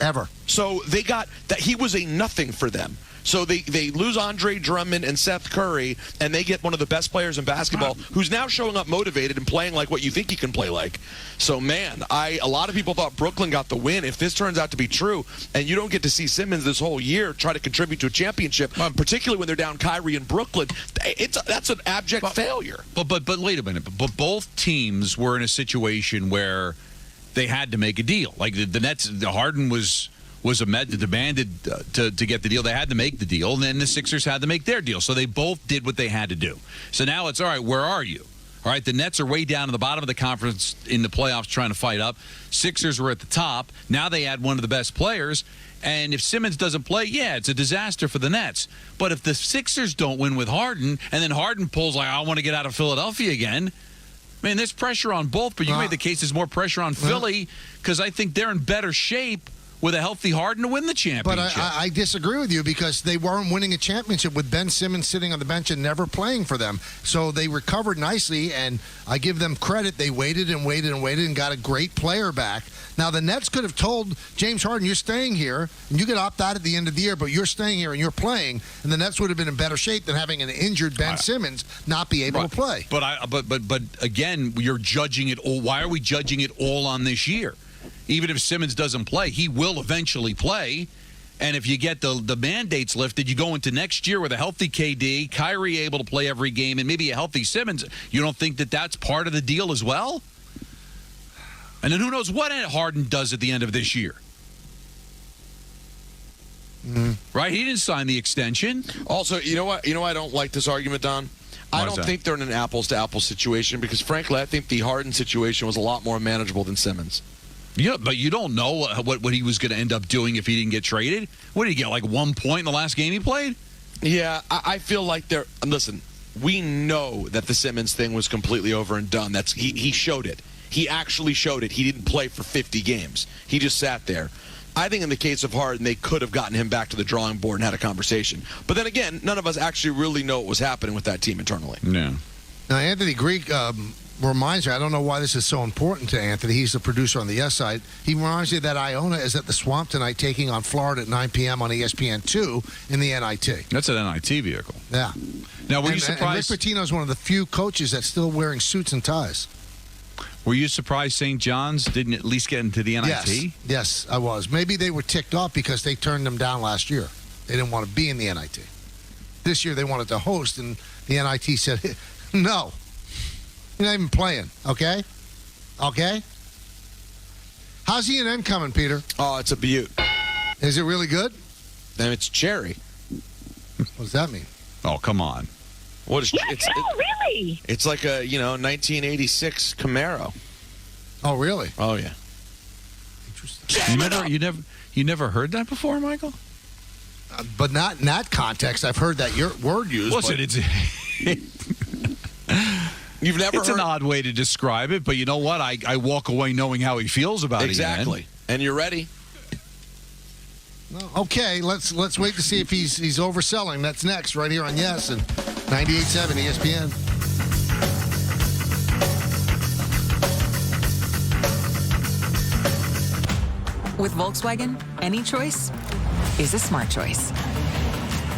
Ever. So they got that. He was a nothing for them. So they lose Andre Drummond and Seth Curry, and they get one of the best players in basketball who's now showing up motivated and playing like what you think he can play like. So, man, a lot of people thought Brooklyn got the win. If this turns out to be true, and you don't get to see Simmons this whole year try to contribute to a championship, particularly when they're down Kyrie in Brooklyn, that's an abject failure. But wait a minute. But both teams were in a situation where they had to make a deal. Like the Nets, Harden was demanded to get the deal. They had to make the deal, and then the Sixers had to make their deal. So they both did what they had to do. So now it's, all right, where are you? All right, the Nets are way down at the bottom of the conference in the playoffs trying to fight up. Sixers were at the top. Now they add one of the best players. And if Simmons doesn't play, yeah, it's a disaster for the Nets. But if the Sixers don't win with Harden, and then Harden pulls like, I want to get out of Philadelphia again, man, there's pressure on both. But you made the case there's more pressure on Philly because I think they're in better shape with a healthy Harden to win the championship. But I disagree with you because they weren't winning a championship with Ben Simmons sitting on the bench and never playing for them. So they recovered nicely, and I give them credit. They waited and waited and waited and got a great player back. Now, the Nets could have told James Harden, you're staying here, and you could opt out at the end of the year, but you're staying here and you're playing, and the Nets would have been in better shape than having an injured Ben Simmons not be able to play. But again, you're judging it all. Why are we judging it all on this year? Even if Simmons doesn't play, he will eventually play. And if you get the mandates lifted, you go into next year with a healthy KD, Kyrie able to play every game, and maybe a healthy Simmons. You don't think that that's part of the deal as well? And then who knows what Harden does at the end of this year? Right? He didn't sign the extension. Also, you know what? I don't like this argument, Don. I don't think they're in an apples-to-apples situation because, frankly, I think the Harden situation was a lot more manageable than Simmons. Yeah, but you don't know what he was going to end up doing if he didn't get traded. What did he get, like 1 point in the last game he played? Yeah, I feel like they're – listen, we know that the Simmons thing was completely over and done. He showed it. He actually showed it. He didn't play for 50 games. He just sat there. I think in the case of Harden, they could have gotten him back to the drawing board and had a conversation. But then again, none of us actually really know what was happening with that team internally. Yeah. Now, Anthony Greek reminds me, I don't know why this is so important to Anthony. He's the producer on the Yes side. He reminds me that Iona is at the Swamp tonight taking on Florida at 9 p.m. on ESPN2 in the NIT. That's an NIT vehicle. Yeah. Now, were you surprised? And Rick Pitino is one of the few coaches that's still wearing suits and ties. Were you surprised St. John's didn't at least get into the NIT? Yes, I was. Maybe they were ticked off because they turned them down last year. They didn't want to be in the NIT. This year they wanted to host, and the NIT said, no. You're not even playing, okay? Okay? How's E&M coming, Peter? Oh, it's a beaut. Is it really good? And it's cherry. What does that mean? Oh, come on. What is really? It's like a 1986 Camaro. Oh, really? Oh, yeah. Interesting. You never heard that before, Michael? But not in that context. I've heard that word used. Listen, You've never It's an odd way to describe it, but you know what? I walk away knowing how he feels about it. Exactly. And you're ready. Okay, let's wait to see if he's overselling. That's next, right here on Yes and 98.7 ESPN. With Volkswagen, any choice is a smart choice.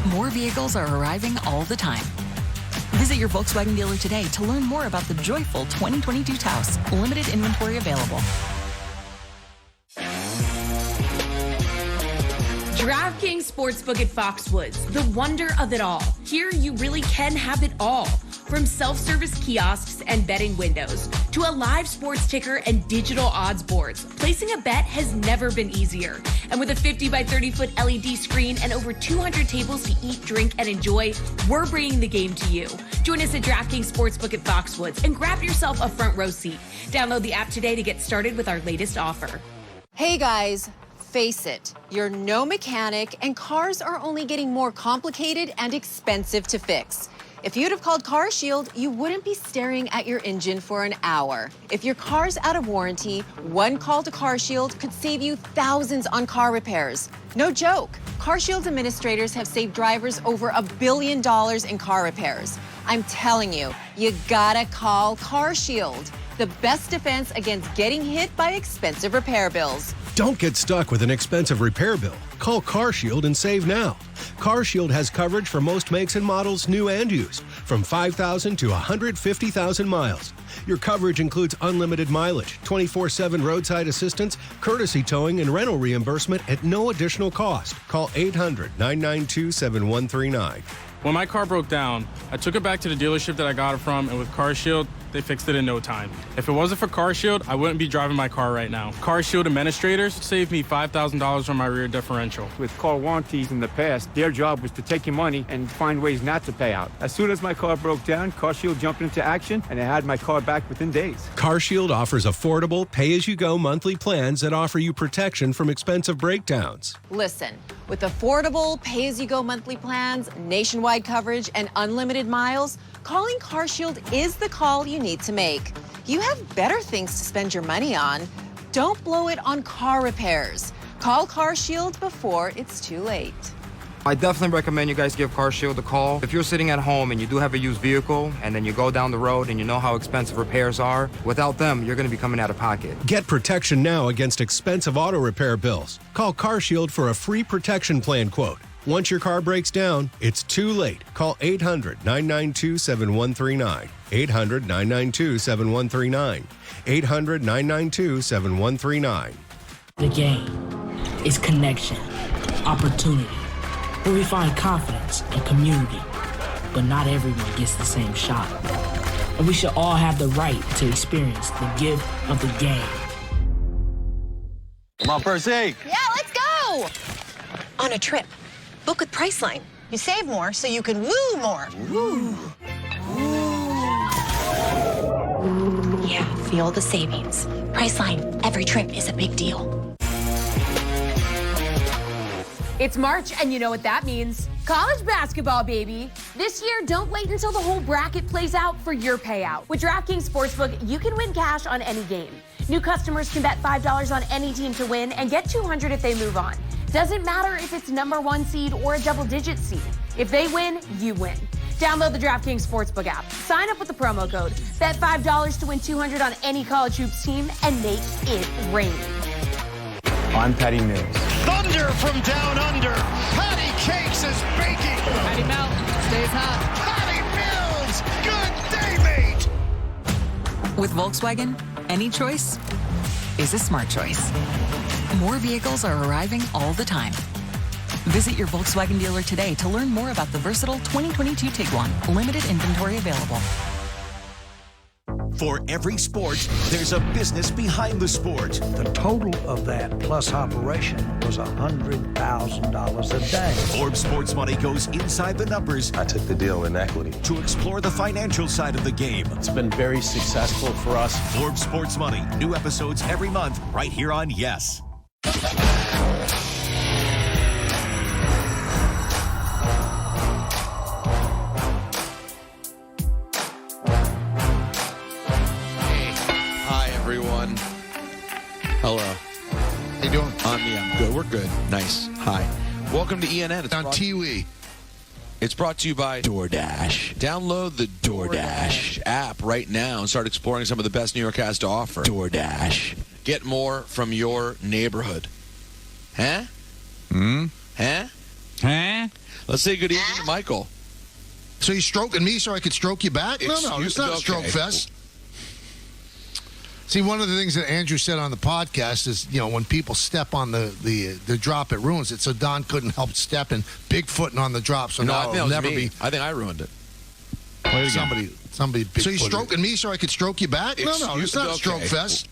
More vehicles are arriving all the time. Visit your Volkswagen dealer today to learn more about the joyful 2022 Taos. Limited inventory available. DraftKings Sportsbook at Foxwoods, the wonder of it all. Here you really can have it all. From self-service kiosks and betting windows to a live sports ticker and digital odds boards, placing a bet has never been easier. And with a 50 by 30 foot LED screen and over 200 tables to eat, drink, and enjoy, we're bringing the game to you. Join us at DraftKings Sportsbook at Foxwoods and grab yourself a front row seat. Download the app today to get started with our latest offer. Hey guys, face it, you're no mechanic and cars are only getting more complicated and expensive to fix. If you'd have called CarShield, you wouldn't be staring at your engine for an hour. If your car's out of warranty, one call to CarShield could save you thousands on car repairs. No joke. CarShield's administrators have saved drivers over $1 billion in car repairs. I'm telling you, you gotta call CarShield. The best defense against getting hit by expensive repair bills. Don't get stuck with an expensive repair bill. Call CarShield and save now. CarShield has coverage for most makes and models, new and used, from 5,000 to 150,000 miles. Your coverage includes unlimited mileage, 24/7 roadside assistance, courtesy towing, and rental reimbursement at no additional cost. Call 800-992-7139. When my car broke down, I took it back to the dealership that I got it from, and with CarShield, they fixed it in no time. If it wasn't for CarShield, I wouldn't be driving my car right now. CarShield administrators saved me $5,000 on my rear differential. With car warranties in the past, their job was to take your money and find ways not to pay out. As soon as my car broke down, CarShield jumped into action, and I had my car back within days. CarShield offers affordable, pay-as-you-go monthly plans that offer you protection from expensive breakdowns. Listen, with affordable, pay-as-you-go monthly plans, nationwide coverage, and unlimited miles, calling CarShield is the call you need to make. You have better things to spend your money on. Don't blow it on car repairs. Call CarShield before it's too late. I definitely recommend you guys give CarShield a call. If you're sitting at home and you do have a used vehicle and then you go down the road and you know how expensive repairs are, without them, you're going to be coming out of pocket. Get protection now against expensive auto repair bills. Call CarShield for a free protection plan quote. Once your car breaks down, it's too late. Call 800-992-7139. 800-992-7139. 800-992-7139. The game is connection, opportunity, where we find confidence and community. But not everyone gets the same shot. And we should all have the right to experience the gift of the game. Come on, first aid. Yeah, let's go! On a trip. Book with Priceline. You save more so you can woo more. Woo. Yeah, feel the savings. Priceline. Every trip is a big deal. It's March, and you know what that means. College basketball, baby. This year, don't wait until the whole bracket plays out for your payout. With DraftKings Sportsbook, you can win cash on any game. New customers can bet $5 on any team to win and get $200 if they move on. Doesn't matter if it's #1 seed or a double-digit seed. If they win, you win. Download the DraftKings Sportsbook app. Sign up with the promo code. Bet $5 to win $200 on any college hoops team and make it rain. I'm Patty Mills. Thunder from down under. Patty Cakes is baking. Patty Melt stays hot. Patty Mills, good day, mate. With Volkswagen, any choice is a smart choice. More vehicles are arriving all the time. Visit your Volkswagen dealer today to learn more about the versatile 2022 Tiguan. Limited inventory available. For every sport, there's a business behind the sport. The total of that plus operation was $100,000 a day. Forbes Sports Money goes inside the numbers. I took the deal in equity to explore the financial side of the game. It's been very successful for us. Forbes Sports Money. New episodes every month right here on Yes. Hello. How you doing? I'm good. We're good. Nice. Hi. Welcome to ENN. It's on TV. It's brought to you by DoorDash. Download the DoorDash app right now and start exploring some of the best New York has to offer. DoorDash. Get more from your neighborhood. Huh? Huh? Huh? Let's say good evening to Michael. So you're stroking me so I could stroke you back? No, it's not a stroke fest. See, one of the things that Andrew said on the podcast is, when people step on the drop, it ruins it. So Don couldn't help stepping, bigfooting on the drop. So now it'll never be. I think I ruined it. Somebody big. So you're stroking me so I could stroke you back? No, it's not a stroke fest.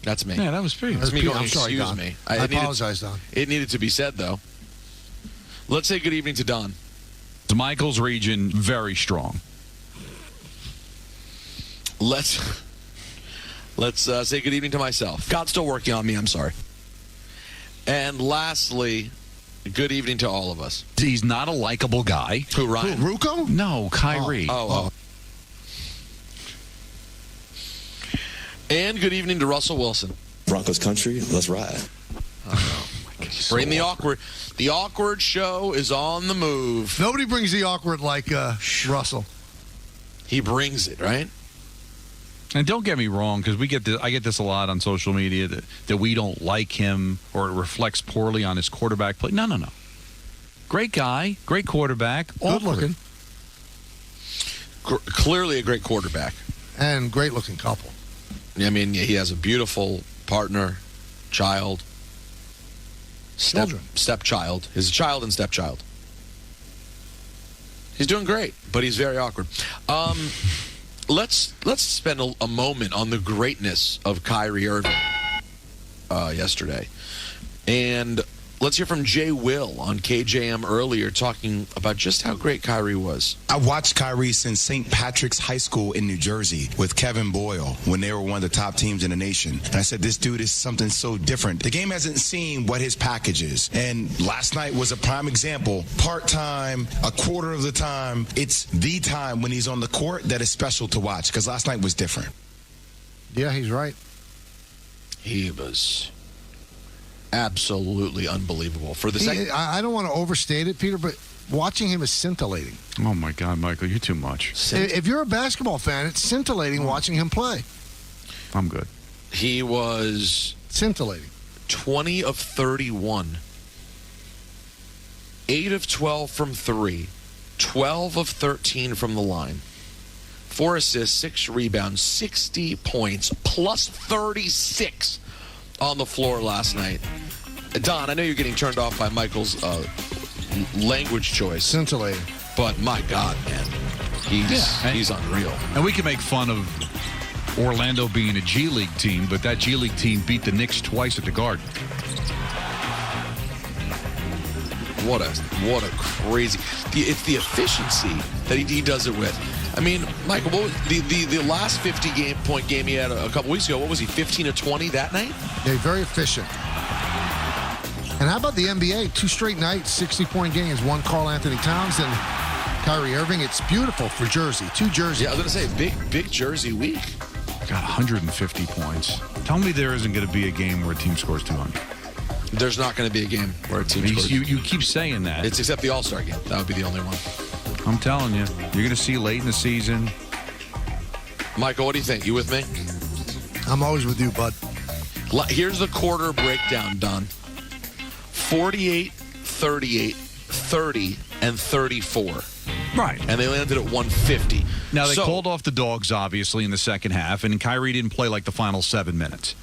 That's me. Yeah, that was pretty. That's me going, I'm sorry, excuse Don. me. I apologize, Don. It needed to be said, though. Let's say good evening to Don. Michael's region, very strong. Let's say good evening to myself. God's still working on me. I'm sorry. And lastly, good evening to all of us. He's not a likable guy. Who, Ryan? Who, Rucco? No, Kyrie. Oh. And good evening to Russell Wilson. Broncos country, let's ride. Oh, my God. Bring the awkward. The awkward show is on the move. Nobody brings the awkward like Russell. He brings it, right? And don't get me wrong, because I get this a lot on social media that we don't like him or it reflects poorly on his quarterback play. No. Great guy, great quarterback, good looking. Clearly a great quarterback. And great looking couple. I mean, he has a beautiful partner, child, stepchild. His child and stepchild. He's doing great, but he's very awkward. Let's spend a moment on the greatness of Kyrie Irving yesterday. And let's hear from Jay Will on KJM earlier talking about just how great Kyrie was. I watched Kyrie since St. Patrick's High School in New Jersey with Kevin Boyle when they were one of the top teams in the nation. And I said, this dude is something so different. The game hasn't seen what his package is. And last night was a prime example. Part-time, a quarter of the time, it's the time when he's on the court that is special to watch because last night was different. Yeah, he's right. He was absolutely unbelievable. For the second, I don't want to overstate it, Peter, but watching him is scintillating. Oh, my God, Michael, you're too much. If you're a basketball fan, it's scintillating watching him play. I'm good. He was scintillating. 20 of 31. 8 of 12 from 3. 12 of 13 from the line. 4 assists, 6 rebounds, 60 points, plus 36 on the floor last night. Don, I know you're getting turned off by Michael's language choice. Scintillating. But my God, man, he's unreal. And we can make fun of Orlando being a G League team, but that G League team beat the Knicks twice at the Garden. What a crazy... It's the efficiency that he does it with. I mean, Michael, what was the last 50-point game he had a couple weeks ago, what was he, 15 of 20 that night? They're very efficient. And how about the NBA? 2 straight nights, 60-point games. 1 Karl Anthony Towns and Kyrie Irving. It's beautiful for Jersey. 2 jerseys. Yeah, I was going to say, big Jersey week. Got 150 points. Tell me there isn't going to be a game where a team scores 200. There's not going to be a game where a team scores. You keep saying that. It's except the All-Star game. That would be the only one. I'm telling you. You're going to see late in the season. Michael, what do you think? You with me? I'm always with you, bud. Here's the quarter breakdown, Don. 48, 38, 30, and 34. Right. And they landed at 150. Now, they called off the dogs, obviously, in the second half, and Kyrie didn't play like the final 7 minutes.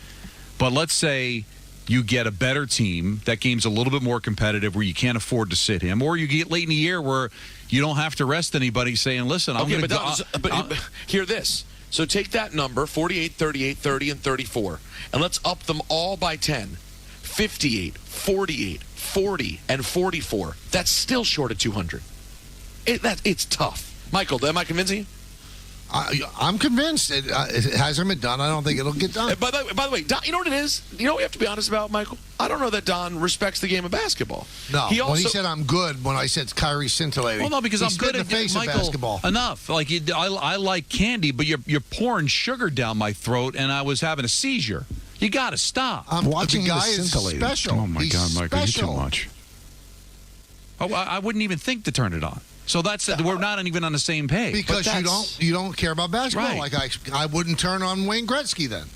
But let's say you get a better team. That game's a little bit more competitive where you can't afford to sit him. Or you get late in the year where you don't have to rest anybody saying, listen, I'm going to go. But hear this. So take that number, 48, 38, 30, and 34, and let's up them all by 10. 58, 48, 40, and 44. That's still short of 200. It's tough. Michael, am I convincing you? I'm convinced. It hasn't been done. I don't think it'll get done. By the way, Don, you know what it is? You know what we have to be honest about, Michael? I don't know that Don respects the game of basketball. No. When he said I'm good, when I said Kyrie scintillating. Well, no, because I'm good at the face of basketball. Enough. Like I like candy, but you're pouring sugar down my throat, and I was having a seizure. You got to stop. I'm watching. The guy is special. Oh my God, Michael, you're too much. Oh, I wouldn't even think to turn it on. So we're not even on the same page. Because you don't care about basketball. Right. Like I wouldn't turn on Wayne Gretzky then.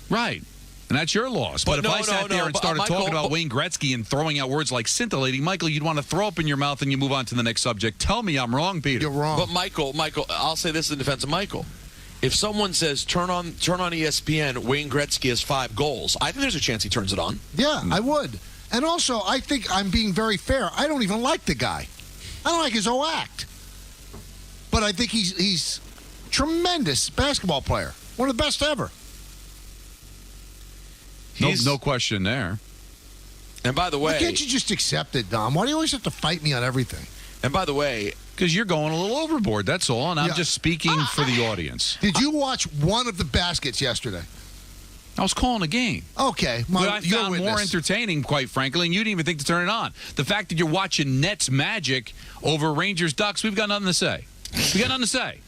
Right. And that's your loss. But if I sat there and started talking about Wayne Gretzky and throwing out words like scintillating, Michael, you'd want to throw up in your mouth and you move on to the next subject. Tell me I'm wrong, Peter. You're wrong. But Michael, I'll say this in defense of Michael. If someone says turn on ESPN, Wayne Gretzky has 5 goals, I think there's a chance he turns it on. Yeah, I would. And also, I think I'm being very fair. I don't even like the guy. I don't like his whole act. But I think he's tremendous basketball player. One of the best ever. No question there. And by the way... Why can't you just accept it, Dom? Why do you always have to fight me on everything? And by the way... Because you're going a little overboard, that's all. And I'm just speaking for the audience. Did you watch one of the baskets yesterday? I was calling a game. Okay. But I found more entertaining, quite frankly, and you didn't even think to turn it on. The fact that you're watching Nets Magic over Rangers Ducks, we've got nothing to say. We got nothing to say.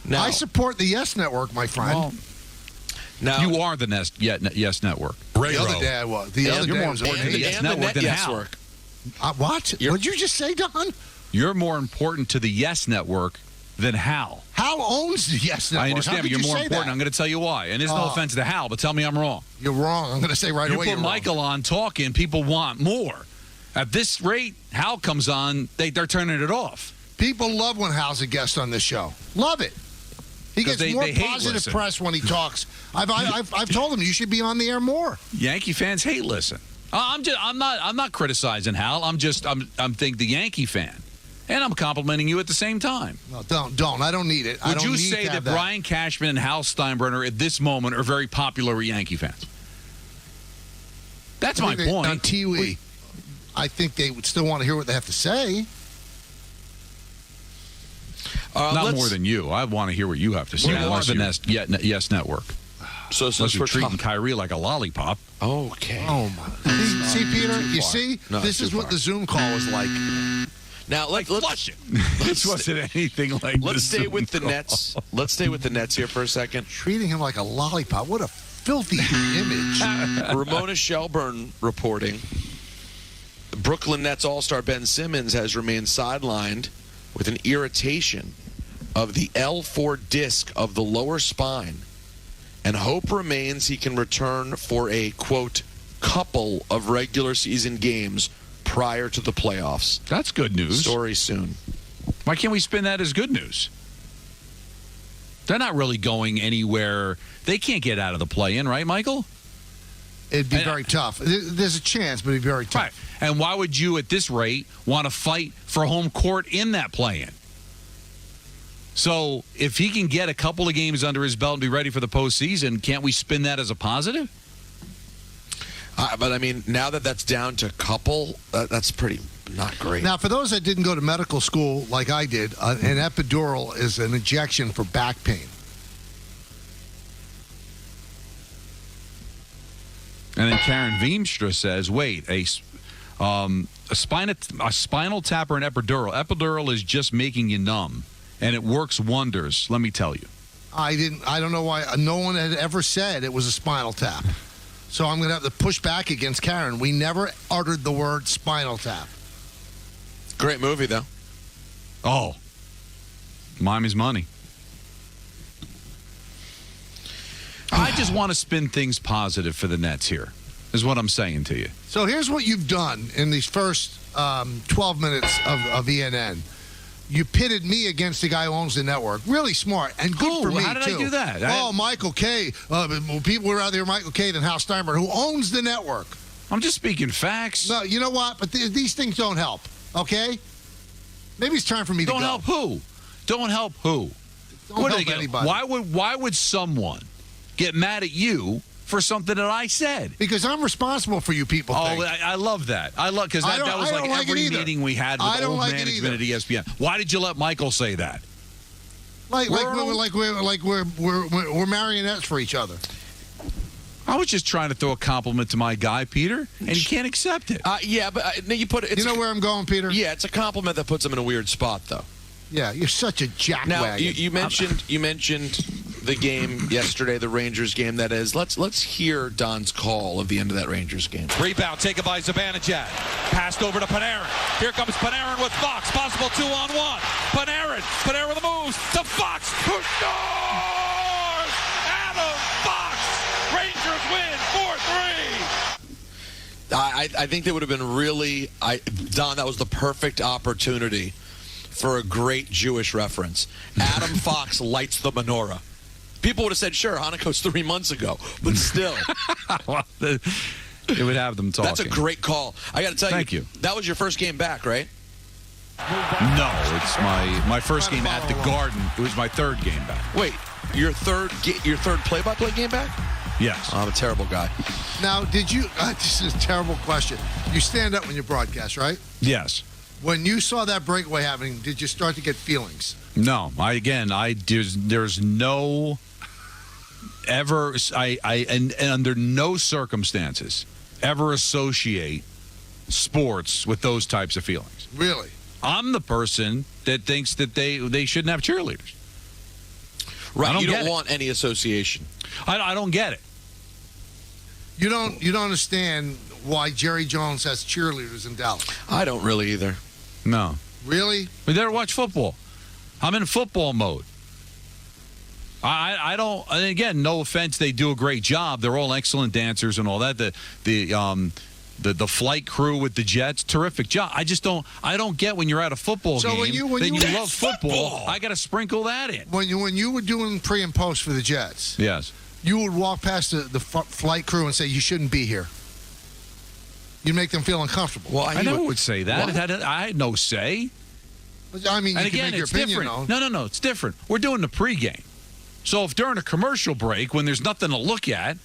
Now, I support the Yes Network, my friend. Well, now, you are the Yes Network. The other day I was. The other day I was important to the Yes Network than Hal. What? What did you just say, Don? You're more important to the Yes Network than Hal. Hal owns the Yes Network. I understand, but you're more important. I'm going to tell you why. And there's no offense to Hal, but tell me I'm wrong. You're wrong. I'm going to say right away You you're put Michael on talking, people want more. At this rate, Hal comes on, they're turning it off. People love when Hal's a guest on this show. Love it. He gets more positive press when he talks. I've told him you should be on the air more. Yankee fans hate listen. I'm not criticizing Hal. I'm think the Yankee fan, and I'm complimenting you at the same time. No, don't. I don't need it. Would you say that Brian Cashman and Hal Steinbrenner at this moment are very popular with Yankee fans? That's my point. On TV, I think they would still want to hear what they have to say. Not more than you. I want to hear what you have to say. Unless the Yes Network. So you're treating Kyrie like a lollipop. Okay. Oh my! See, Peter. You see, this is what the Zoom call is like. Now let's flush it. This wasn't anything like. Let's stay with the Nets. Let's stay with the Nets here for a second. Treating him like a lollipop. What a filthy image. Ramona Shelburne reporting. Brooklyn Nets All-Star Ben Simmons has remained sidelined with an irritation of the L4 disc of the lower spine, and hope remains he can return for a, quote, couple of regular season games prior to the playoffs. That's good news. Story soon. Why can't we spin that as good news? They're not really going anywhere. They can't get out of the play-in, right, Michael? It'd be very tough. There's a chance, but it'd be very tough. Right. And why would you, at this rate, want to fight for home court in that play-in? So if he can get a couple of games under his belt and be ready for the postseason, can't we spin that as a positive? But, I mean, now that that's down to couple, that's pretty not great. Now, for those that didn't go to medical school like I did, an epidural is an injection for back pain. And then Karen Veenstra says, wait, a spinal tap or an epidural? Epidural is just making you numb, and it works wonders, let me tell you. I don't know why. No one had ever said it was a spinal tap. So I'm going to have to push back against Karen. We never uttered the word spinal tap. Great movie, though. Oh. Mommy's money. I just want to spin things positive for the Nets here, is what I'm saying to you. So here's what you've done in these first 12 minutes of ENN. You pitted me against the guy who owns the network. Really smart and good for me, how did too. I do that? Michael Kay. People would rather hear Michael Kay than Hal Steinberg, who owns the network. I'm just speaking facts. No, you know what? But these things don't help, okay? Maybe it's time for me to go. Don't help who? Don't help who? Don't help anybody. Why would someone get mad at you for something that I said? Because I'm responsible for you people. I love that. Because that was like every meeting we had with old management at ESPN. Why did you let Michael say that? Like we're marionettes for each other. I was just trying to throw a compliment to my guy, Peter, and he can't accept it. Yeah, but you put it. You know where I'm going, Peter? Yeah, it's a compliment that puts him in a weird spot, though. Yeah, you're such a jackwagon. Now you mentioned the game yesterday, the Rangers game. That is, let's hear Don's call of the end of that Rangers game. Rebound taken by Zibanejad. Passed over to Panarin. Here comes Panarin with Fox. Possible 2-on-1. Panarin with the moves to Fox. Who scores? Adam Fox. Rangers win 4-3. I think that would have been really, Don, that was the perfect opportunity for a great Jewish reference. Adam Fox lights the menorah. People would have said, sure, Hanukkah's 3 months ago, but still. It would have them talking. That's a great call. I got to tell Thank you. That was your first game back, right? No, it's my first game at the Garden. It was my third game back. Wait, your third play-by-play game back? Yes. I'm a terrible guy. Now, did you... this is a terrible question. You stand up when you broadcast, right? Yes. When you saw that breakaway happening, did you start to get feelings? No. There's no... ever... and under no circumstances ever associate sports with those types of feelings. Really? I'm the person that thinks that they shouldn't have cheerleaders. Right, you don't want any association. I don't get it. You don't understand why Jerry Jones has cheerleaders in Dallas. I don't really either. No. Really? We never watch football. I'm in football mode. I don't. And again, no offense, they do a great job. They're all excellent dancers and all that. The flight crew with the Jets, terrific job. I just don't. I don't get when you're at a football game. When you love football, I got to sprinkle that in. When you were doing pre and post for the Jets, yes, you would walk past the flight crew and say you shouldn't be here. You'd make them feel uncomfortable. Well, I never would say that. I had no say. I mean, you and can again, make your it's opinion different. known. No, it's different. We're doing the pregame. So if during a commercial break, when there's nothing to look at,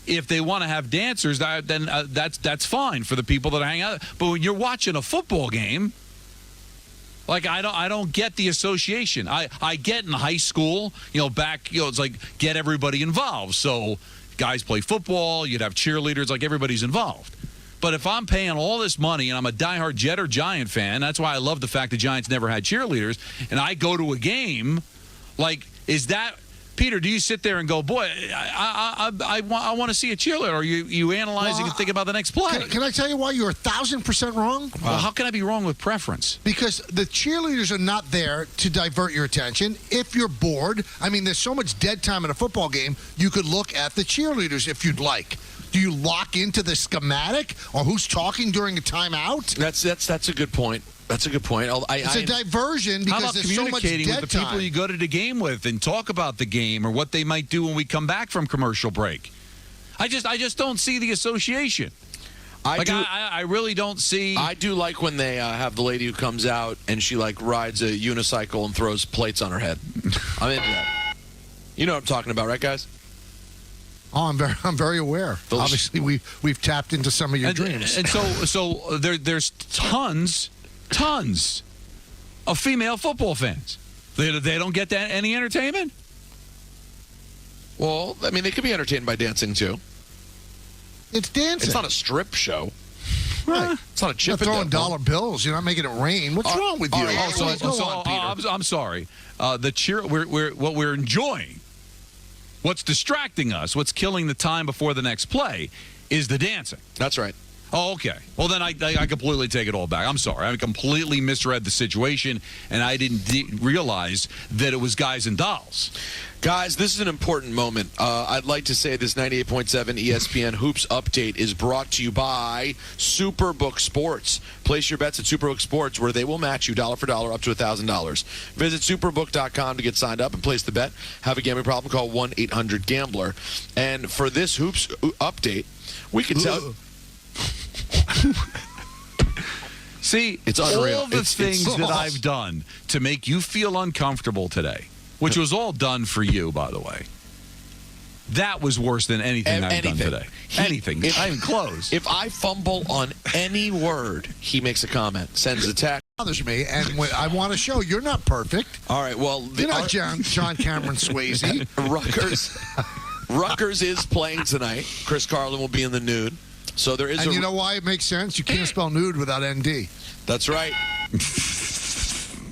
if they want to have dancers, then that's fine for the people that hang out. But when you're watching a football game, like I don't get the association. I get in high school, it's like get everybody involved. So guys play football, you'd have cheerleaders, like everybody's involved. But if I'm paying all this money and I'm a diehard Jet or Giant fan, that's why I love the fact the Giants never had cheerleaders, and I go to a game, like, is that, Peter, do you sit there and go, boy, I want to see a cheerleader? Or are you analyzing and thinking about the next play? Can I tell you why you're 1,000% wrong? Well, how can I be wrong with preference? Because the cheerleaders are not there to divert your attention. If you're bored, I mean, there's so much dead time in a football game, you could look at the cheerleaders if you'd like. Do you lock into the schematic or who's talking during a timeout? That's a good point. That's a good point. It's a diversion because how about there's so much communicating dead with the people time. you go to the game with and talk about the game or what they might do when we come back from commercial break? I just don't see the association. I really don't see. I do like when they have the lady who comes out and she rides a unicycle and throws plates on her head. I'm into that. You know what I'm talking about, right, guys? Oh, I'm very aware. Obviously, we've tapped into some of your dreams. And so there's tons of female football fans. They don't get any entertainment? Well, I mean, they could be entertained by dancing, too. It's dancing. It's not a strip show. Right. It's not a chip. You're throwing dollar bills. You're not making it rain. What's wrong with you? I'm sorry. What we're enjoying, what's distracting us, what's killing the time before the next play, is the dancing. That's right. Oh, okay. Well, then I completely take it all back. I'm sorry. I completely misread the situation, and I didn't realize that it was guys and dolls. Guys, this is an important moment. I'd like to say this 98.7 ESPN Hoops update is brought to you by Superbook Sports. Place your bets at Superbook Sports, where they will match you dollar for dollar up to $1,000. Visit superbook.com to get signed up and place the bet. Have a gambling problem? Call 1-800-GAMBLER. And for this Hoops update, we can tell... See, it's unreal. All the things that I've done to make you feel uncomfortable today, which was all done for you, by the way. That was worse than anything I've done today. Anything. Not even close. If I fumble on any word, he makes a comment, sends a text. Bothers me, and when I want to show you're not perfect. All right, well... You're not John Cameron Swayze. Rutgers is playing tonight. Chris Carlin will be in the nude. So there is. And you know why it makes sense? You can't spell nude without ND. That's right.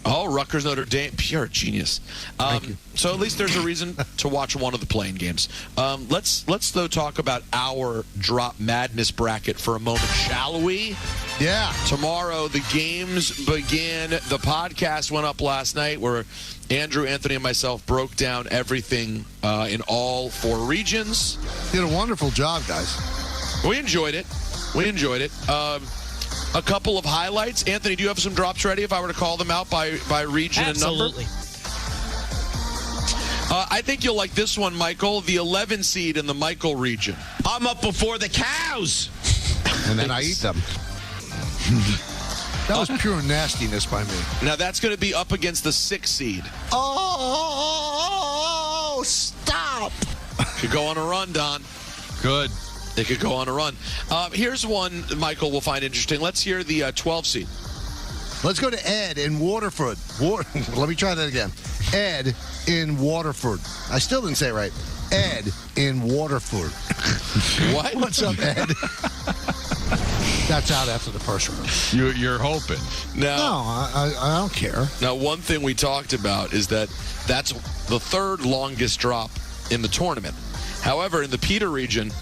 Oh, Rutgers, Notre Dame, pure genius. Thank you. So at least there's a reason to watch one of the playing games. Let's though talk about our Drop Madness bracket for a moment, shall we? Yeah. Tomorrow the games begin. The podcast went up last night where Andrew, Anthony, and myself broke down everything in all 4 regions. Did a wonderful job, guys. We enjoyed it. A couple of highlights. Anthony, do you have some drops ready if I were to call them out by region and number? Absolutely. I think you'll like this one, Michael. The 11 seed in the Michael region. I'm up before the cows. And then I eat them. That was pure nastiness by me. Now that's going to be up against the 6 seed. Oh, stop. Could go on a run, Don. Good. They could go on a run. Here's one Michael will find interesting. Let's hear the 12 seed. Let's go to Ed in Waterford. Let me try that again. Ed in Waterford. I still didn't say it right. Ed in Waterford. What? What's up, Ed? That's out after the first round. You're hoping. Now, no, I don't care. Now, one thing we talked about is that's the 3rd longest drop in the tournament. However, in the Peter region,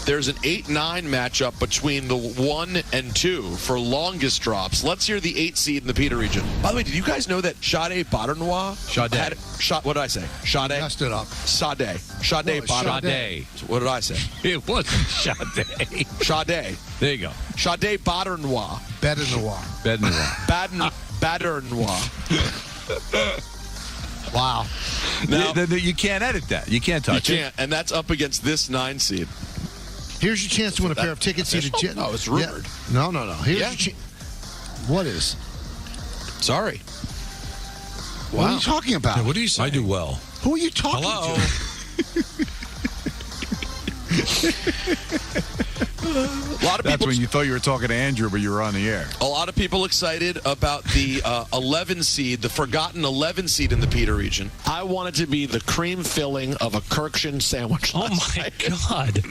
there's an 8-9 matchup between the 1 and 2 for longest drops. Let's hear the 8 seed in the Peter region. By the way, did you guys know that Sade Badenois? What did I say? Sade? Messed it up. Sade Badenois. What did I say? It wasn't Sade. Sade. There you go. Sade Badenois. Badenois. Wow. Now, you can't edit that. You can't touch it. And that's up against this 9 seed. Here's your chance to win a pair of tickets. No, it's rumored. Yeah. No. Here's your What is? Sorry. What are you talking about? Yeah, what are you saying? I do well. Who are you talking to? A lot of That's people, when you thought you were talking to Andrew, but you were on the air. A lot of people excited about the 11 seed, the forgotten 11 seed in the Peter region. I want it to be the cream filling of a Kirkshin sandwich. Oh, my God.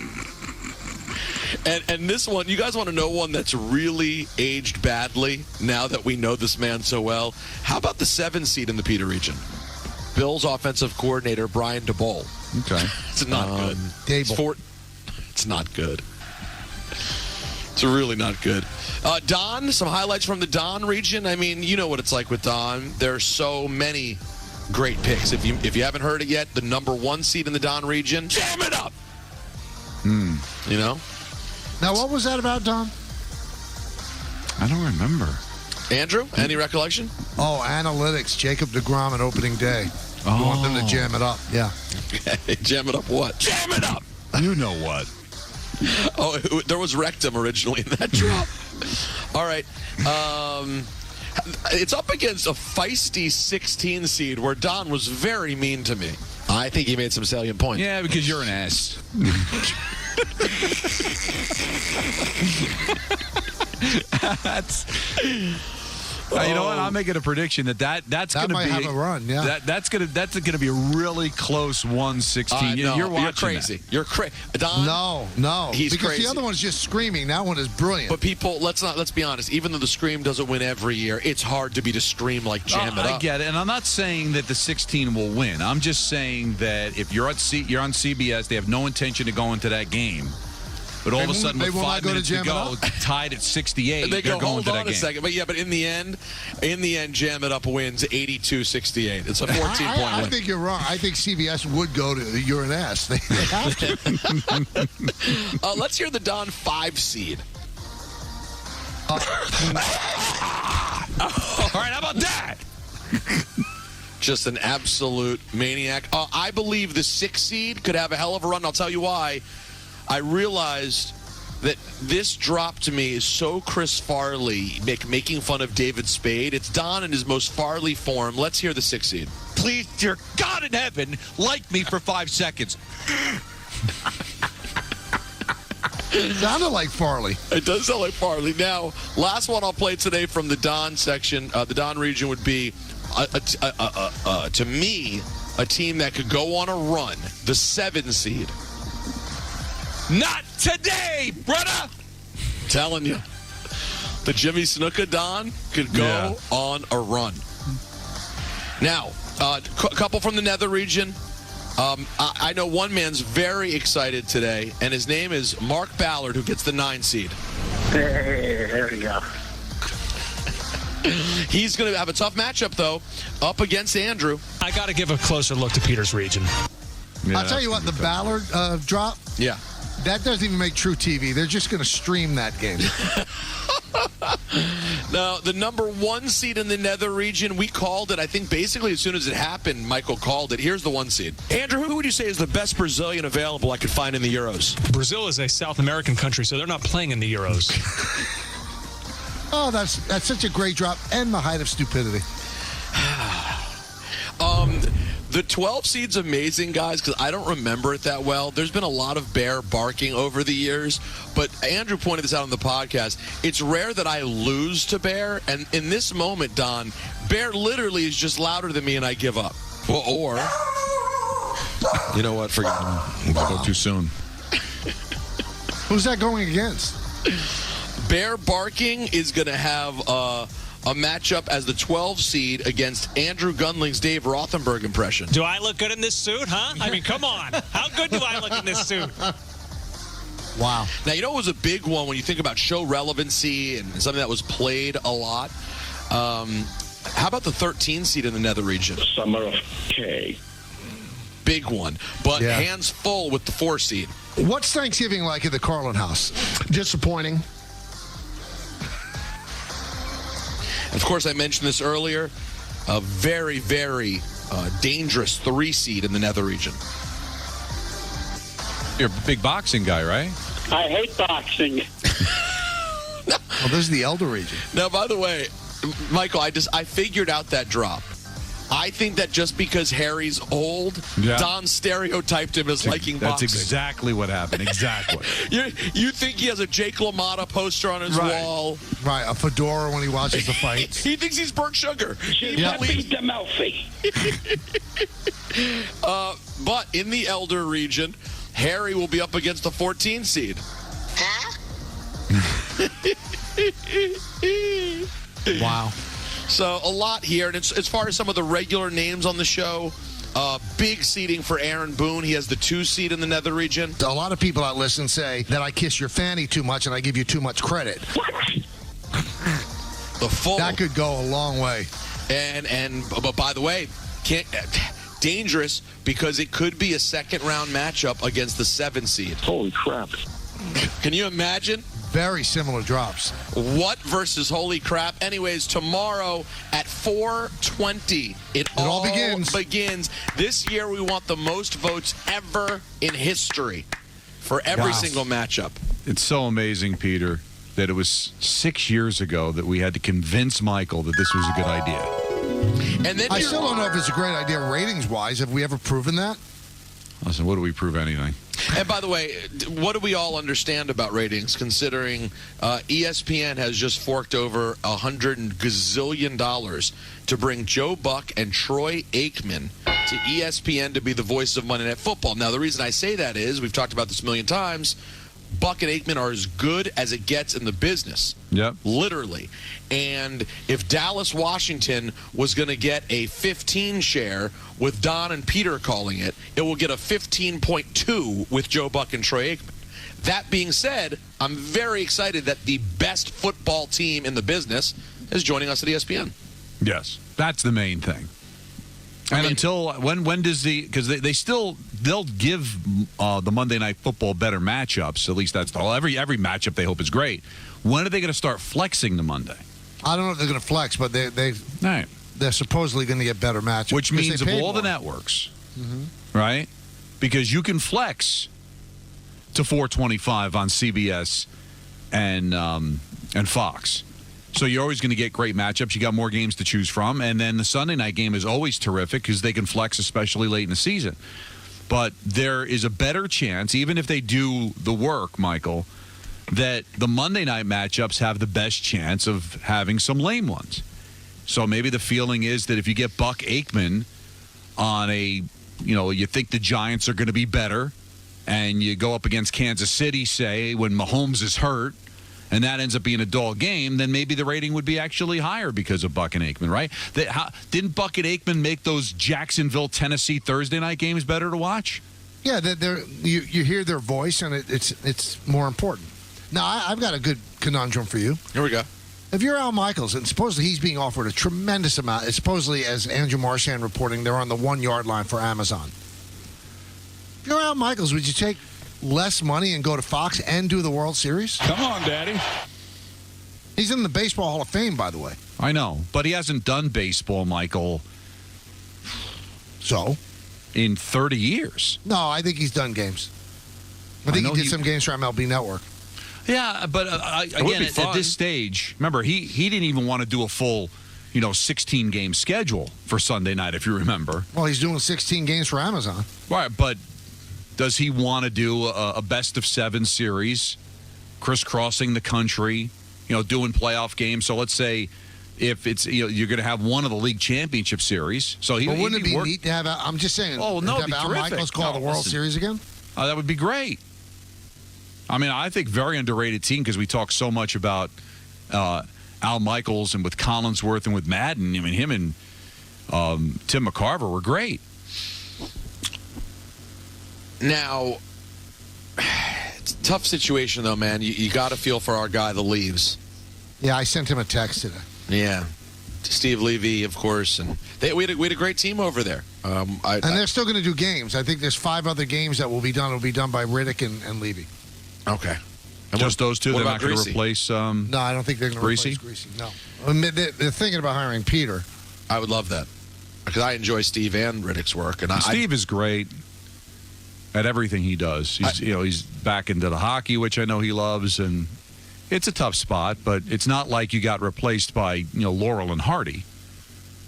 And this one, you guys want to know one that's really aged badly now that we know this man so well? How about the 7 seed in the Peter region? Bills offensive coordinator Brian DeBole. Okay. It's not good. It's not good. It's really not good. Don, some highlights from the Don region. I mean, you know what it's like with Don. There's so many great picks. If you haven't heard it yet, the number 1 seed in the Don region, jam it up. You know? Now, what was that about, Don? I don't remember. Andrew, any recollection? Oh, analytics. Jacob deGrom at opening day. You want them to jam it up. Yeah. Jam it up what? Jam it up! You know what? Oh, there was rectum originally in that drop. All right. It's up against a feisty 16 seed where Don was very mean to me. I think he made some salient points. Yeah, because you're an ass. You know what? I'm making a prediction that's going to be have a run. Yeah, that's going to be a really close 1-16. No, you're crazy. That. You're crazy, Don. No, he's because crazy. The other one's just screaming. That one is brilliant. But people, let's be honest. Even though the scream doesn't win every year, it's hard to beat a scream like jam it up. I get it, and I'm not saying that the 16 will win. I'm just saying that if you're on CBS, they have no intention of going to that game. But all of a sudden, with 5 minutes to go, tied at 68, they go, going to that game. Hold on a second. But in the end, Jam It Up wins 82-68. It's a 14-point win. I think you're wrong. I think CBS would go to You're an Ass. They have to. Let's hear the Don 5 seed. All right, how about that? Just an absolute maniac. I believe the 6 seed could have a hell of a run. I'll tell you why. I realized that this drop to me is so Chris Farley making fun of David Spade. It's Don in his most Farley form. Let's hear the 6 seed. Please, dear God in heaven, like me for 5 seconds. Sounded like Farley. It does sound like Farley. Now, last one I'll play today from the Don section, the Don region would be, to me, a team that could go on a run, the 7 seed. Not today, brother! Telling you. The Jimmy Snuka Don could go on a run. Now, a couple from the Nether region. I know one man's very excited today, and his name is Mark Ballard, who gets the 9 seed. There we go. He's going to have a tough matchup, though, up against Andrew. I got to give a closer look to Peter's region. I'll tell you what, the Ballard drop. Yeah. That doesn't even make true TV. They're just going to stream that game. Now, the number 1 seed in the Nether region, we called it, I think, basically as soon as it happened, Michael called it. Here's the 1 seed. Andrew, who would you say is the best Brazilian available I could find in the Euros? Brazil is a South American country, so they're not playing in the Euros. Oh, that's such a great drop and the height of stupidity. The 12 seed's amazing, guys, because I don't remember it that well. There's been a lot of bear barking over the years, but Andrew pointed this out on the podcast. It's rare that I lose to Bear, and in this moment, Don, Bear literally is just louder than me, and I give up. Well, or, you know what? Forget it. Go too soon. Who's that going against? Bear barking is going to have a matchup as the 12 seed against Andrew Gunling's Dave Rothenberg impression. Do I look good in this suit, huh? I mean, come on. How good do I look in this suit? Wow. Now, you know it was a big one when you think about show relevancy and something that was played a lot? How about the 13 seed in the nether region? Summer of K. Big one. But hands full with the 4 seed. What's Thanksgiving like at the Carlin house? Disappointing. Of course, I mentioned this earlier. A very, very dangerous 3 seed in the nether region. You're a big boxing guy, right? I hate boxing. Well, this is the Elder region. Now, by the way, Michael, I figured out that drop. I think that just because Harry's old, Don stereotyped him as liking boxing. That's exactly what happened. Exactly. You think he has a Jake LaMotta poster on his wall? Right, a fedora when he watches the fights. He thinks he's Burke Sugar. He believes Demelfi. But in the Elder region, Harry will be up against the 14 seed. Wow. So a lot here. And as far as some of the regular names on the show, big seeding for Aaron Boone. He has the 2 seed in the nether region. A lot of people out listen say that I kiss your fanny too much and I give you too much credit. The full. That could go a long way. But by the way, dangerous because it could be a second-round matchup against the 7 seed. Holy crap. Can you imagine? Very similar drops. What versus holy crap? Anyways, tomorrow at 4:20, it all begins. This year, we want the most votes ever in history for every single matchup. It's so amazing, Peter, that it was 6 years ago that we had to convince Michael that this was a good idea. And then I still don't know if it's a great idea ratings-wise. Have we ever proven that? Listen, what do we prove anything? And by the way, what do we all understand about ratings, considering ESPN has just forked over $100 gazillion to bring Joe Buck and Troy Aikman to ESPN to be the voice of Monday Night Football. Now, the reason I say that is, we've talked about this a million times, Buck and Aikman are as good as it gets in the business. Yep. Literally. And if Dallas, Washington was going to get a 15 share with Don and Peter calling it, it will get a 15.2 with Joe Buck and Troy Aikman. That being said, I'm very excited that the best football team in the business is joining us at ESPN. Yes, that's the main thing. And until when does because they'll give the Monday Night Football better matchups. At least that's all. Every matchup they hope is great. When are they going to start flexing the Monday? I don't know if they're going to flex, but they're supposedly going to get better matchups. Which means of all the networks, right? Because you can flex to 425 on CBS and Fox. So you're always going to get great matchups. You got more games to choose from. And then the Sunday night game is always terrific because they can flex, especially late in the season. But there is a better chance, even if they do the work, Michael, that the Monday night matchups have the best chance of having some lame ones. So maybe the feeling is that if you get Buck Aikman on you think the Giants are going to be better, and you go up against Kansas City, say, when Mahomes is hurt, and that ends up being a dull game, then maybe the rating would be actually higher because of Buck and Aikman, right? Didn't Buck and Aikman make those Jacksonville, Tennessee Thursday night games better to watch? Yeah, you hear their voice, and it's more important. Now, I've got a good conundrum for you. Here we go. If you're Al Michaels, and supposedly he's being offered a tremendous amount, supposedly, as Andrew Marchand reporting, they're on the 1-yard line for Amazon. If you're Al Michaels, would you take less money and go to Fox and do the World Series? Come on, Daddy. He's in the Baseball Hall of Fame, by the way. I know, but he hasn't done baseball, Michael. So? In 30 years. No, I think he's done games. I think he did some games for MLB Network. Yeah, but again, at this stage, remember, he didn't even want to do a full 16-game schedule for Sunday night, if you remember. Well, he's doing 16 games for Amazon. Right, but does he want to do a best-of-7 series, crisscrossing the country, doing playoff games? So let's say if it's you're going to have one of the league championship series. So wouldn't it be neat to have? I'm just saying. Oh no, to have Al Michaels call the World Series again. That would be great. I mean, I think very underrated team because we talk so much about Al Michaels and with Collinsworth and with Madden. I mean, him and Tim McCarver were great. Now, tough situation, though, man. You got to feel for our guy that leaves. Yeah, I sent him a text today. Yeah. Steve Levy, of course. And we had a great team over there. And they're still going to do games. I think there's 5 other games that will be done. It will be done by Riddick and Levy. Okay. And just those two? They're not going to replace No, I don't think they're going to replace Greasy. No. I mean, they're thinking about hiring Peter. I would love that. Because I enjoy Steve and Riddick's work. And Steve is great at everything he does. He's back into the hockey, which I know he loves, and it's a tough spot, but it's not like you got replaced by Laurel and Hardy.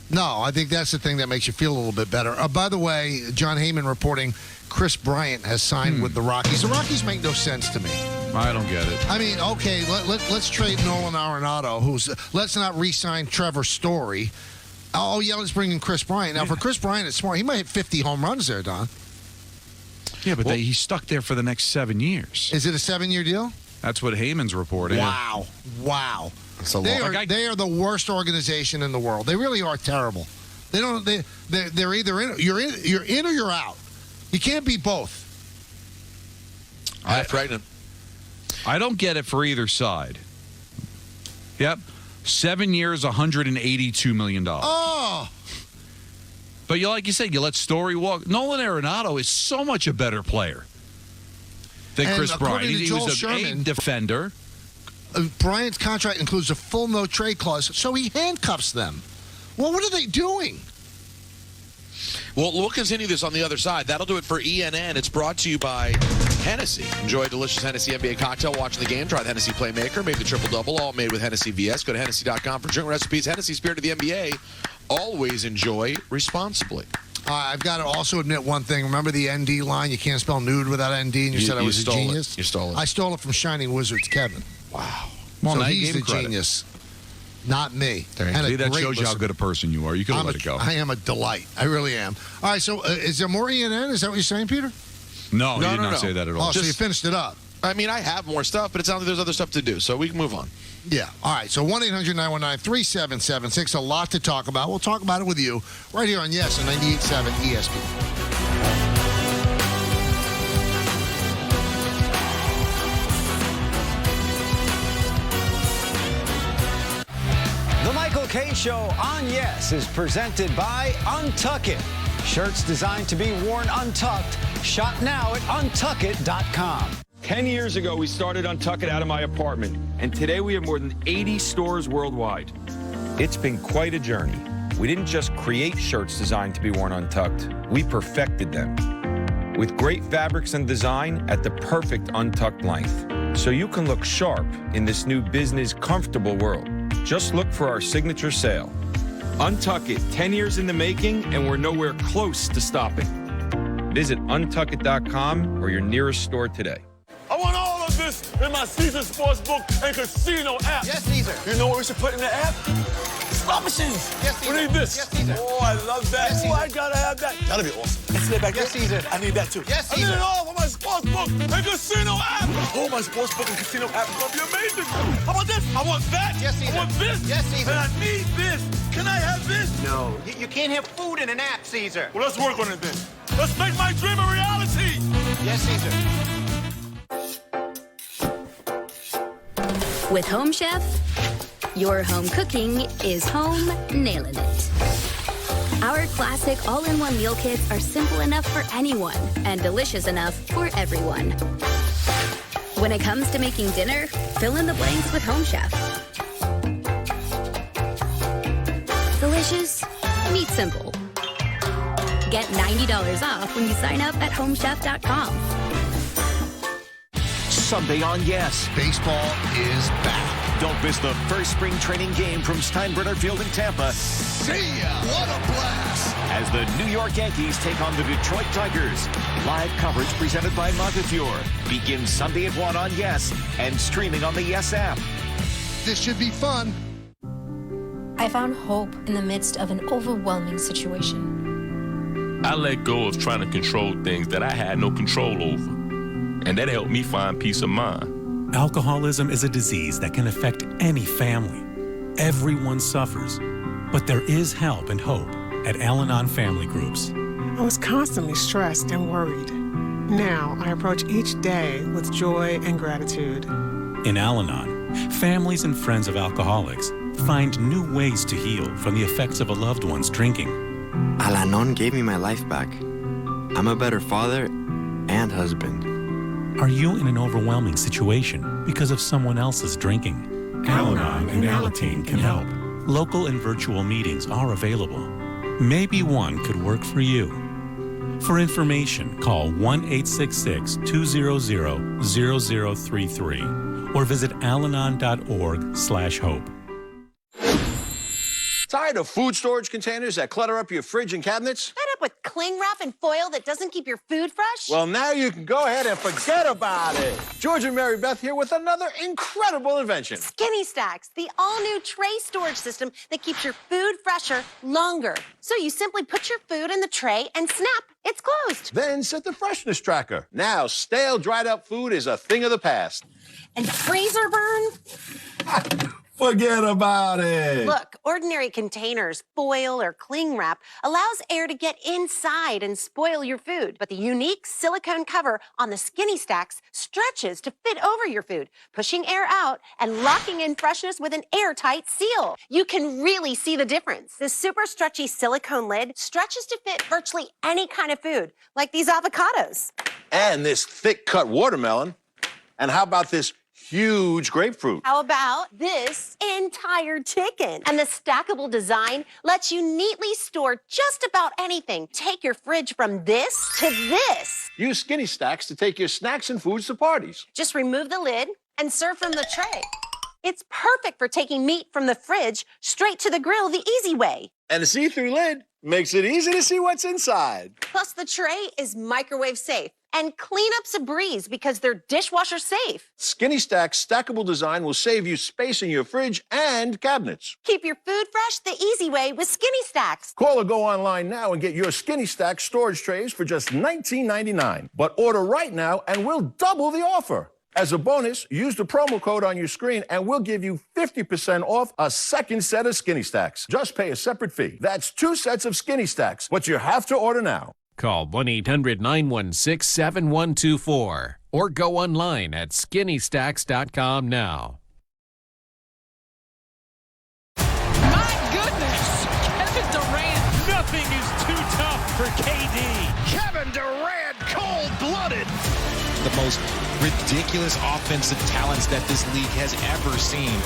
No, I think that's the thing that makes you feel a little bit better. By the way, John Heyman reporting Chris Bryant has signed with the Rockies. The Rockies make no sense to me. I don't get it. I mean, okay, let's trade Nolan Arenado. Let's not re-sign Trevor Story. Oh, yeah, let's bring in Chris Bryant. Now, for Chris Bryant, it's smart. He might hit 50 home runs there, Don. Yeah, but he's stuck there for the next 7 years. Is it a 7-year deal? That's what Heyman's reporting. Wow. They are the worst organization in the world. They really are terrible. They're either you're in or you're out. You can't be both. I'm pregnant. I don't get it for either side. Yep. 7 years, $182 million. Oh. But like you said, you let Story walk. Nolan Arenado is so much a better player than Chris Bryant. He was a defender. Bryant's contract includes a full no-trade clause, so he handcuffs them. Well, what are they doing? Well, we'll continue this on the other side. That'll do it for ENN. It's brought to you by Hennessy. Enjoy a delicious Hennessy NBA cocktail watching the game. Try the Hennessy Playmaker. Make the triple-double, all made with Hennessy VS. Go to Hennessy.com for drink recipes. Hennessy, spirit of the NBA. Always enjoy responsibly. I've got to also admit one thing. Remember the ND line? You can't spell nude without ND, and you said I was a genius? You stole it. I stole it from Shining Wizards, Kevin. Wow. Well, so now he's the credit. genius, not me. See, that shows you how good a person you are. You could have let it go. I am a delight. I really am. All right, so is there more ENN? Is that what you're saying, Peter? No, he did not say that at all. Oh, so you finished it up. I mean, I have more stuff, but it sounds like there's other stuff to do, so we can move on. Yeah. All right, so 1-800-919-3776. A lot to talk about. We'll talk about it with you right here on Yes on 98.7 ESPN. The Michael Kay Show on Yes is presented by Untuck It. Shirts designed to be worn untucked. Shop now at untuckit.com. 10 years ago, we started Untuck It out of my apartment, and today we have more than 80 stores worldwide. It's been quite a journey. We didn't just create shirts designed to be worn untucked, we perfected them. With great fabrics and design at the perfect untucked length, so you can look sharp in this new business comfortable world. Just look for our signature sale. Untuck It, 10 years in the making, and we're nowhere close to stopping. Visit untuckit.com or your nearest store today. I want all of this in my Caesar Sportsbook and Casino app. Yes, Caesar. You know what we should put in the app? Slot machines. Yes, Caesar. We need this. Yes, Caesar. Oh, I love that. Yes, oh, I gotta have that. That'll be awesome. And sit back yes, there. Caesar. I need that too. Yes, Caesar. I need it all for my Sportsbook and Casino app. Oh, my Sportsbook and Casino app is gonna be amazing. How about this? I want that. Yes, Caesar. I want this. Yes, Caesar. And I need this. Can I have this? No. You can't have food in an app, Caesar. Well, let's work on it then. Let's make my dream a reality. Yes, Caesar. With Home Chef, your home cooking is home nailing it. Our classic all-in-one meal kits are simple enough for anyone and delicious enough for everyone. When it comes to making dinner, fill in the blanks with Home Chef. Delicious, meet simple. Get $90 off when you sign up at homechef.com. Sunday on Yes. Baseball is back. Don't miss the first spring training game from Steinbrenner Field in Tampa. See ya! What a blast! As the New York Yankees take on the Detroit Tigers. Live coverage presented by Montefiore. Begins Sunday at 1 on Yes and streaming on the Yes app. This should be fun. I found hope in the midst of an overwhelming situation. I let go of trying to control things that I had no control over. And that helped me find peace of mind. Alcoholism is a disease that can affect any family. Everyone suffers. But there is help and hope at Al-Anon Family Groups. I was constantly stressed and worried. Now, I approach each day with joy and gratitude. In Al-Anon, families and friends of alcoholics find new ways to heal from the effects of a loved one's drinking. Al-Anon gave me my life back. I'm a better father and husband. Are you in an overwhelming situation because of someone else's drinking? Al-Anon and Alateen can help. Local and virtual meetings are available. Maybe one could work for you. For information, call 1-866-200-0033 or visit alanon.org/hope. Tired of food storage containers that clutter up your fridge and cabinets? Fed up with cling wrap and foil that doesn't keep your food fresh? Well, now you can go ahead and forget about it. George and Mary Beth here with another incredible invention. Skinny Stacks, the all-new tray storage system that keeps your food fresher longer. So you simply put your food in the tray and snap, it's closed. Then set the freshness tracker. Now, stale, dried-up food is a thing of the past. And freezer burn? Forget about it. Look, ordinary containers, foil, or cling wrap allows air to get inside and spoil your food. But the unique silicone cover on the Skinny Stacks stretches to fit over your food, pushing air out and locking in freshness with an airtight seal. You can really see the difference. This super stretchy silicone lid stretches to fit virtually any kind of food, like these avocados. And this thick-cut watermelon. And how about this huge grapefruit? How about this entire chicken? And the stackable design lets you neatly store just about anything. Take your fridge from this to this. Use Skinny Stacks to take your snacks and foods to parties. Just remove the lid and serve from the tray. It's perfect for taking meat from the fridge straight to the grill the easy way. And the see-through lid makes it easy to see what's inside. Plus, the tray is microwave safe. And cleanup's a breeze because they're dishwasher safe. Skinny Stack's stackable design will save you space in your fridge and cabinets. Keep your food fresh the easy way with Skinny Stacks. Call or go online now and get your Skinny Stack storage trays for just $19.99. But order right now and we'll double the offer. As a bonus, use the promo code on your screen and we'll give you 50% off a second set of Skinny Stacks. Just pay a separate fee. That's 2 sets of Skinny Stacks, but you have to order now. Call 1-800-916-7124 or go online at skinnystacks.com now. My goodness! Kevin Durant, nothing is too tough for KD. Kevin Durant, cold-blooded. The most ridiculous offensive talents that this league has ever seen.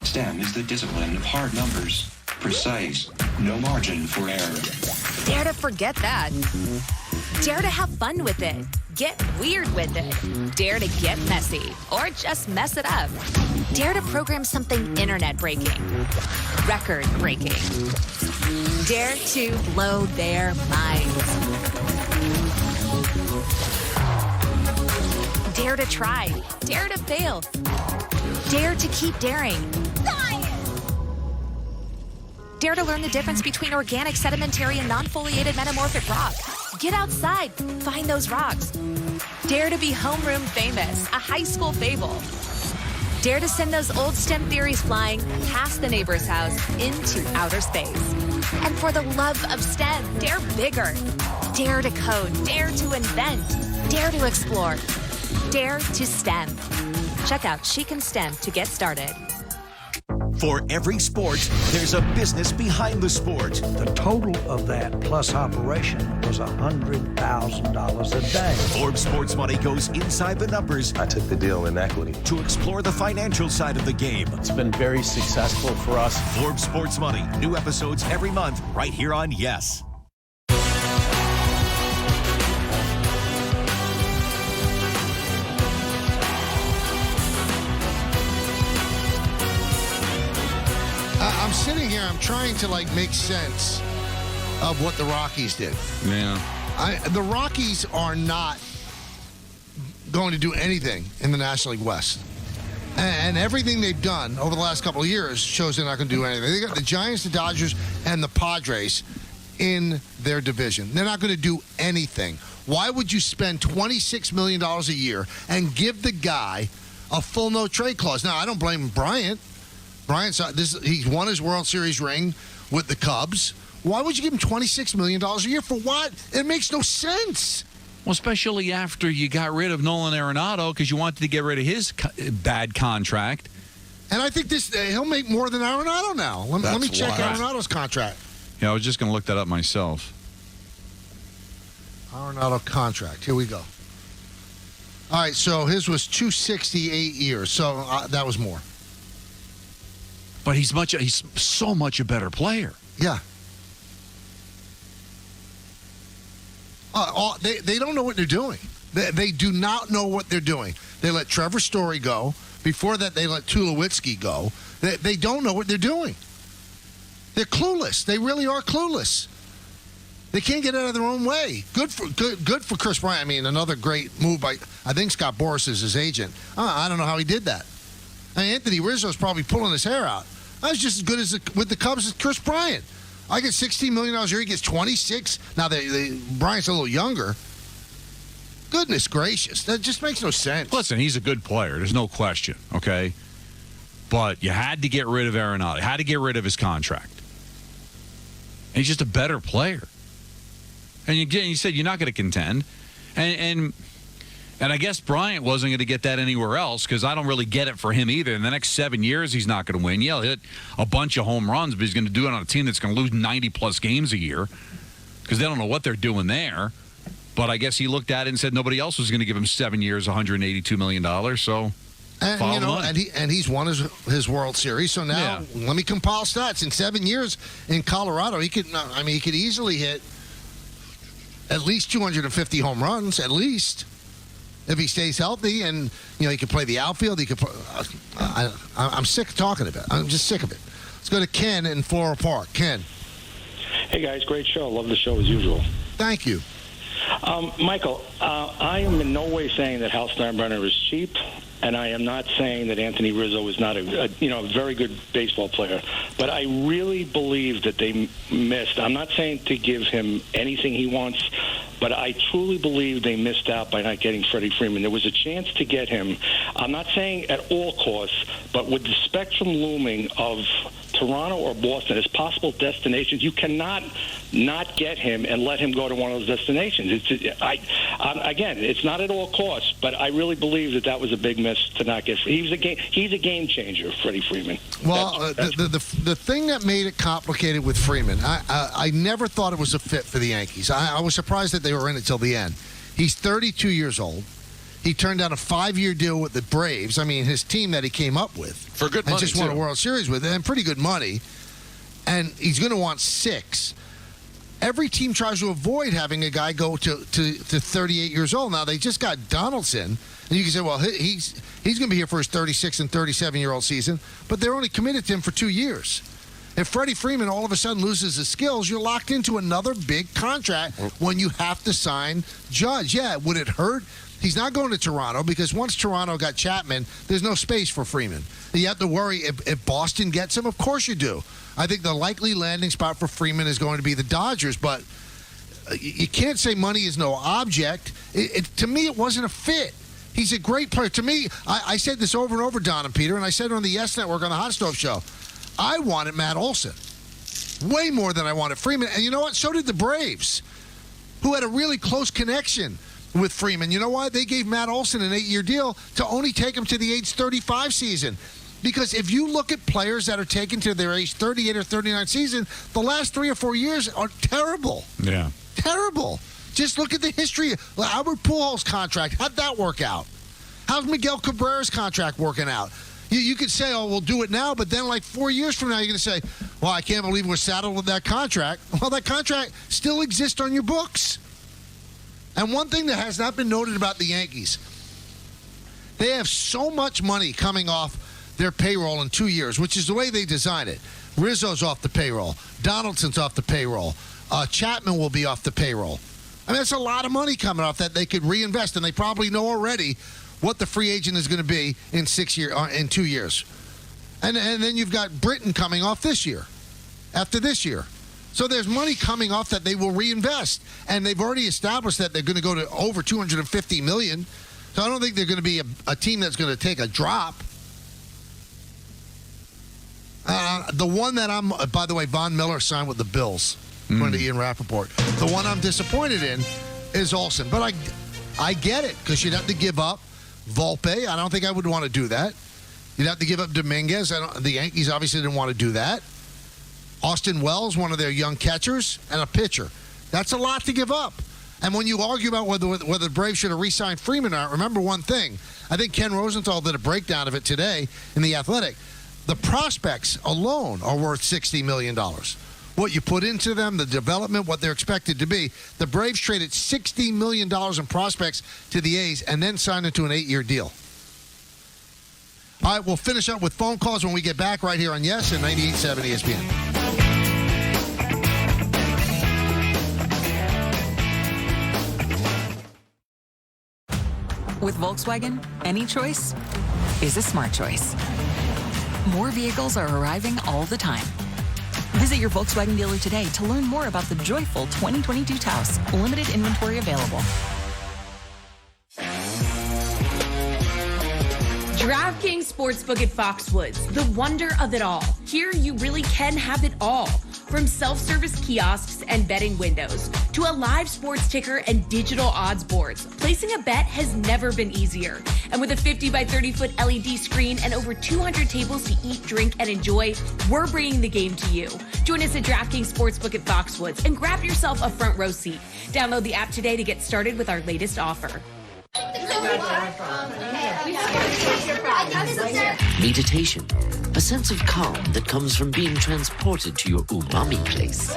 STEM is the discipline of hard numbers. Precise, no margin for error. Dare to forget that. Dare to have fun with it. Get weird with it. Dare to get messy or just mess it up. Dare to program something internet-breaking, record-breaking. Dare to blow their minds. Dare to try. Dare to fail. Dare to keep daring. Dare to learn the difference between organic, sedimentary, and non-foliated metamorphic rock. Get outside, find those rocks. Dare to be homeroom famous, a high school fable. Dare to send those old STEM theories flying past the neighbor's house into outer space. And for the love of STEM, dare bigger. Dare to code, dare to invent, dare to explore, dare to STEM. Check out She Can STEM to get started. For every sport, there's a business behind the sport. The total of that plus operation was $100,000 a day. Forbes Sports Money goes inside the numbers. I took the deal in equity. To explore the financial side of the game. It's been very successful for us. Forbes Sports Money. New episodes every month right here on Yes. I'm sitting here, I'm trying to make sense of what the Rockies did. Yeah. The Rockies are not going to do anything in the National League West. And everything they've done over the last couple of years shows they're not going to do anything. They got the Giants, the Dodgers, and the Padres in their division. They're not going to do anything. Why would you spend $26 million a year and give the guy a full no-trade clause? Now, I don't blame Bryant. He's won his World Series ring with the Cubs. Why would you give him $26 million a year for what? It makes no sense. Well, especially after you got rid of Nolan Arenado because you wanted to get rid of his bad contract. And I think he'll make more than Arenado now. Let me check Arenado's contract. Yeah, I was just going to look that up myself. Arenado contract. Here we go. All right, so his was 268 years, so that was more. But he's so much a better player. Yeah. They don't know what they're doing. They do not know what they're doing. They let Trevor Story go. Before that, they let Tulowitzki go. They don't know what they're doing. They're clueless. They really are clueless. They can't get out of their own way. Good for Chris Bryant. I mean, another great move by, I think Scott Boras is his agent. I don't know how he did that. Anthony Rizzo's probably pulling his hair out. I was just as good with the Cubs as Chris Bryant. I get $16 million a year. He gets 26. Now, Bryant's a little younger. Goodness gracious. That just makes no sense. Listen, he's a good player. There's no question, okay? But you had to get rid of Arenado. You had to get rid of his contract. And he's just a better player. And you said you're not going to contend. And I guess Bryant wasn't going to get that anywhere else because I don't really get it for him either. In the next 7 years, he's not going to win. Yeah, he'll hit a bunch of home runs, but he's going to do it on a team that's going to lose 90-plus games a year because they don't know what they're doing there. But I guess he looked at it and said nobody else was going to give him 7 years, $182 million. So, and he's won his World Series. So now let me compile stats. In 7 years in Colorado, he could easily hit at least 250 home runs, at least, if he stays healthy. And he could play the outfield. He could. I'm sick of talking about it. I'm just sick of it. Let's go to Ken in Floral Park. Ken. Hey guys, great show. Love the show as usual. Thank you. Michael, I am in no way saying that Hal Steinbrenner is cheap, and I am not saying that Anthony Rizzo is not a very good baseball player. But I really believe that they missed. I'm not saying to give him anything he wants, but I truly believe they missed out by not getting Freddie Freeman. There was a chance to get him. I'm not saying at all costs, but with the spectrum looming of Toronto or Boston as possible destinations, you cannot not get him and let him go to one of those destinations. Again, it's not at all costs, but I really believe that was a big miss to not get. He's a game changer, Freddie Freeman. Well, the thing that made it complicated with Freeman, I never thought it was a fit for the Yankees. I was surprised that they were in it till the end. He's 32 years old. He turned down a 5-year deal with the Braves. I mean, his team that he came up with. For good money, and just won a World Series with, and pretty good money. And he's going to want 6. Every team tries to avoid having a guy go to 38 years old. Now, they just got Donaldson. And you can say, well, he's going to be here for his 36 and 37-year-old season. But they're only committed to him for 2 years. If Freddie Freeman all of a sudden loses his skills, you're locked into another big contract when you have to sign Judge. Yeah, would it hurt? He's not going to Toronto because once Toronto got Chapman, there's no space for Freeman. You have to worry if Boston gets him. Of course you do. I think the likely landing spot for Freeman is going to be the Dodgers, but you can't say money is no object. To me, it wasn't a fit. He's a great player. To me, I said this over and over, Don and Peter, and I said it on the Yes Network on the Hot Stove Show. I wanted Matt Olson way more than I wanted Freeman. And you know what? So did the Braves, who had a really close connection with Freeman. You know why? They gave Matt Olson an 8-year deal to only take him to the age 35 season. Because if you look at players that are taken to their age 38 or 39 season, the last 3 or 4 years are terrible. Yeah. Terrible. Just look at the history. Albert Pujols' contract. How'd that work out? How's Miguel Cabrera's contract working out? You could say, oh, we'll do it now, but then like 4 years from now, you're going to say, well, I can't believe we're saddled with that contract. Well, that contract still exists on your books. And one thing that has not been noted about the Yankees, they have so much money coming off their payroll in 2 years, which is the way they design it. Rizzo's off the payroll. Donaldson's off the payroll. Chapman will be off the payroll. I mean, that's a lot of money coming off that they could reinvest, and they probably know already what the free agent is going to be in 2 years. And then you've got Britton coming off this year, after this year. So there's money coming off that they will reinvest. And they've already established that they're going to go to over $250 million. So I don't think they're going to be a team that's going to take a drop. The one that by the way, Von Miller signed with the Bills. according to Ian Rappaport. The one I'm disappointed in is Olsen. But I get it, because you'd have to give up Volpe. I don't think I would want to do that. You'd have to give up Dominguez. The Yankees obviously didn't want to do that. Austin Wells, one of their young catchers, and a pitcher. That's a lot to give up. And when you argue about whether the Braves should have re-signed Freeman or not, remember one thing. I think Ken Rosenthal did a breakdown of it today in The Athletic. The prospects alone are worth $60 million. What you put into them, the development, what they're expected to be. The Braves traded $60 million in prospects to the A's and then signed it to an 8-year deal. All right, we'll finish up with phone calls when we get back right here on Yes and 98.7 ESPN. With Volkswagen, any choice is a smart choice. More vehicles are arriving all the time. Visit your Volkswagen dealer today to learn more about the joyful 2022 Taos. Limited inventory available. DraftKings Sportsbook at Foxwoods, the wonder of it all. Here you really can have it all. From self-service kiosks and betting windows to a live sports ticker and digital odds boards, placing a bet has never been easier. And with a 50 by 30-foot LED screen and over 200 tables to eat, drink, and enjoy, we're bringing the game to you. Join us at DraftKings Sportsbook at Foxwoods and grab yourself a front row seat. Download the app today to get started with our latest offer. Meditation, a sense of calm that comes from being transported to your umami place.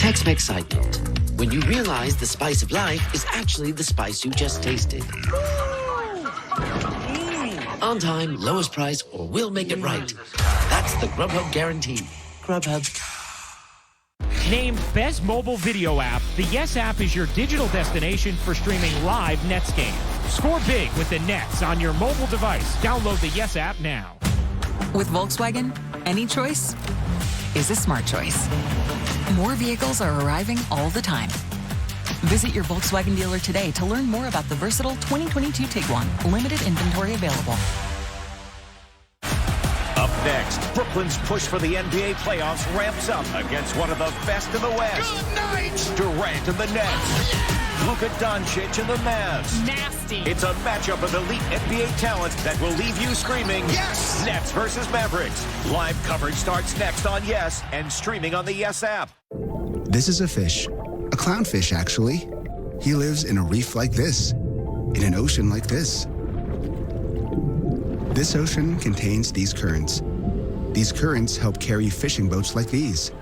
Tex-Mex excitement, when you realize the spice of life is actually the spice you just tasted. On time, lowest price, or we'll make it right. That's the Grubhub guarantee. Grubhub. Named Best Mobile Video App, the Yes app is your digital destination for streaming live Nets games. Score big with the Nets on your mobile device. Download the Yes app now. With Volkswagen, any choice is a smart choice. More vehicles are arriving all the time. Visit your Volkswagen dealer today to learn more about the versatile 2022 Tiguan. Limited inventory available. Up next, Brooklyn's push for the NBA playoffs ramps up against one of the best in the West. Good night! Durant and the Nets. Luka Doncic and the Mavs. Nasty. It's a matchup of elite NBA talent that will leave you screaming, Yes! Nets versus Mavericks. Live coverage starts next on Yes and streaming on the Yes app. This is a fish. A clownfish, actually. He lives in a reef like this, in an ocean like this. This ocean contains these currents. These currents help carry fishing boats like these.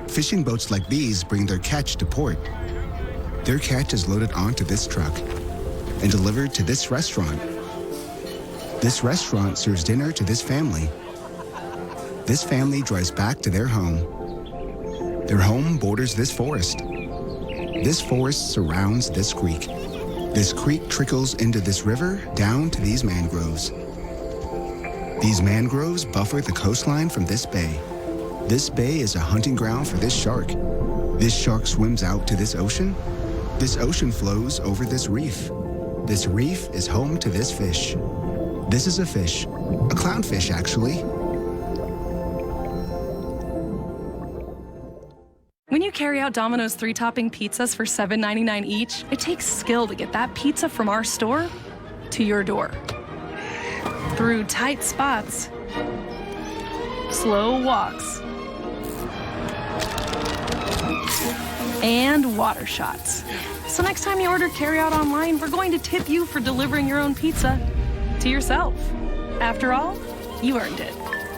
Fishing boats like these bring their catch to port. Their catch is loaded onto this truck and delivered to this restaurant. This restaurant serves dinner to this family. This family drives back to their home. Their home borders this forest. This forest surrounds this creek. This creek trickles into this river down to these mangroves. These mangroves buffer the coastline from this bay. This bay is a hunting ground for this shark. This shark swims out to this ocean. This ocean flows over this reef. This reef is home to this fish. This is a fish. A clownfish, actually. When you carry out Domino's 3-topping pizzas for $7.99 each, it takes skill to get that pizza from our store to your door. Through tight spots, slow walks, and water shots. So next time you order carryout online, we're going to tip you for delivering your own pizza to yourself. After all, you earned it.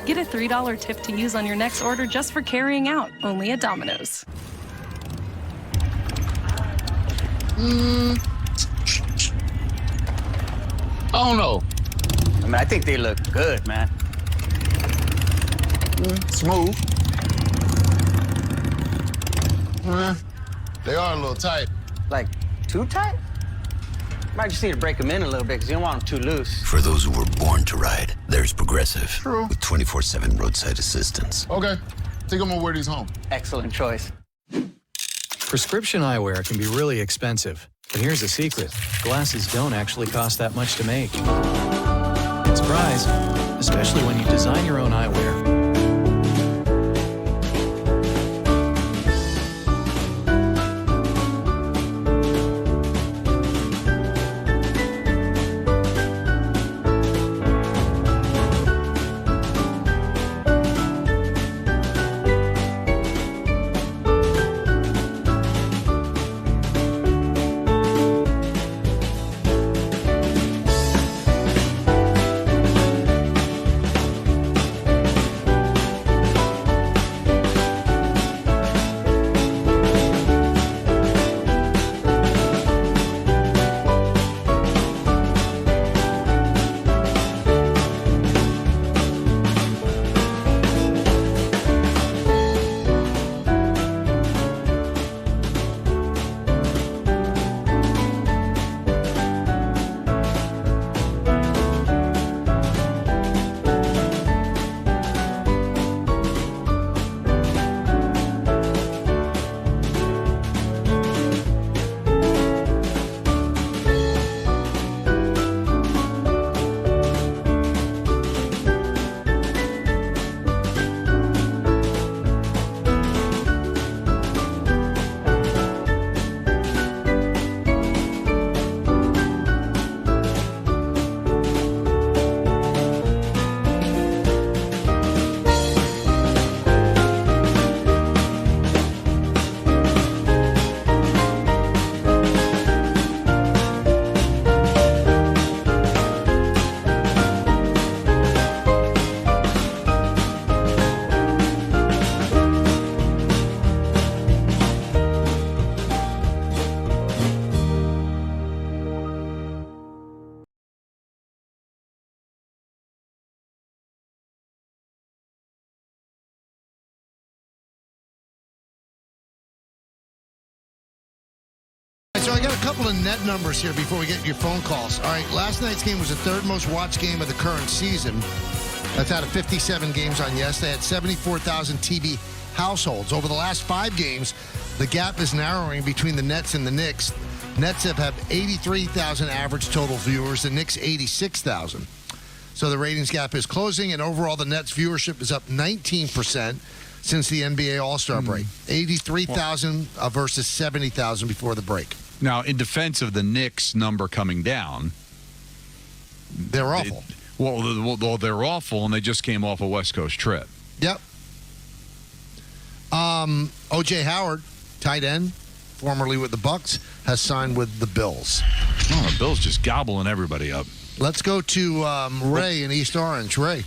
Get a $3 tip to use on your next order just for carrying out, only at Domino's. I don't know. I mean, I think they look good, man. Smooth. They are a little tight. Like, too tight? Might just need to break them in a little bit because you don't want them too loose. For those who were born to ride, there's Progressive. True. With 24/7 roadside assistance. Okay. Think I'm gonna wear these home. Excellent choice. Prescription eyewear can be really expensive. But here's the secret. Glasses don't actually cost that much to make. can surprise, especially when you design your own eyewear. So I got a couple of net numbers here before we get to your phone calls. All right, last night's game was the third most watched game of the current season. That's out of 57 games on Yes. They had 74,000 TV households. Over the last 5 games, the gap is narrowing between the Nets and the Knicks. Nets have 83,000 average total viewers. The Knicks, 86,000. So the ratings gap is closing, and overall the Nets viewership is up 19% since the NBA All-Star break. 83,000 versus 70,000 before the break. Now, in defense of the Knicks number coming down, they're awful. They're awful, and they just came off a West Coast trip. Yep. O.J. Howard, tight end, formerly with the Bucks, has signed with the Bills. Oh, the Bills just gobbling everybody up. Let's go to Ray in East Orange. Ray.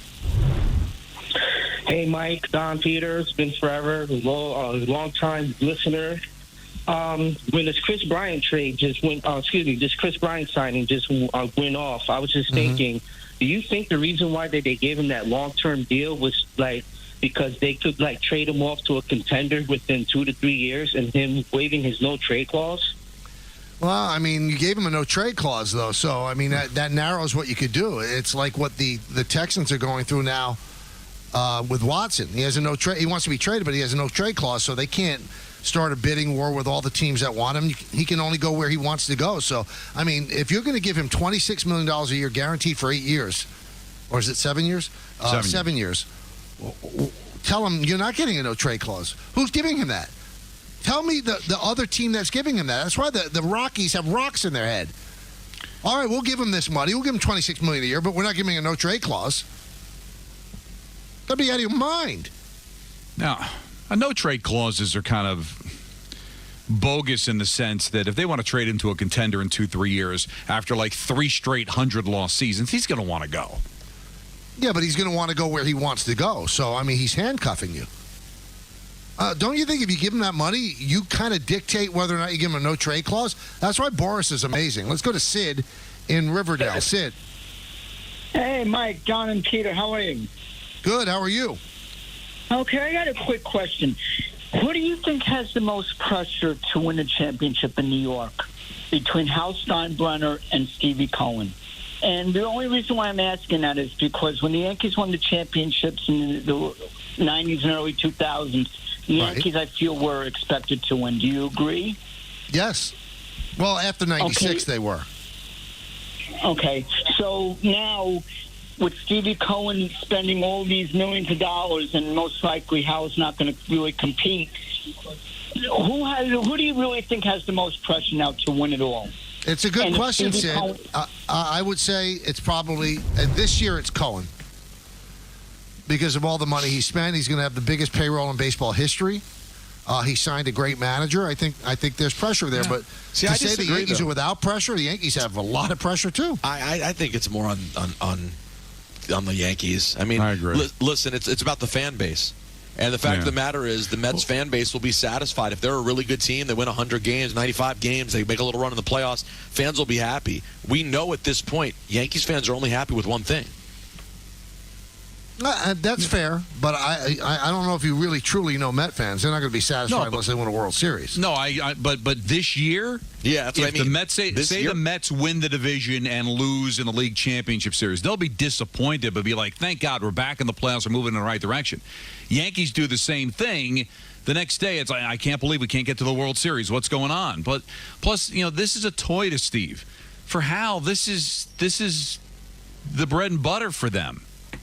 Hey, Mike, Don, Peter. It's been forever. Long-time listener. When this Chris Bryant trade just went, this Chris Bryant signing just went off, I was just thinking, do you think the reason why they gave him that long-term deal was because they could trade him off to a contender within 2 to 3 years and him waiving his no-trade clause? Well, I mean, you gave him a no-trade clause, though, so, I mean, that narrows what you could do. It's like what the Texans are going through now with Watson. He has a no-trade. He wants to be traded, but he has a no-trade clause, so they can't start a bidding war with all the teams that want him. He can only go where he wants to go. So, I mean, if you're going to give him $26 million a year guaranteed for 8 years, or is it 7 years? 7 years. Tell him you're not getting a no-trade clause. Who's giving him that? Tell me the other team that's giving him that. That's why the Rockies have rocks in their head. All right, we'll give him this money. We'll give him $26 million a year, but we're not giving him a no-trade clause. That'd be out of your mind. Now, no-trade clauses are kind of bogus in the sense that if they want to trade him to a contender in 2-3 years after 3 straight 100-loss seasons, he's going to want to go. Yeah, but he's going to want to go where he wants to go. So, I mean, he's handcuffing you. Don't you think if you give him that money, you kind of dictate whether or not you give him a no-trade clause? That's why Boris is amazing. Let's go to Sid in Riverdale. Sid. Hey, Mike, John, and Peter. How are you? Good. How are you? Okay, I got a quick question. Who do you think has the most pressure to win a championship in New York between Hal Steinbrenner and Stevie Cohen? And the only reason why I'm asking that is because when the Yankees won the championships in the 90s and early 2000s, the Yankees, I feel, were expected to win. Do you agree? Yes. Well, after 96, they were. Okay. So now, with Stevie Cohen spending all these millions of dollars and most likely Hal's not going to really compete, who do you really think has the most pressure now to win it all? It's a good question, Sid. I would say it's probably, this year it's Cohen. Because of all the money he spent, he's going to have the biggest payroll in baseball history. He signed a great manager. I think there's pressure there. But See, to I say the disagree, Yankees though. are without pressure, the Yankees have a lot of pressure too. I think it's more on the Yankees. I mean, I agree. Listen, it's about the fan base. And the fact of the matter is the Mets fan base will be satisfied. If they're a really good team, they win 100 games, 95 games, they make a little run in the playoffs, fans will be happy. We know at this point, Yankees fans are only happy with one thing. That's fair, but I don't know if you really truly know Met fans. They're not going to be satisfied unless they win a World Series. No, but this year, that's what I mean. The Mets the Mets win the division and lose in the league championship series, they'll be disappointed, but be like, thank God we're back in the playoffs, we're moving in the right direction. Yankees do the same thing. The next day, it's like, I can't believe we can't get to the World Series. What's going on? But plus, this is a toy to Steve. For Hal, this is the bread and butter for them.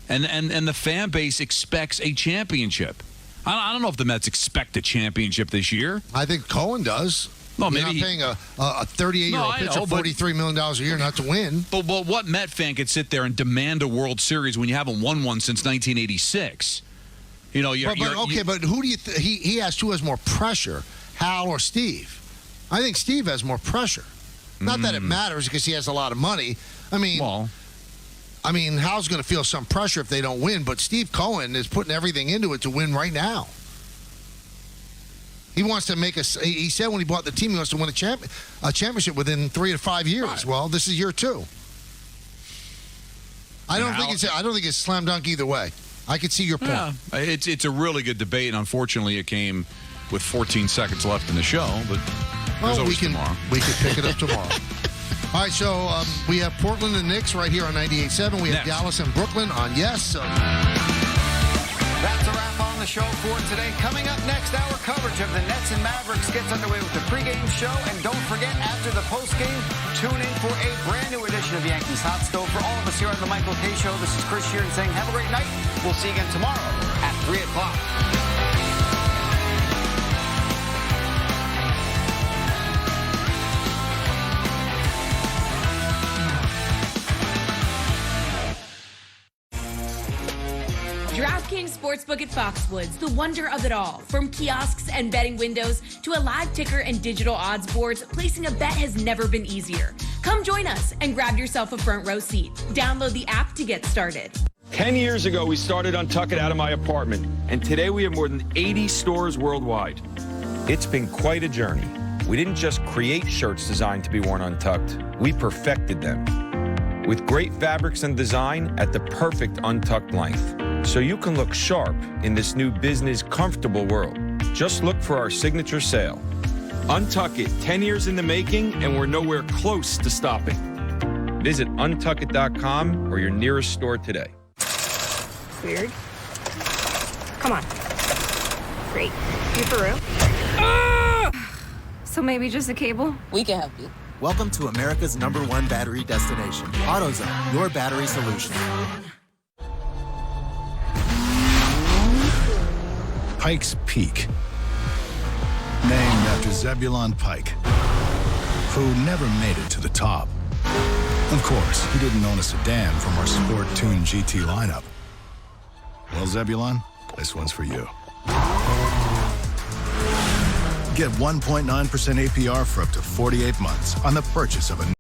And the fan base expects a championship. I don't know if the Mets expect a championship this year. I think Cohen does. Well, You're maybe not paying a 38-year-old pitcher $43 million a year not to win. But what Met fan could sit there and demand a World Series when you haven't won one since 1986? But who do you he has who has more pressure, Hal or Steve? I think Steve has more pressure. Not that it matters because he has a lot of money. I mean, Hal's going to feel some pressure if they don't win, but Steve Cohen is putting everything into it to win right now. He wants to make us. He said when he bought the team, he wants to win a championship within 3 to 5 years. Right. Well, this is year 2. I don't think it's slam dunk either way. I could see your point. Yeah, it's a really good debate, and unfortunately, it came with 14 seconds left in the show. But there's always tomorrow. We can pick it up tomorrow. All right, so we have Portland and Knicks right here on 98.7. We have Dallas and Brooklyn on Yes. That's a wrap on the show for today. Coming up next, our coverage of the Nets and Mavericks gets underway with the pregame show. And don't forget, after the postgame, tune in for a brand new edition of Yankees Hot Stove. For all of us here on the Michael Kay Show, this is Chris Sheeran saying have a great night. We'll see you again tomorrow at 3 o'clock. DraftKings Sportsbook at Foxwoods, the wonder of it all. From kiosks and betting windows to a live ticker and digital odds boards, placing a bet has never been easier. Come join us and grab yourself a front row seat. Download the app to get started. 10 years ago, we started Untuck It out of my apartment, and today we have more than 80 stores worldwide. It's been quite a journey. We didn't just create shirts designed to be worn untucked, we perfected them. With great fabrics and design at the perfect untucked length. So you can look sharp in this new business comfortable world. Just look for our signature sale. Untuck It, 10 years in the making, and we're nowhere close to stopping. Visit untuckit.com or your nearest store today. Weird. Come on. Great. You for real? So maybe just a cable? We can help you. Welcome to America's #1 battery destination. AutoZone, your battery solution. Pike's Peak, named after Zebulon Pike, who never made it to the top. Of course, he didn't own a sedan from our Sport Tune GT lineup. Well, Zebulon, this one's for you. Get 1.9% APR for up to 48 months on the purchase of a